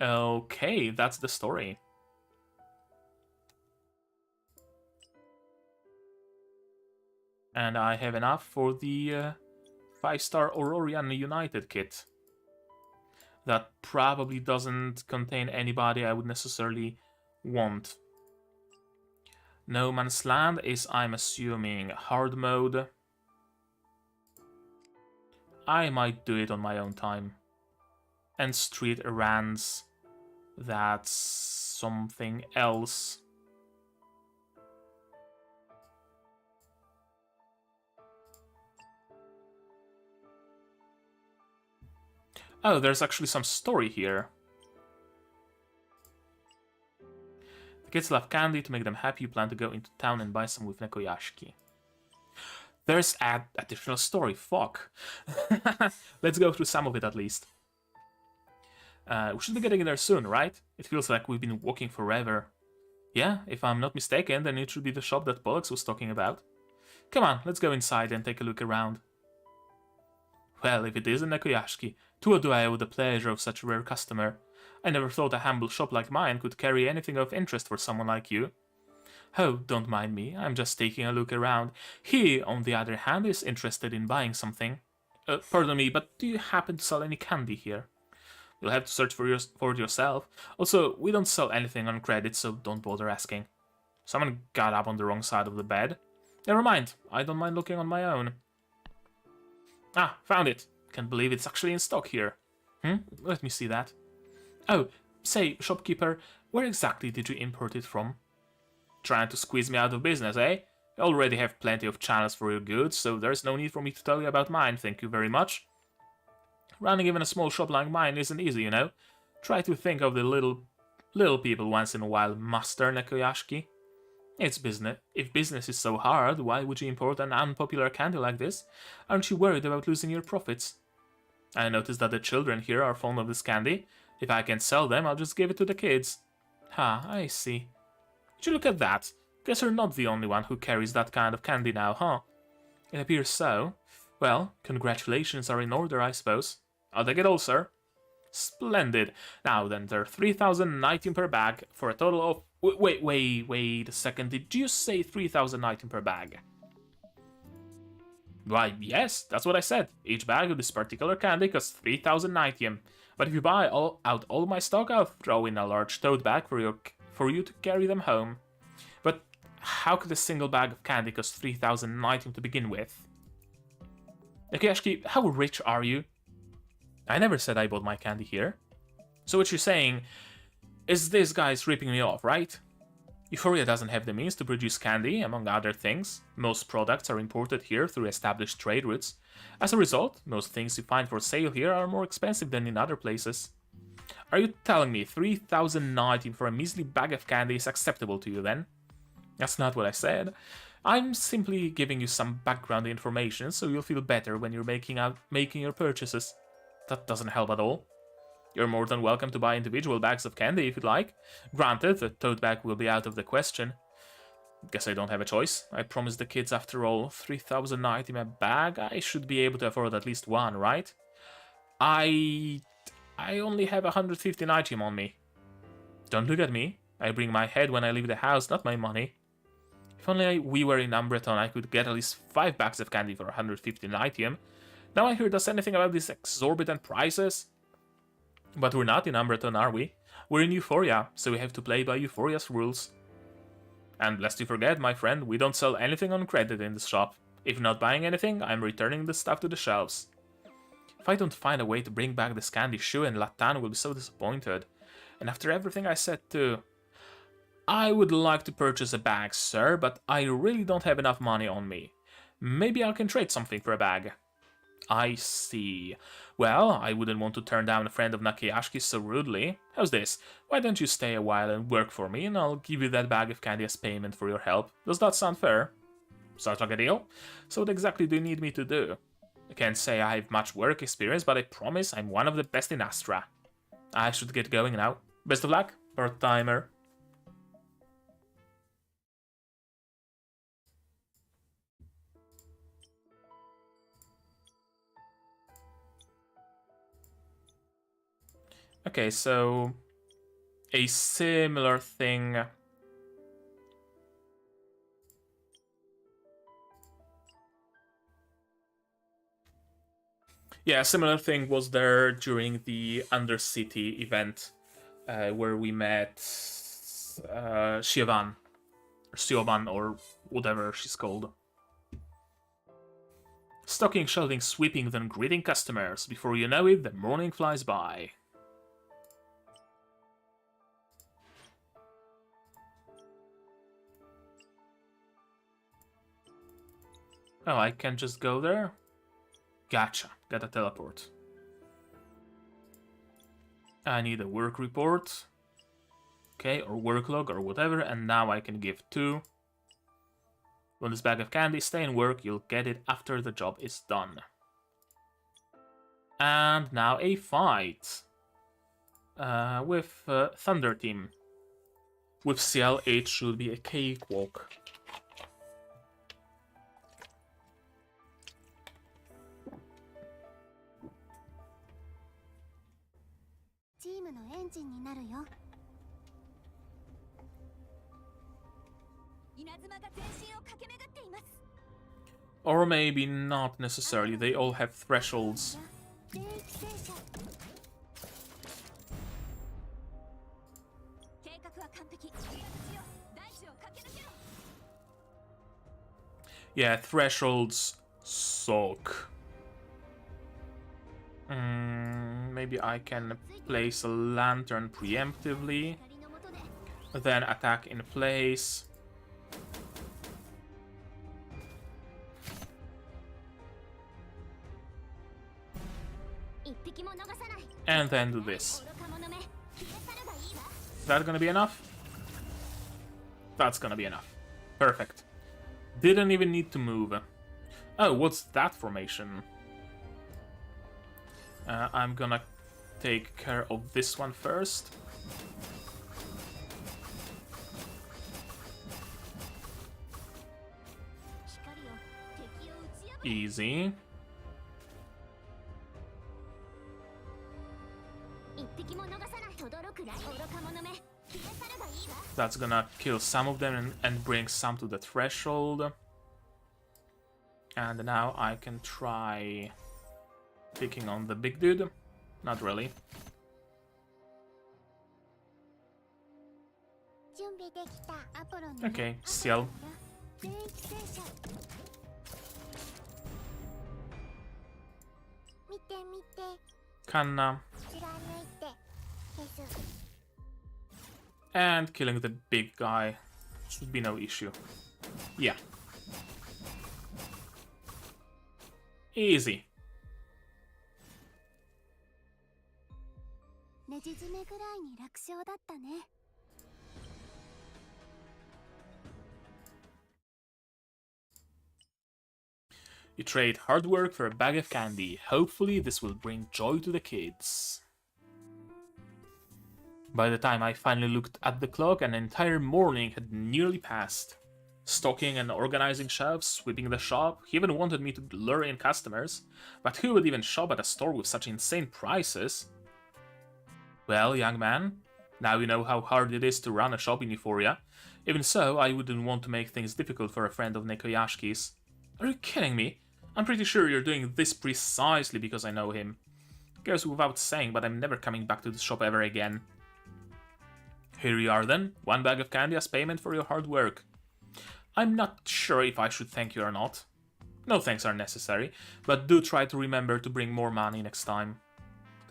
Okay, that's the story. And I have enough for the 5-star Aurorian United kit. That probably doesn't contain anybody I would necessarily want. No Man's Land is, I'm assuming, hard mode. I might do it on my own time. And street errands, that's something else. Oh, there's actually some story here. The kids love candy. To make them happy, you plan to go into town and buy some with Nekoyashiki. There's an additional story, fuck. Let's go through some of it at least. We should be getting in there soon, right? It feels like we've been walking forever. Yeah, if I'm not mistaken, then it should be the shop that Pollux was talking about. Come on, let's go inside and take a look around. Well, if it isn't Nekoyashiki, to what do I owe the pleasure of such a rare customer? I never thought a humble shop like mine could carry anything of interest for someone like you. Oh, don't mind me, I'm just taking a look around. He, on the other hand, is interested in buying something. Pardon me, but do you happen to sell any candy here? You'll have to search for it yourself. Also, we don't sell anything on credit, so don't bother asking. Someone got up on the wrong side of the bed. Never mind, I don't mind looking on my own. Ah, found it. Can't believe it's actually in stock here. Let me see that. Oh, say, shopkeeper, where exactly did you import it from? Trying to squeeze me out of business, eh? You already have plenty of channels for your goods, so there's no need for me to tell you about mine, thank you very much. Running even a small shop like mine isn't easy, you know. Try to think of the little people once in a while, Master Nekoyashiki. It's business. If business is so hard, why would you import an unpopular candy like this? Aren't you worried about losing your profits? I noticed that the children here are fond of this candy. If I can sell them, I'll just give it to the kids. I see. Would you look at that? Guess you're not the only one who carries that kind of candy now, huh? It appears so. Well, congratulations are in order, I suppose. I'll take it all, sir. Splendid. Now then, they're 3,000 item per bag for a total of... Wait a second. Did you say 3,000 item per bag? Why, yes, that's what I said. Each bag of this particular candy costs 3,000 item. But if you buy out all my stock, I'll throw in a large tote bag for you to carry them home. But how could a single bag of candy cost 3,000 item to begin with? Nekoyashiki, how rich are you? I never said I bought my candy here. So what you're saying is this guy's ripping me off, right? Euphoria doesn't have the means to produce candy, among other things. Most products are imported here through established trade routes. As a result, most things you find for sale here are more expensive than in other places. Are you telling me 3,000 item for a measly bag of candy is acceptable to you then? That's not what I said. I'm simply giving you some background information so you'll feel better when you're making your purchases. That doesn't help at all. You're more than welcome to buy individual bags of candy if you'd like. Granted, the tote bag will be out of the question. Guess I don't have a choice. I promised the kids, after all, 3,000 item a bag. I should be able to afford at least one, right? I only have 150 item on me. Don't look at me. I bring my head when I leave the house, not my money. If only we were in Umbreton, I could get at least 5 bags of candy for 150 item. Now I hear us anything about these exorbitant prices. But we're not in Umbreton, are we? We're in Euphoria, so we have to play by Euphoria's rules. And lest you forget, my friend, we don't sell anything on credit in this shop. If you're not buying anything, I'm returning the stuff to the shelves. If I don't find a way to bring back this candy, Shu and Latan will be so disappointed. And after everything I said too. I would like to purchase a bag, sir, but I really don't have enough money on me. Maybe I can trade something for a bag. I see. Well, I wouldn't want to turn down a friend of Nekoyashiki's so rudely. How's this? Why don't you stay a while and work for me, and I'll give you that bag of candy as payment for your help. Does that sound fair? Sounds like a deal? So what exactly do you need me to do? I can't say I have much work experience, but I promise I'm one of the best in Astra. I should get going now. Best of luck, part-timer. Okay, so a similar thing. Yeah, a similar thing was there during the Undercity event, where we met Siobhan, or whatever she's called. Stocking, shelving, sweeping, then greeting customers. Before you know it, the morning flies by. Oh, I can just go there? Gotcha. Got a teleport. I need a work report. Okay, or work log or whatever, and now I can give 2. Want this bag of candy? Stay and work. You'll get it after the job is done. And now a fight. With Thunder Team. With Ciel, it should be a cakewalk. Or maybe not necessarily, they all have thresholds. Yeah, thresholds suck. Maybe I can place a lantern preemptively, then attack in place. And then do this. Is that gonna be enough? That's gonna be enough. Perfect. Didn't even need to move. Oh, what's that formation? I'm gonna take care of this one first. Easy. That's gonna kill some of them and bring some to the threshold. And now I can try picking on the big dude. Not really. Okay, Ciel. Kanna. And killing the big guy should be no issue. Yeah. Easy. You trade hard work for a bag of candy. Hopefully this will bring joy to the kids. By the time I finally looked at the clock, an entire morning had nearly passed. Stocking and organizing shelves, sweeping the shop. He even wanted me to lure in customers. But who would even shop at a store with such insane prices? Well, young man, now you know how hard it is to run a shop in Euphoria. Even so, I wouldn't want to make things difficult for a friend of Nekoyashi's. Are you kidding me? I'm pretty sure you're doing this precisely because I know him. Goes without saying, but I'm never coming back to the shop ever again. Here you are then, 1 bag of candy as payment for your hard work. I'm not sure if I should thank you or not. No thanks are necessary, but do try to remember to bring more money next time.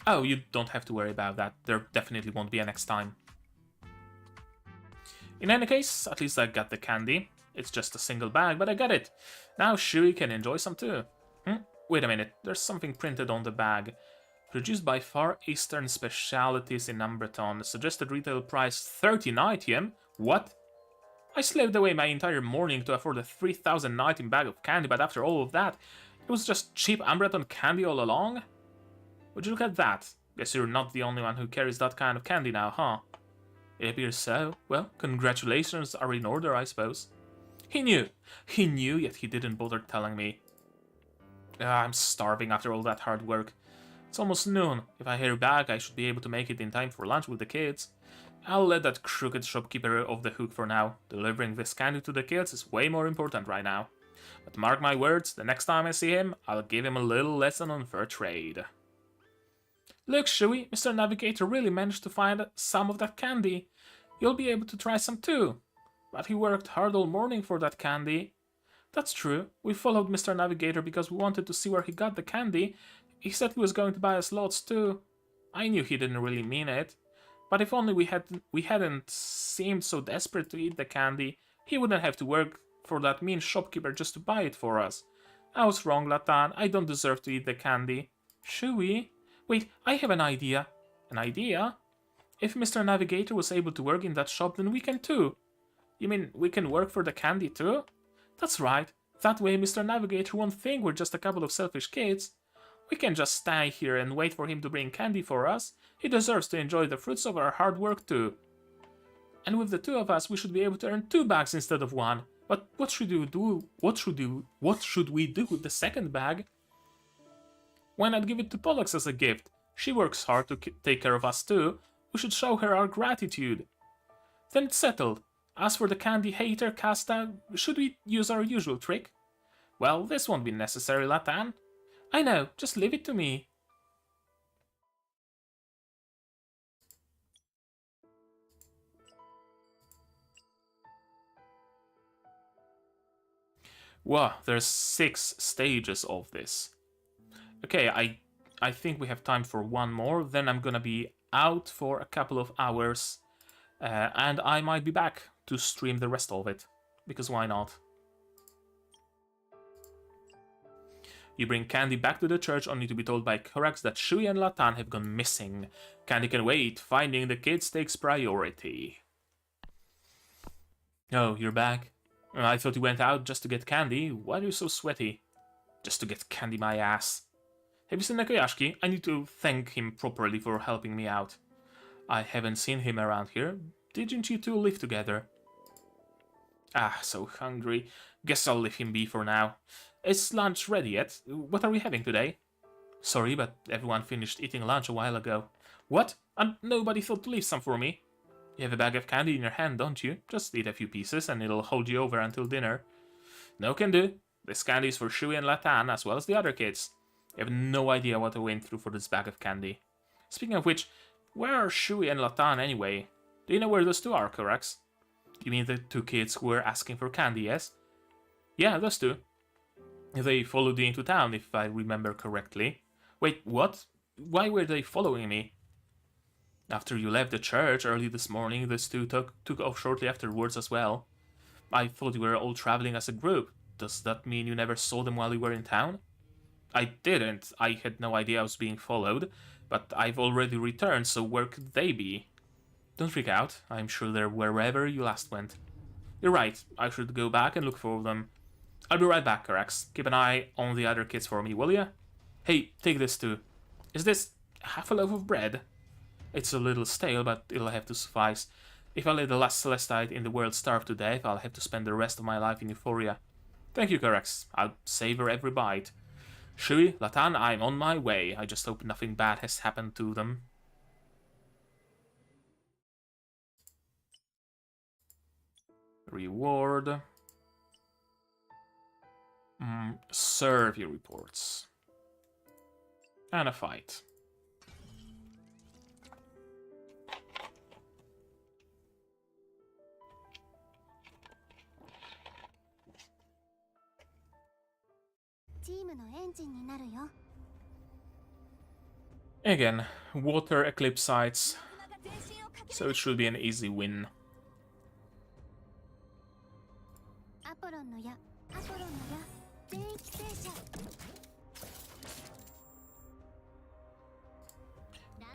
Oh, you don't have to worry about that, there definitely won't be a next time. In any case, at least I got the candy. It's just a single bag, but I got it. Now Shui can enjoy some too. Wait a minute, there's something printed on the bag. Produced by Far Eastern Specialities in Umbreton. Suggested retail price 13 Nitium? What? I slaved away my entire morning to afford a 3000 Nitium bag of candy, but after all of that, it was just cheap Umbreton candy all along? Would you look at that? Guess you're not the only one who carries that kind of candy now, huh? It appears so. Well, congratulations are in order, I suppose. He knew, yet he didn't bother telling me. I'm starving after all that hard work. It's almost noon. If I hear back, I should be able to make it in time for lunch with the kids. I'll let that crooked shopkeeper off the hook for now. Delivering this candy to the kids is way more important right now. But mark my words, the next time I see him, I'll give him a little lesson on fair trade. Look, Shui, Mr. Navigator really managed to find some of that candy. You'll be able to try some too. But he worked hard all morning for that candy. That's true. We followed Mr. Navigator because we wanted to see where he got the candy. He said he was going to buy us lots too. I knew he didn't really mean it. But if only we hadn't seemed so desperate to eat the candy, he wouldn't have to work for that mean shopkeeper just to buy it for us. I was wrong, Latan. I don't deserve to eat the candy. Should we? Wait, I have an idea. An idea? If Mr. Navigator was able to work in that shop, then we can too. You mean we can work for the candy too? That's right. That way Mr. Navigator won't think we're just a couple of selfish kids. We can just stay here and wait for him to bring candy for us. He deserves to enjoy the fruits of our hard work too. And with the two of us, we should be able to earn 2 bags instead of 1. But what should we do? What should we do with the second bag? Why not give it to Pollux as a gift? She works hard to take care of us too. We should show her our gratitude. Then it's settled. As for the candy hater, Casta, should we use our usual trick? Well, this won't be necessary, Latan. I know, just leave it to me. Wow, there's 6 stages of this. Okay, I think we have time for one more, then I'm gonna be out for a couple of hours, and I might be back to stream the rest of it, because why not? You bring Candy back to the church only to be told by Corax that Shui and Latan have gone missing. Candy can wait, finding the kids takes priority. Oh, you're back? I thought you went out just to get candy. Why are you so sweaty? Just to get candy my ass. Have you seen Nekoyashiki? I need to thank him properly for helping me out. I haven't seen him around here. Didn't you two live together? Ah, so hungry. Guess I'll leave him be for now. Is lunch ready yet? What are we having today? Sorry, but everyone finished eating lunch a while ago. What? And nobody thought to leave some for me? You have a bag of candy in your hand, don't you? Just eat a few pieces and it'll hold you over until dinner. No can do. This candy is for Shui and Latan as well as the other kids. You have no idea what I went through for this bag of candy. Speaking of which, where are Shui and Latan anyway? Do you know where those two are, Corax? You mean the 2 kids who were asking for candy, yes? Yeah, those 2. They followed you into town, if I remember correctly. Wait, what? Why were they following me? After you left the church early this morning, those 2 took off shortly afterwards as well. I thought you were all traveling as a group. Does that mean you never saw them while you were in town? I didn't. I had no idea I was being followed, but I've already returned, so where could they be? Don't freak out. I'm sure they're wherever you last went. You're right. I should go back and look for them. I'll be right back, Corax. Keep an eye on the other kids for me, will ya? Hey, take this too. Is this half a loaf of bread? It's a little stale, but it'll have to suffice. If I let the last Celestite in the world starve to death, I'll have to spend the rest of my life in Euphoria. Thank you, Corax. I'll savor every bite. Shui, Latan, I'm on my way. I just hope nothing bad has happened to them. Reward. Survey reports. And a fight. Again, water Eclipsites, so it should be an easy win.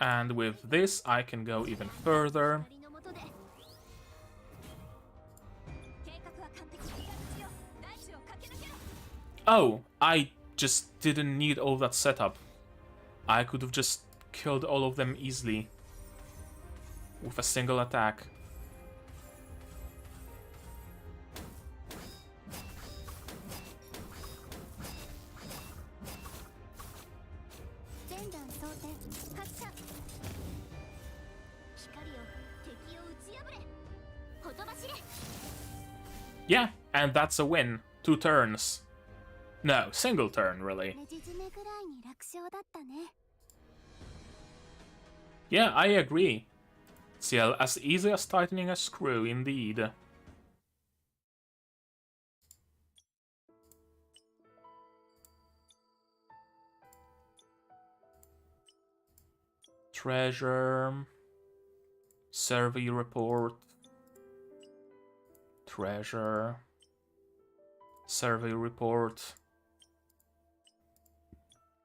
And with this, I can go even further. Oh, I just didn't need all that setup. I could have just killed all of them easily with a single attack. Yeah, and that's a win. 2 turns. No, single turn, really. Yeah, I agree. Ciel, as easy as tightening a screw, indeed. Treasure. Survey report. Treasure. Survey report.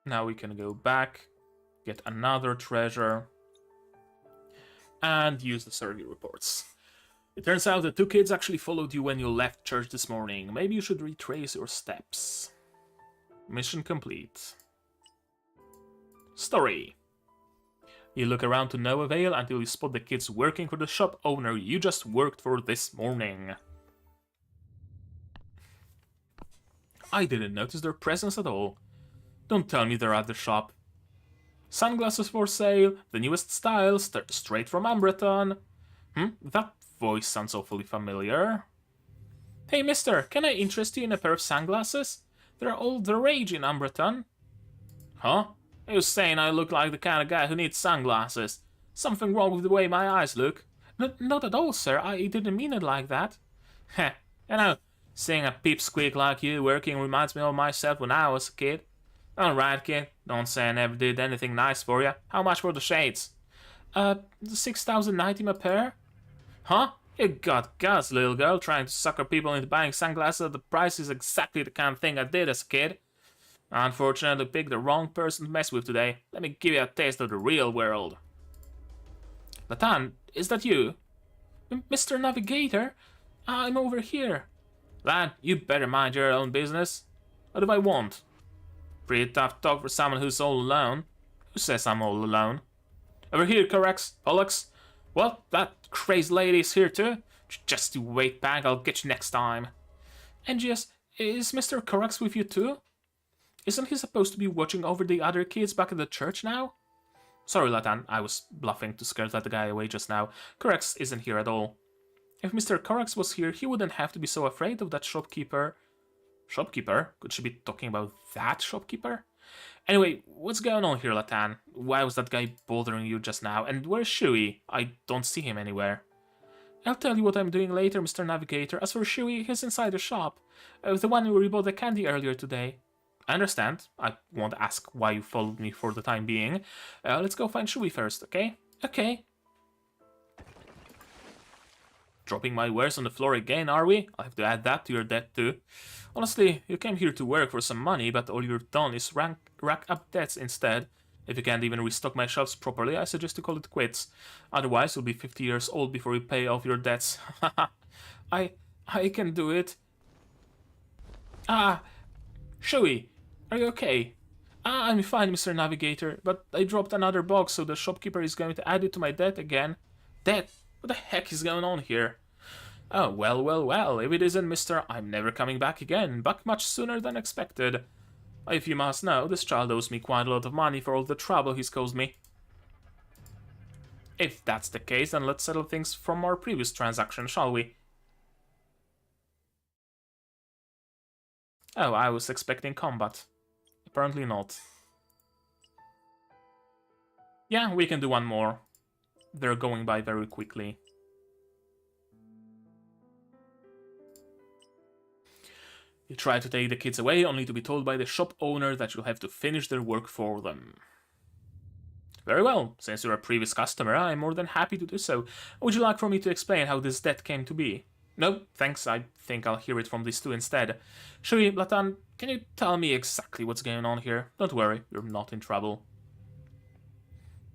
Now we can go back, get another treasure, and use the survey reports. It turns out the two kids actually followed you when you left church this morning. Maybe you should retrace your steps. Mission complete. Story. You look around to no avail until you spot the kids working for the shop owner you just worked for this morning. I didn't notice their presence at all. Don't tell me they're at the shop. Sunglasses for sale, the newest style, straight from Umbreton. That voice sounds awfully familiar. Hey mister, can I interest you in a pair of sunglasses? They're all the rage in Umbreton. Huh? Are you saying I look like the kind of guy who needs sunglasses? Something wrong with the way my eyes look? Not at all, sir. I didn't mean it like that. Heh, you know, seeing a pipsqueak like you working reminds me of myself when I was a kid. Alright, kid. Don't say I never did anything nice for you. How much for the shades? 6,090 a pair? Huh? You got guts, little girl, trying to sucker people into buying sunglasses at the price is exactly the kind of thing I did as a kid. Unfortunately, picked the wrong person to mess with today. Let me give you a taste of the real world. Latan, is that you? Mr. Navigator? I'm over here. Lad, you better mind your own business. What do I want? Pretty tough talk for someone who's all alone. Who says I'm all alone? Over here, Corax, Pollux. What? That crazy lady's here too? Just you wait back, I'll get you next time. Angius, is Mr. Corax with you too? Isn't he supposed to be watching over the other kids back at the church now? Sorry, Latan, I was bluffing to scare that guy away just now. Corax isn't here at all. If Mr. Corax was here, he wouldn't have to be so afraid of that shopkeeper. Shopkeeper? Could she be talking about that shopkeeper? Anyway, what's going on here, Latan? Why was that guy bothering you just now? And where's Shui? I don't see him anywhere. I'll tell you what I'm doing later, Mr. Navigator. As for Shui, he's inside the shop. The one who rebought the candy earlier today. I understand. I won't ask why you followed me for the time being. Let's go find Shui first, okay? Okay. Dropping my wares on the floor again, are we? I'll have to add that to your debt too. Honestly, you came here to work for some money, but all you've done is rack up debts instead. If you can't even restock my shelves properly, I suggest to call it quits. Otherwise, you'll be 50 years old before you pay off your debts. I can do it. Shui, are you okay? I'm fine, Mr. Navigator, but I dropped another box, so the shopkeeper is going to add it to my debt again. Debt? What the heck is going on here? Oh, well, if it isn't Mr. I'm never coming back again, back much sooner than expected. If you must know, this child owes me quite a lot of money for all the trouble he's caused me. If that's the case, then let's settle things from our previous transaction, shall we? Oh, I was expecting combat. Apparently not. Yeah, we can do one more. They're going by very quickly. You try to take the kids away, only to be told by the shop owner that you'll have to finish their work for them. Very well, since you're a previous customer, I'm more than happy to do so. Would you like for me to explain how this debt came to be? No, thanks, I think I'll hear it from these two instead. Shui, Latan, can you tell me exactly what's going on here? Don't worry, you're not in trouble.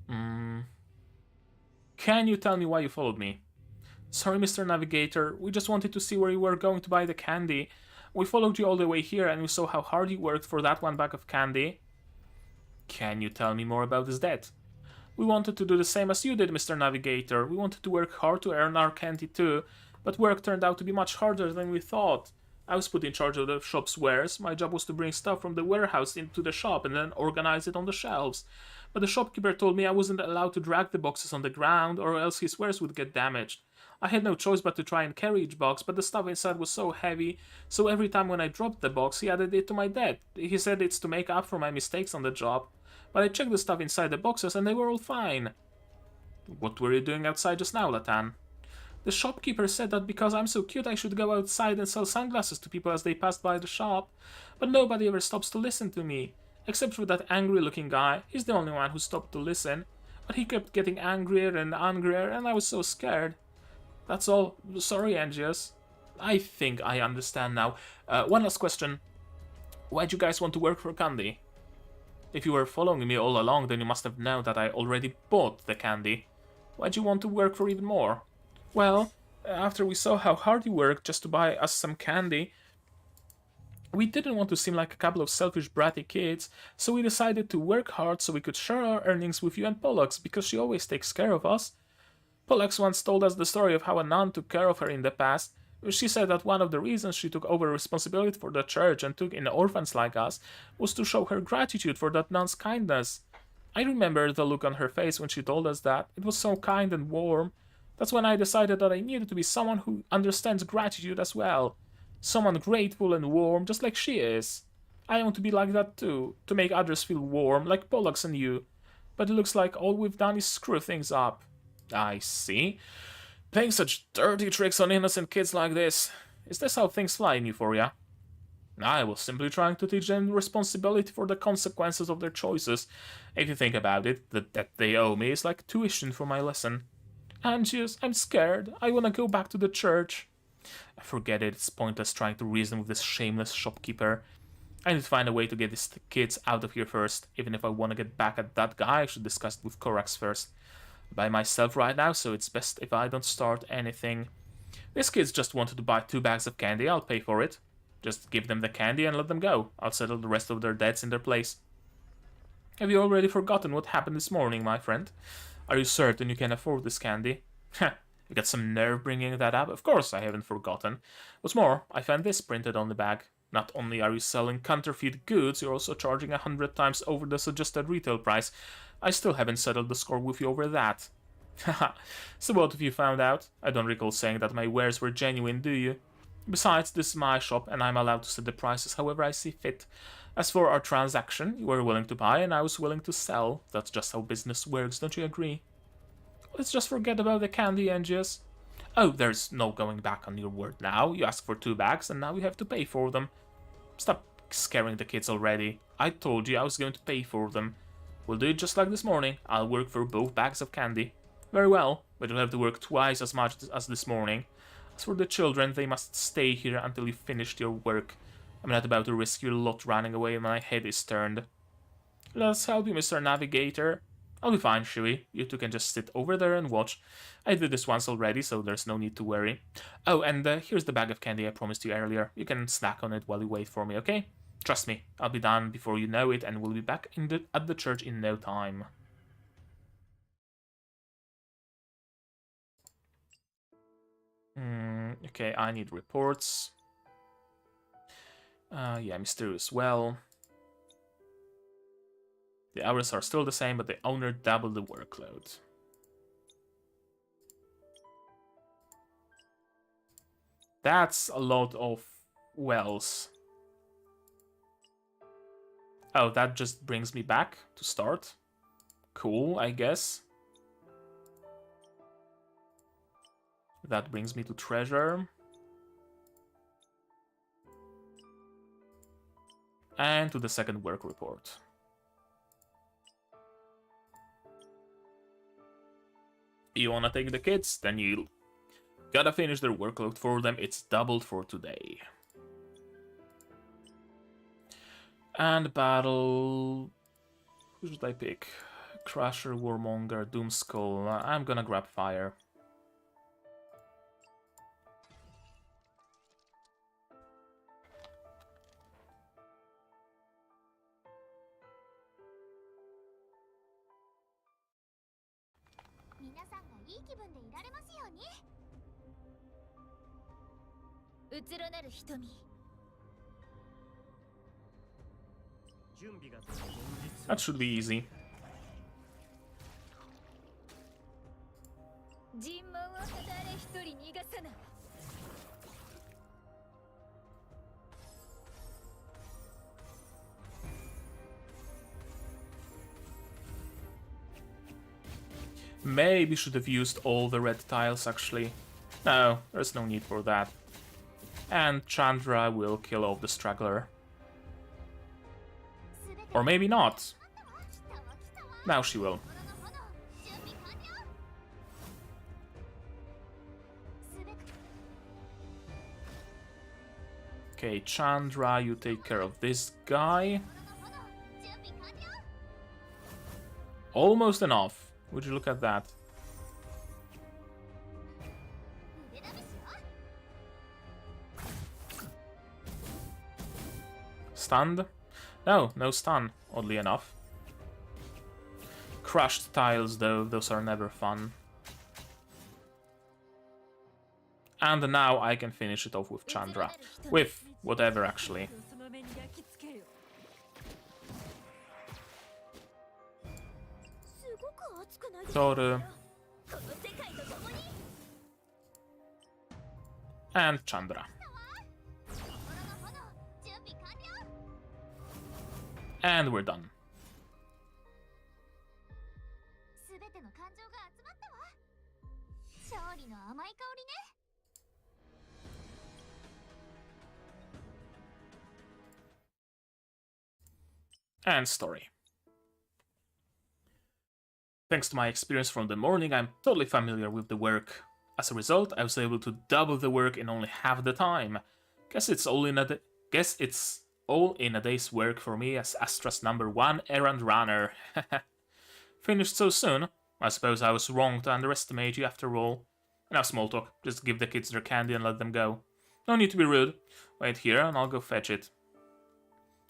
Can you tell me why you followed me? Sorry, Mr. Navigator, we just wanted to see where you were going to buy the candy. We followed you all the way here and we saw how hard you worked for that one bag of candy. Can you tell me more about this debt? We wanted to do the same as you did, Mr. Navigator. We wanted to work hard to earn our candy too, but work turned out to be much harder than we thought. I was put in charge of the shop's wares. My job was to bring stuff from the warehouse into the shop and then organize it on the shelves. But the shopkeeper told me I wasn't allowed to drag the boxes on the ground or else his wares would get damaged. I had no choice but to try and carry each box, but the stuff inside was so heavy, so every time when I dropped the box, he added it to my debt. He said it's to make up for my mistakes on the job. But I checked the stuff inside the boxes and they were all fine. What were you doing outside just now, Latan? The shopkeeper said that because I'm so cute I should go outside and sell sunglasses to people as they passed by the shop, but nobody ever stops to listen to me. Except for that angry-looking guy, he's the only one who stopped to listen. But he kept getting angrier and angrier, and I was so scared. That's all. Sorry, Angios. I think I understand now. One last question. Why'd you guys want to work for candy? If you were following me all along, then you must have known that I already bought the candy. Why'd you want to work for even more? Well, after we saw how hard you worked just to buy us some candy, we didn't want to seem like a couple of selfish bratty kids, so we decided to work hard so we could share our earnings with you and Pollux, because she always takes care of us. Pollux once told us the story of how a nun took care of her in the past. She said that one of the reasons she took over responsibility for the church and took in orphans like us was to show her gratitude for that nun's kindness. I remember the look on her face when she told us that. It was so kind and warm. That's when I decided that I needed to be someone who understands gratitude as well. Someone grateful and warm, just like she is. I want to be like that too, to make others feel warm, like Pollux and you. But it looks like all we've done is screw things up. I see. Playing such dirty tricks on innocent kids like this. Is this how things fly in Euphoria? I was simply trying to teach them responsibility for the consequences of their choices. If you think about it, the debt they owe me is like tuition for my lesson. Angios, I'm scared. I wanna go back to the church. Forget it, it's pointless trying to reason with this shameless shopkeeper. I need to find a way to get these kids out of here first. Even if I want to get back at that guy, I should discuss it with Korax first. By myself right now, so it's best if I don't start anything. These kids just wanted to buy 2 bags of candy, I'll pay for it. Just give them the candy and let them go. I'll settle the rest of their debts in their place. Have you already forgotten what happened this morning, my friend? Are you certain you can afford this candy? Heh, you got some nerve bringing that up? Of course I haven't forgotten. What's more, I found this printed on the bag. Not only are you selling counterfeit goods, you're also charging 100 times over the suggested retail price. I still haven't settled the score with you over that. Haha, so what have you found out? I don't recall saying that my wares were genuine, do you? Besides, this is my shop, and I'm allowed to set the prices however I see fit. As for our transaction, you were willing to buy, and I was willing to sell. That's just how business works, don't you agree? Let's just forget about the candy, Angios. Oh, there's no going back on your word now. You asked for 2 bags, and now you have to pay for them. Stop scaring the kids already. I told you I was going to pay for them. We'll do it just like this morning. I'll work for both bags of candy. Very well, but you'll have to work twice as much as this morning. As for the children, they must stay here until you've finished your work. I'm not about to risk your lot running away when my head is turned. Let's help you, Mr. Navigator. I'll be fine, Shui. You two can just sit over there and watch. I did this once already, so there's no need to worry. Oh, and here's the bag of candy I promised you earlier. You can snack on it while you wait for me, okay? Trust me, I'll be done before you know it, and we'll be back at the church in no time. Okay, I need reports. Yeah, mysterious well. The hours are still the same, but the owner doubled the workload. That's a lot of wells. Oh, that just brings me back to start. Cool, I guess. That brings me to treasure. And to the second work report. You wanna take the kids? Then you gotta finish their workload for them. It's doubled for today. And battle... Who should I pick? Crusher, Warmonger, Doomskull. I'm gonna grab fire. That should be easy. Maybe should have used all the red tiles actually. No, there's no need for that. And Chandra will kill off the straggler. Or maybe not. Now she will. Okay, Chandra, you take care of this guy. Almost enough. Would you look at that? Stunned? No, no stun, oddly enough. Crushed tiles, though, those are never fun. And now I can finish it off with Chandra. With whatever, actually. Toru. And Chandra. And we're done. And story. Thanks to my experience from the morning, I'm totally familiar with the work. As a result, I was able to double the work in only half the time. Guess it's all in a day's work for me as Astra's #1 errand runner. Finished so soon? I suppose I was wrong to underestimate you after all. Enough small talk, just give the kids their candy and let them go. No need to be rude. Wait here and I'll go fetch it.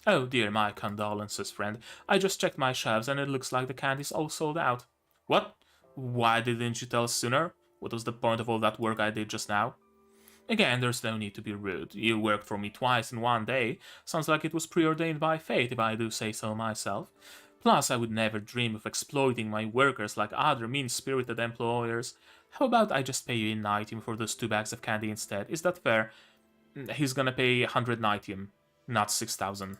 Oh dear, my condolences, friend. I just checked my shelves and it looks like the candy's all sold out. What? Why didn't you tell us sooner? What was the point of all that work I did just now? Again, there's no need to be rude. You worked for me twice in one day. Sounds like it was preordained by fate, if I do say so myself. Plus, I would never dream of exploiting my workers like other mean-spirited employers. How about I just pay you in Nitium for those 2 bags of candy instead? Is that fair? He's gonna pay 100 Nitium, not 6,000.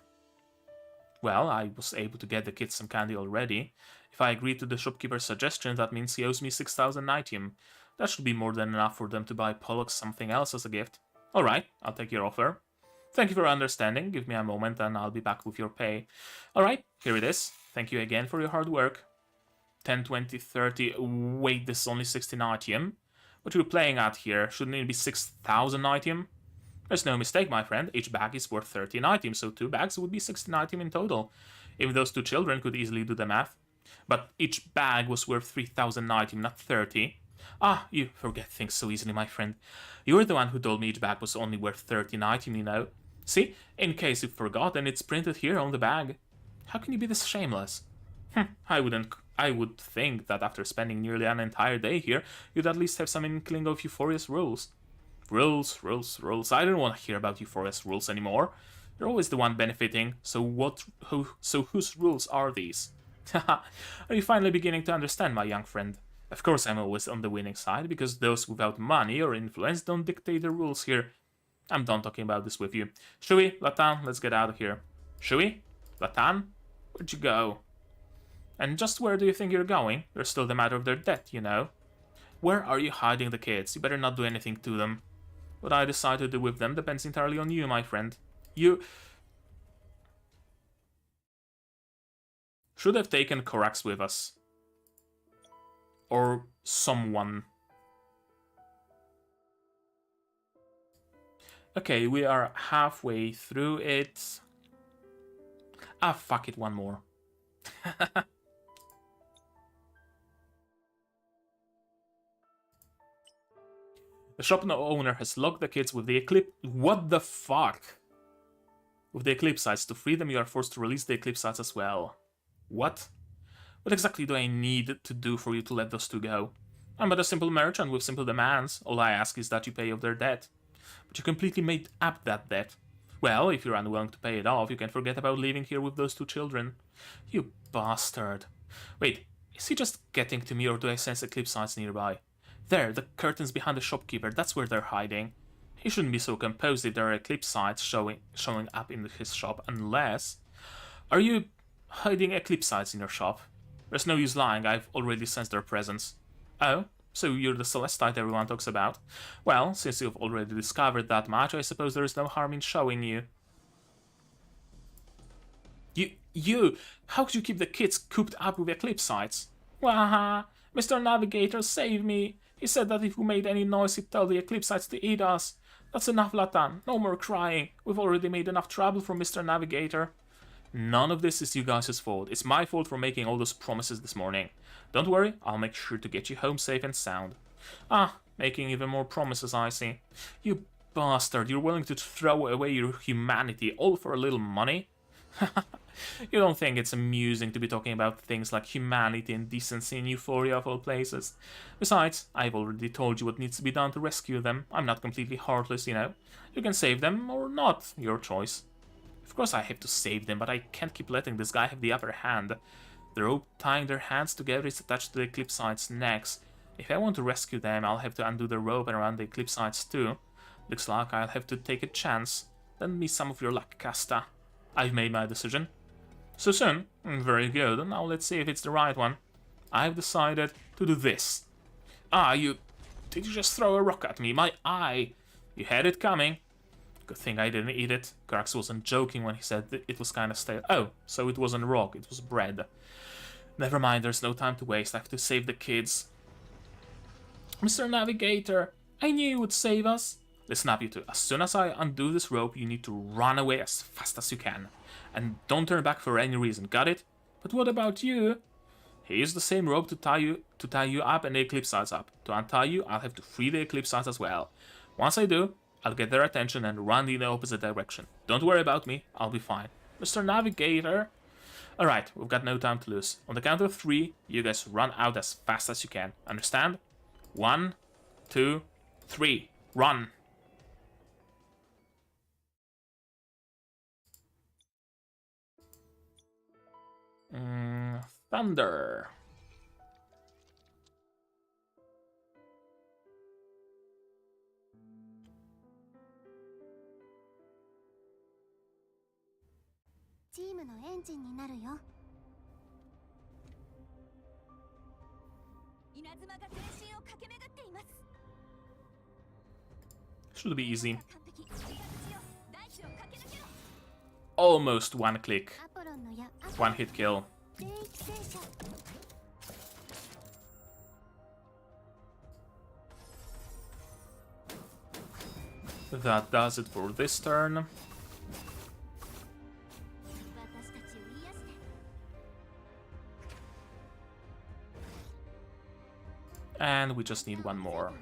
Well, I was able to get the kids some candy already. If I agree to the shopkeeper's suggestion, that means he owes me 6,000 Nitium. That should be more than enough for them to buy Pollux something else as a gift. Alright, I'll take your offer. Thank you for understanding. Give me a moment and I'll be back with your pay. Alright, here it is. Thank you again for your hard work. 10, 20, 30... Wait, this is only 60 Nitium? What are you playing at here? Shouldn't it be 6,000 Nitium? There's no mistake, my friend. Each bag is worth 30 Nitium, so 2 bags would be 60 Nitium in total. Even those 2 children could easily do the math. But each bag was worth 3,000 Nitium, not 30. Ah, you forget things so easily, my friend. You were the one who told me each bag was only worth 30 Nitium, you know. See, in case you've forgotten, it's printed here on the bag. How can you be this shameless? I would think that after spending nearly an entire day here, you'd at least have some inkling of Euphoria's rules. Rules, rules, rules. I don't want to hear about Euphoria's rules anymore. You're always the one benefiting, so whose rules are these? Haha, are you finally beginning to understand, my young friend? Of course I'm always on the winning side, because those without money or influence don't dictate the rules here. I'm done talking about this with you. Shui, Latan, let's get out of here. Shui? Latan? Where'd you go? And just where do you think you're going? There's still the matter of their debt, you know. Where are you hiding the kids? You better not do anything to them. What I decide to do with them depends entirely on you, my friend. You should have taken Korax with us. Or someone. Okay, we are halfway through it. Ah, fuck it, one more. The shop owner has locked the kids with the What the fuck? With the Eclipsites. To free them, you are forced to release the Eclipsites as well. What? What exactly do I need to do for you to let those 2 go? I'm but a simple merchant with simple demands. All I ask is that you pay off their debt. But you completely made up that debt. Well, if you're unwilling to pay it off, you can forget about leaving here with those 2 children. You bastard. Wait, is he just getting to me or do I sense Eclipsites nearby? There, the curtains behind the shopkeeper, that's where they're hiding. He shouldn't be so composed if there are Eclipsites showing up in his shop, unless... Are you hiding Eclipsites in your shop? There's no use lying, I've already sensed their presence. Oh, so you're the Celestite everyone talks about? Well, since you've already discovered that much, I suppose there is no harm in showing you. You! How could you keep the kids cooped up with Eclipsites? Waha! Mr. Navigator, save me! He said that if we made any noise, he'd tell the Eclipsites to eat us. That's enough, Latan. No more crying. We've already made enough trouble for Mr. Navigator. None of this is you guys' fault. It's my fault for making all those promises this morning. Don't worry, I'll make sure to get you home safe and sound. Ah, making even more promises, I see. You bastard, you're willing to throw away your humanity all for a little money? You don't think it's amusing to be talking about things like humanity and decency in Euphoria of all places? Besides, I've already told you what needs to be done to rescue them. I'm not completely heartless, you know. You can save them or not, your choice. Of course I have to save them, but I can't keep letting this guy have the upper hand. The rope tying their hands together is attached to the Eclipsites' necks. If I want to rescue them, I'll have to undo the rope around the Eclipsites too. Looks like I'll have to take a chance. Lend me some of your luck, Casta. I've made my decision. So soon? Very good. Now let's see if it's the right one. I've decided to do this. Ah, you... Did you just throw a rock at me? My eye! You had it coming. Good thing I didn't eat it. Krax wasn't joking when he said that it was kind of stale. Oh, so it wasn't rock, it was bread. Never mind, there's no time to waste. I have to save the kids. Mr. Navigator, I knew you would save us. Listen up, you two. As soon as I undo this rope, you need to run away as fast as you can. And don't turn back for any reason, got it? But what about you? Here's the same rope to tie you up and the Eclipsites up. To untie you, I'll have to free the Eclipsites as well. Once I do, I'll get their attention and run in the opposite direction. Don't worry about me, I'll be fine. Mr. Navigator! Alright, we've got no time to lose. On the count of 3, you guys run out as fast as you can. Understand? 1, 2, 3. Run! Thunder. Should be easy. Almost one click. One hit kill. That does it for this turn. And we just need one more.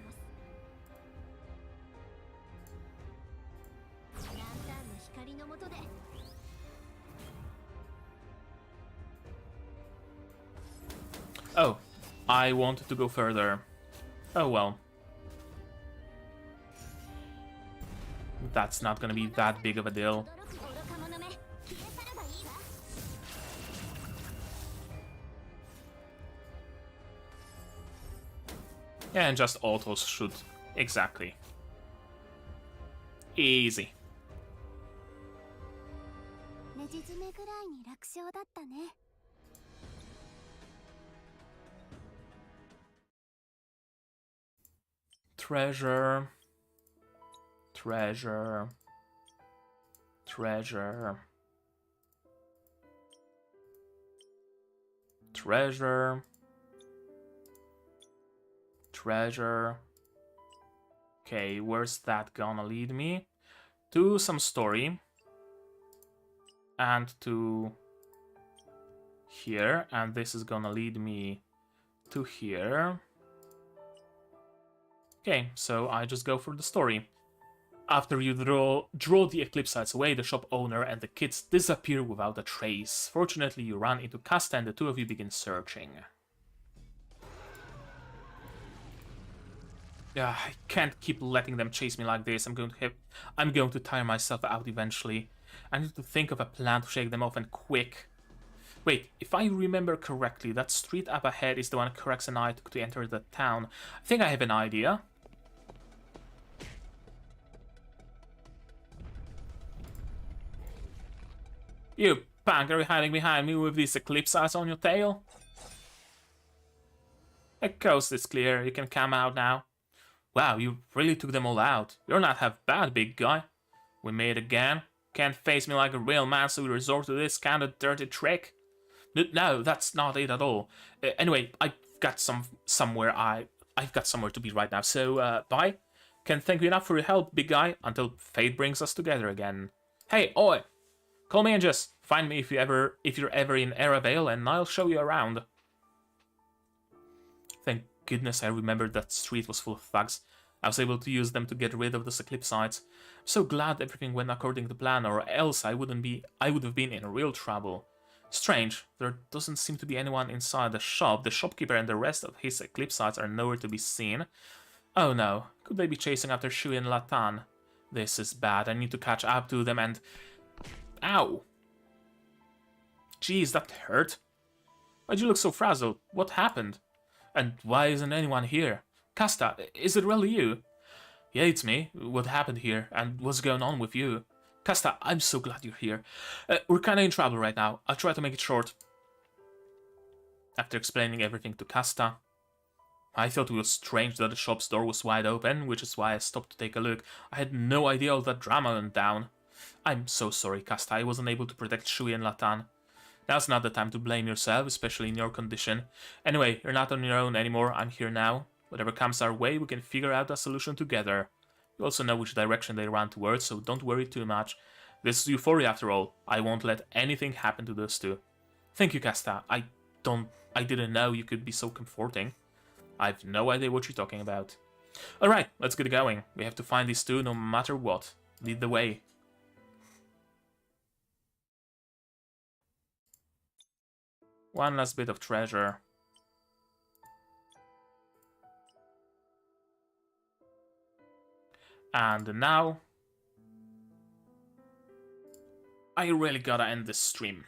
Oh, I wanted to go further. Oh well. That's not gonna be that big of a deal. Yeah, and just autos should... Exactly. Easy. Treasure. Treasure. Treasure. Treasure. Treasure. Okay, where's that gonna lead me? To some story. And to here. And this is gonna lead me to here. Okay, so I just go for the story. After you draw the Eclipsites away, the shop owner and the kids disappear without a trace. Fortunately, you run into Casta and the two of you begin searching. Yeah, I can't keep letting them chase me like this. I'm going to tire myself out eventually. I need to think of a plan to shake them off, and quick. Wait, if I remember correctly, that street up ahead is the one Krax and I took to enter the town. I think I have an idea. You punk, are you hiding behind me with these Eclipsites on your tail? The coast is clear, you can come out now. Wow, you really took them all out. You're not half bad, big guy. We made again. Can't face me like a real man, so we resort to this kind of dirty trick. No, that's not it at all. Anyway, I've got somewhere to be right now, so bye. Can't thank you enough for your help, big guy, until fate brings us together again. Hey, oi! Call me and just find me if you're ever in Aravale, and I'll show you around. Thank goodness I remembered that street was full of thugs. I was able to use them to get rid of those Eclipsites. I'm so glad everything went according to plan, or else I would have been in real trouble. Strange, there doesn't seem to be anyone inside the shop. The shopkeeper and the rest of his Eclipsites are nowhere to be seen. Oh no, could they be chasing after Shui and Latan? This is bad, I need to catch up to them and... Ow! Jeez, that hurt. Why'd you look so frazzled? What happened? And why isn't anyone here? Casta, is it really you? Yeah, it's me. What happened here? And what's going on with you? Casta, I'm so glad you're here. We're kinda in trouble right now. I'll try to make it short. After explaining everything to Casta, I thought it was strange that the shop's door was wide open, which is why I stopped to take a look. I had no idea all that drama went down. I'm so sorry, Casta. I wasn't able to protect Shui and Latan. Now's not the time to blame yourself, especially in your condition. Anyway, you're not on your own anymore. I'm here now. Whatever comes our way, we can figure out a solution together. You also know which direction they run towards, so don't worry too much. This is Euphoria after all. I won't let anything happen to those two. Thank you, Casta. I didn't know you could be so comforting. I've no idea what you're talking about. Alright, let's get going. We have to find these two no matter what. Lead the way. One last bit of treasure. And now... I really gotta end this stream.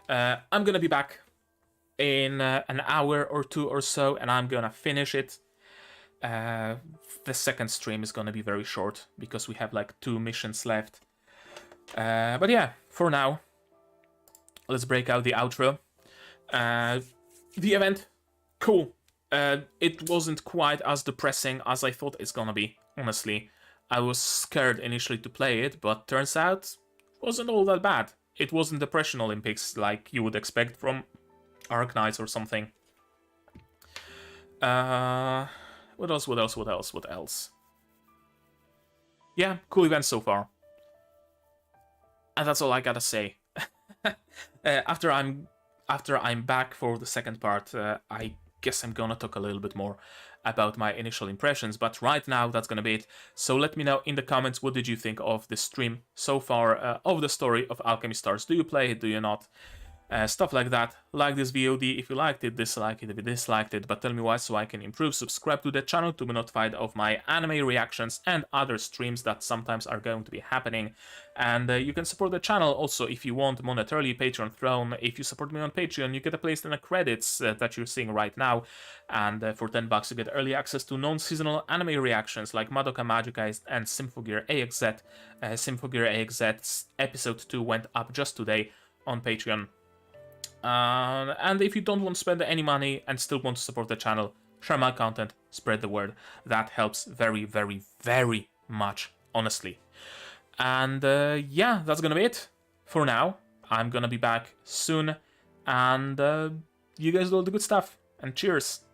I'm gonna be back in an hour or two or so, and I'm gonna finish it. The second stream is gonna be very short, because we have like 2 missions left. But yeah, for now, let's break out the outro. The event, cool. It wasn't quite as depressing as I thought it's gonna be, honestly. I was scared initially to play it, but turns out it wasn't all that bad. It wasn't Depression Olympics like you would expect from Arknights or something. What else? Yeah, cool event so far. And that's all I gotta say. After I'm back for the second part, I guess I'm gonna talk a little bit more about my initial impressions, but right now that's gonna be it. So let me know in the comments, what did you think of the stream so far, of the story of Alchemy Stars? Do you play it, do you not? Stuff like that. Like this VOD if you liked it, dislike it if you disliked it, but tell me why so I can improve. Subscribe to the channel to be notified of my anime reactions and other streams that sometimes are going to be happening. And you can support the channel also if you want monetarily, Patreon Throne. If you support me on Patreon, you get a place in the credits that you're seeing right now. And for $10 you get early access to non-seasonal anime reactions like Madoka Magica and Symphogear AXZ. Symphogear AXZ's episode 2 went up just today on Patreon. And if you don't want to spend any money and still want to support the channel, share my content, spread the word. That helps very, very, very much, honestly. And yeah, that's gonna be it for now. I'm gonna be back soon, and you guys do all the good stuff, and cheers.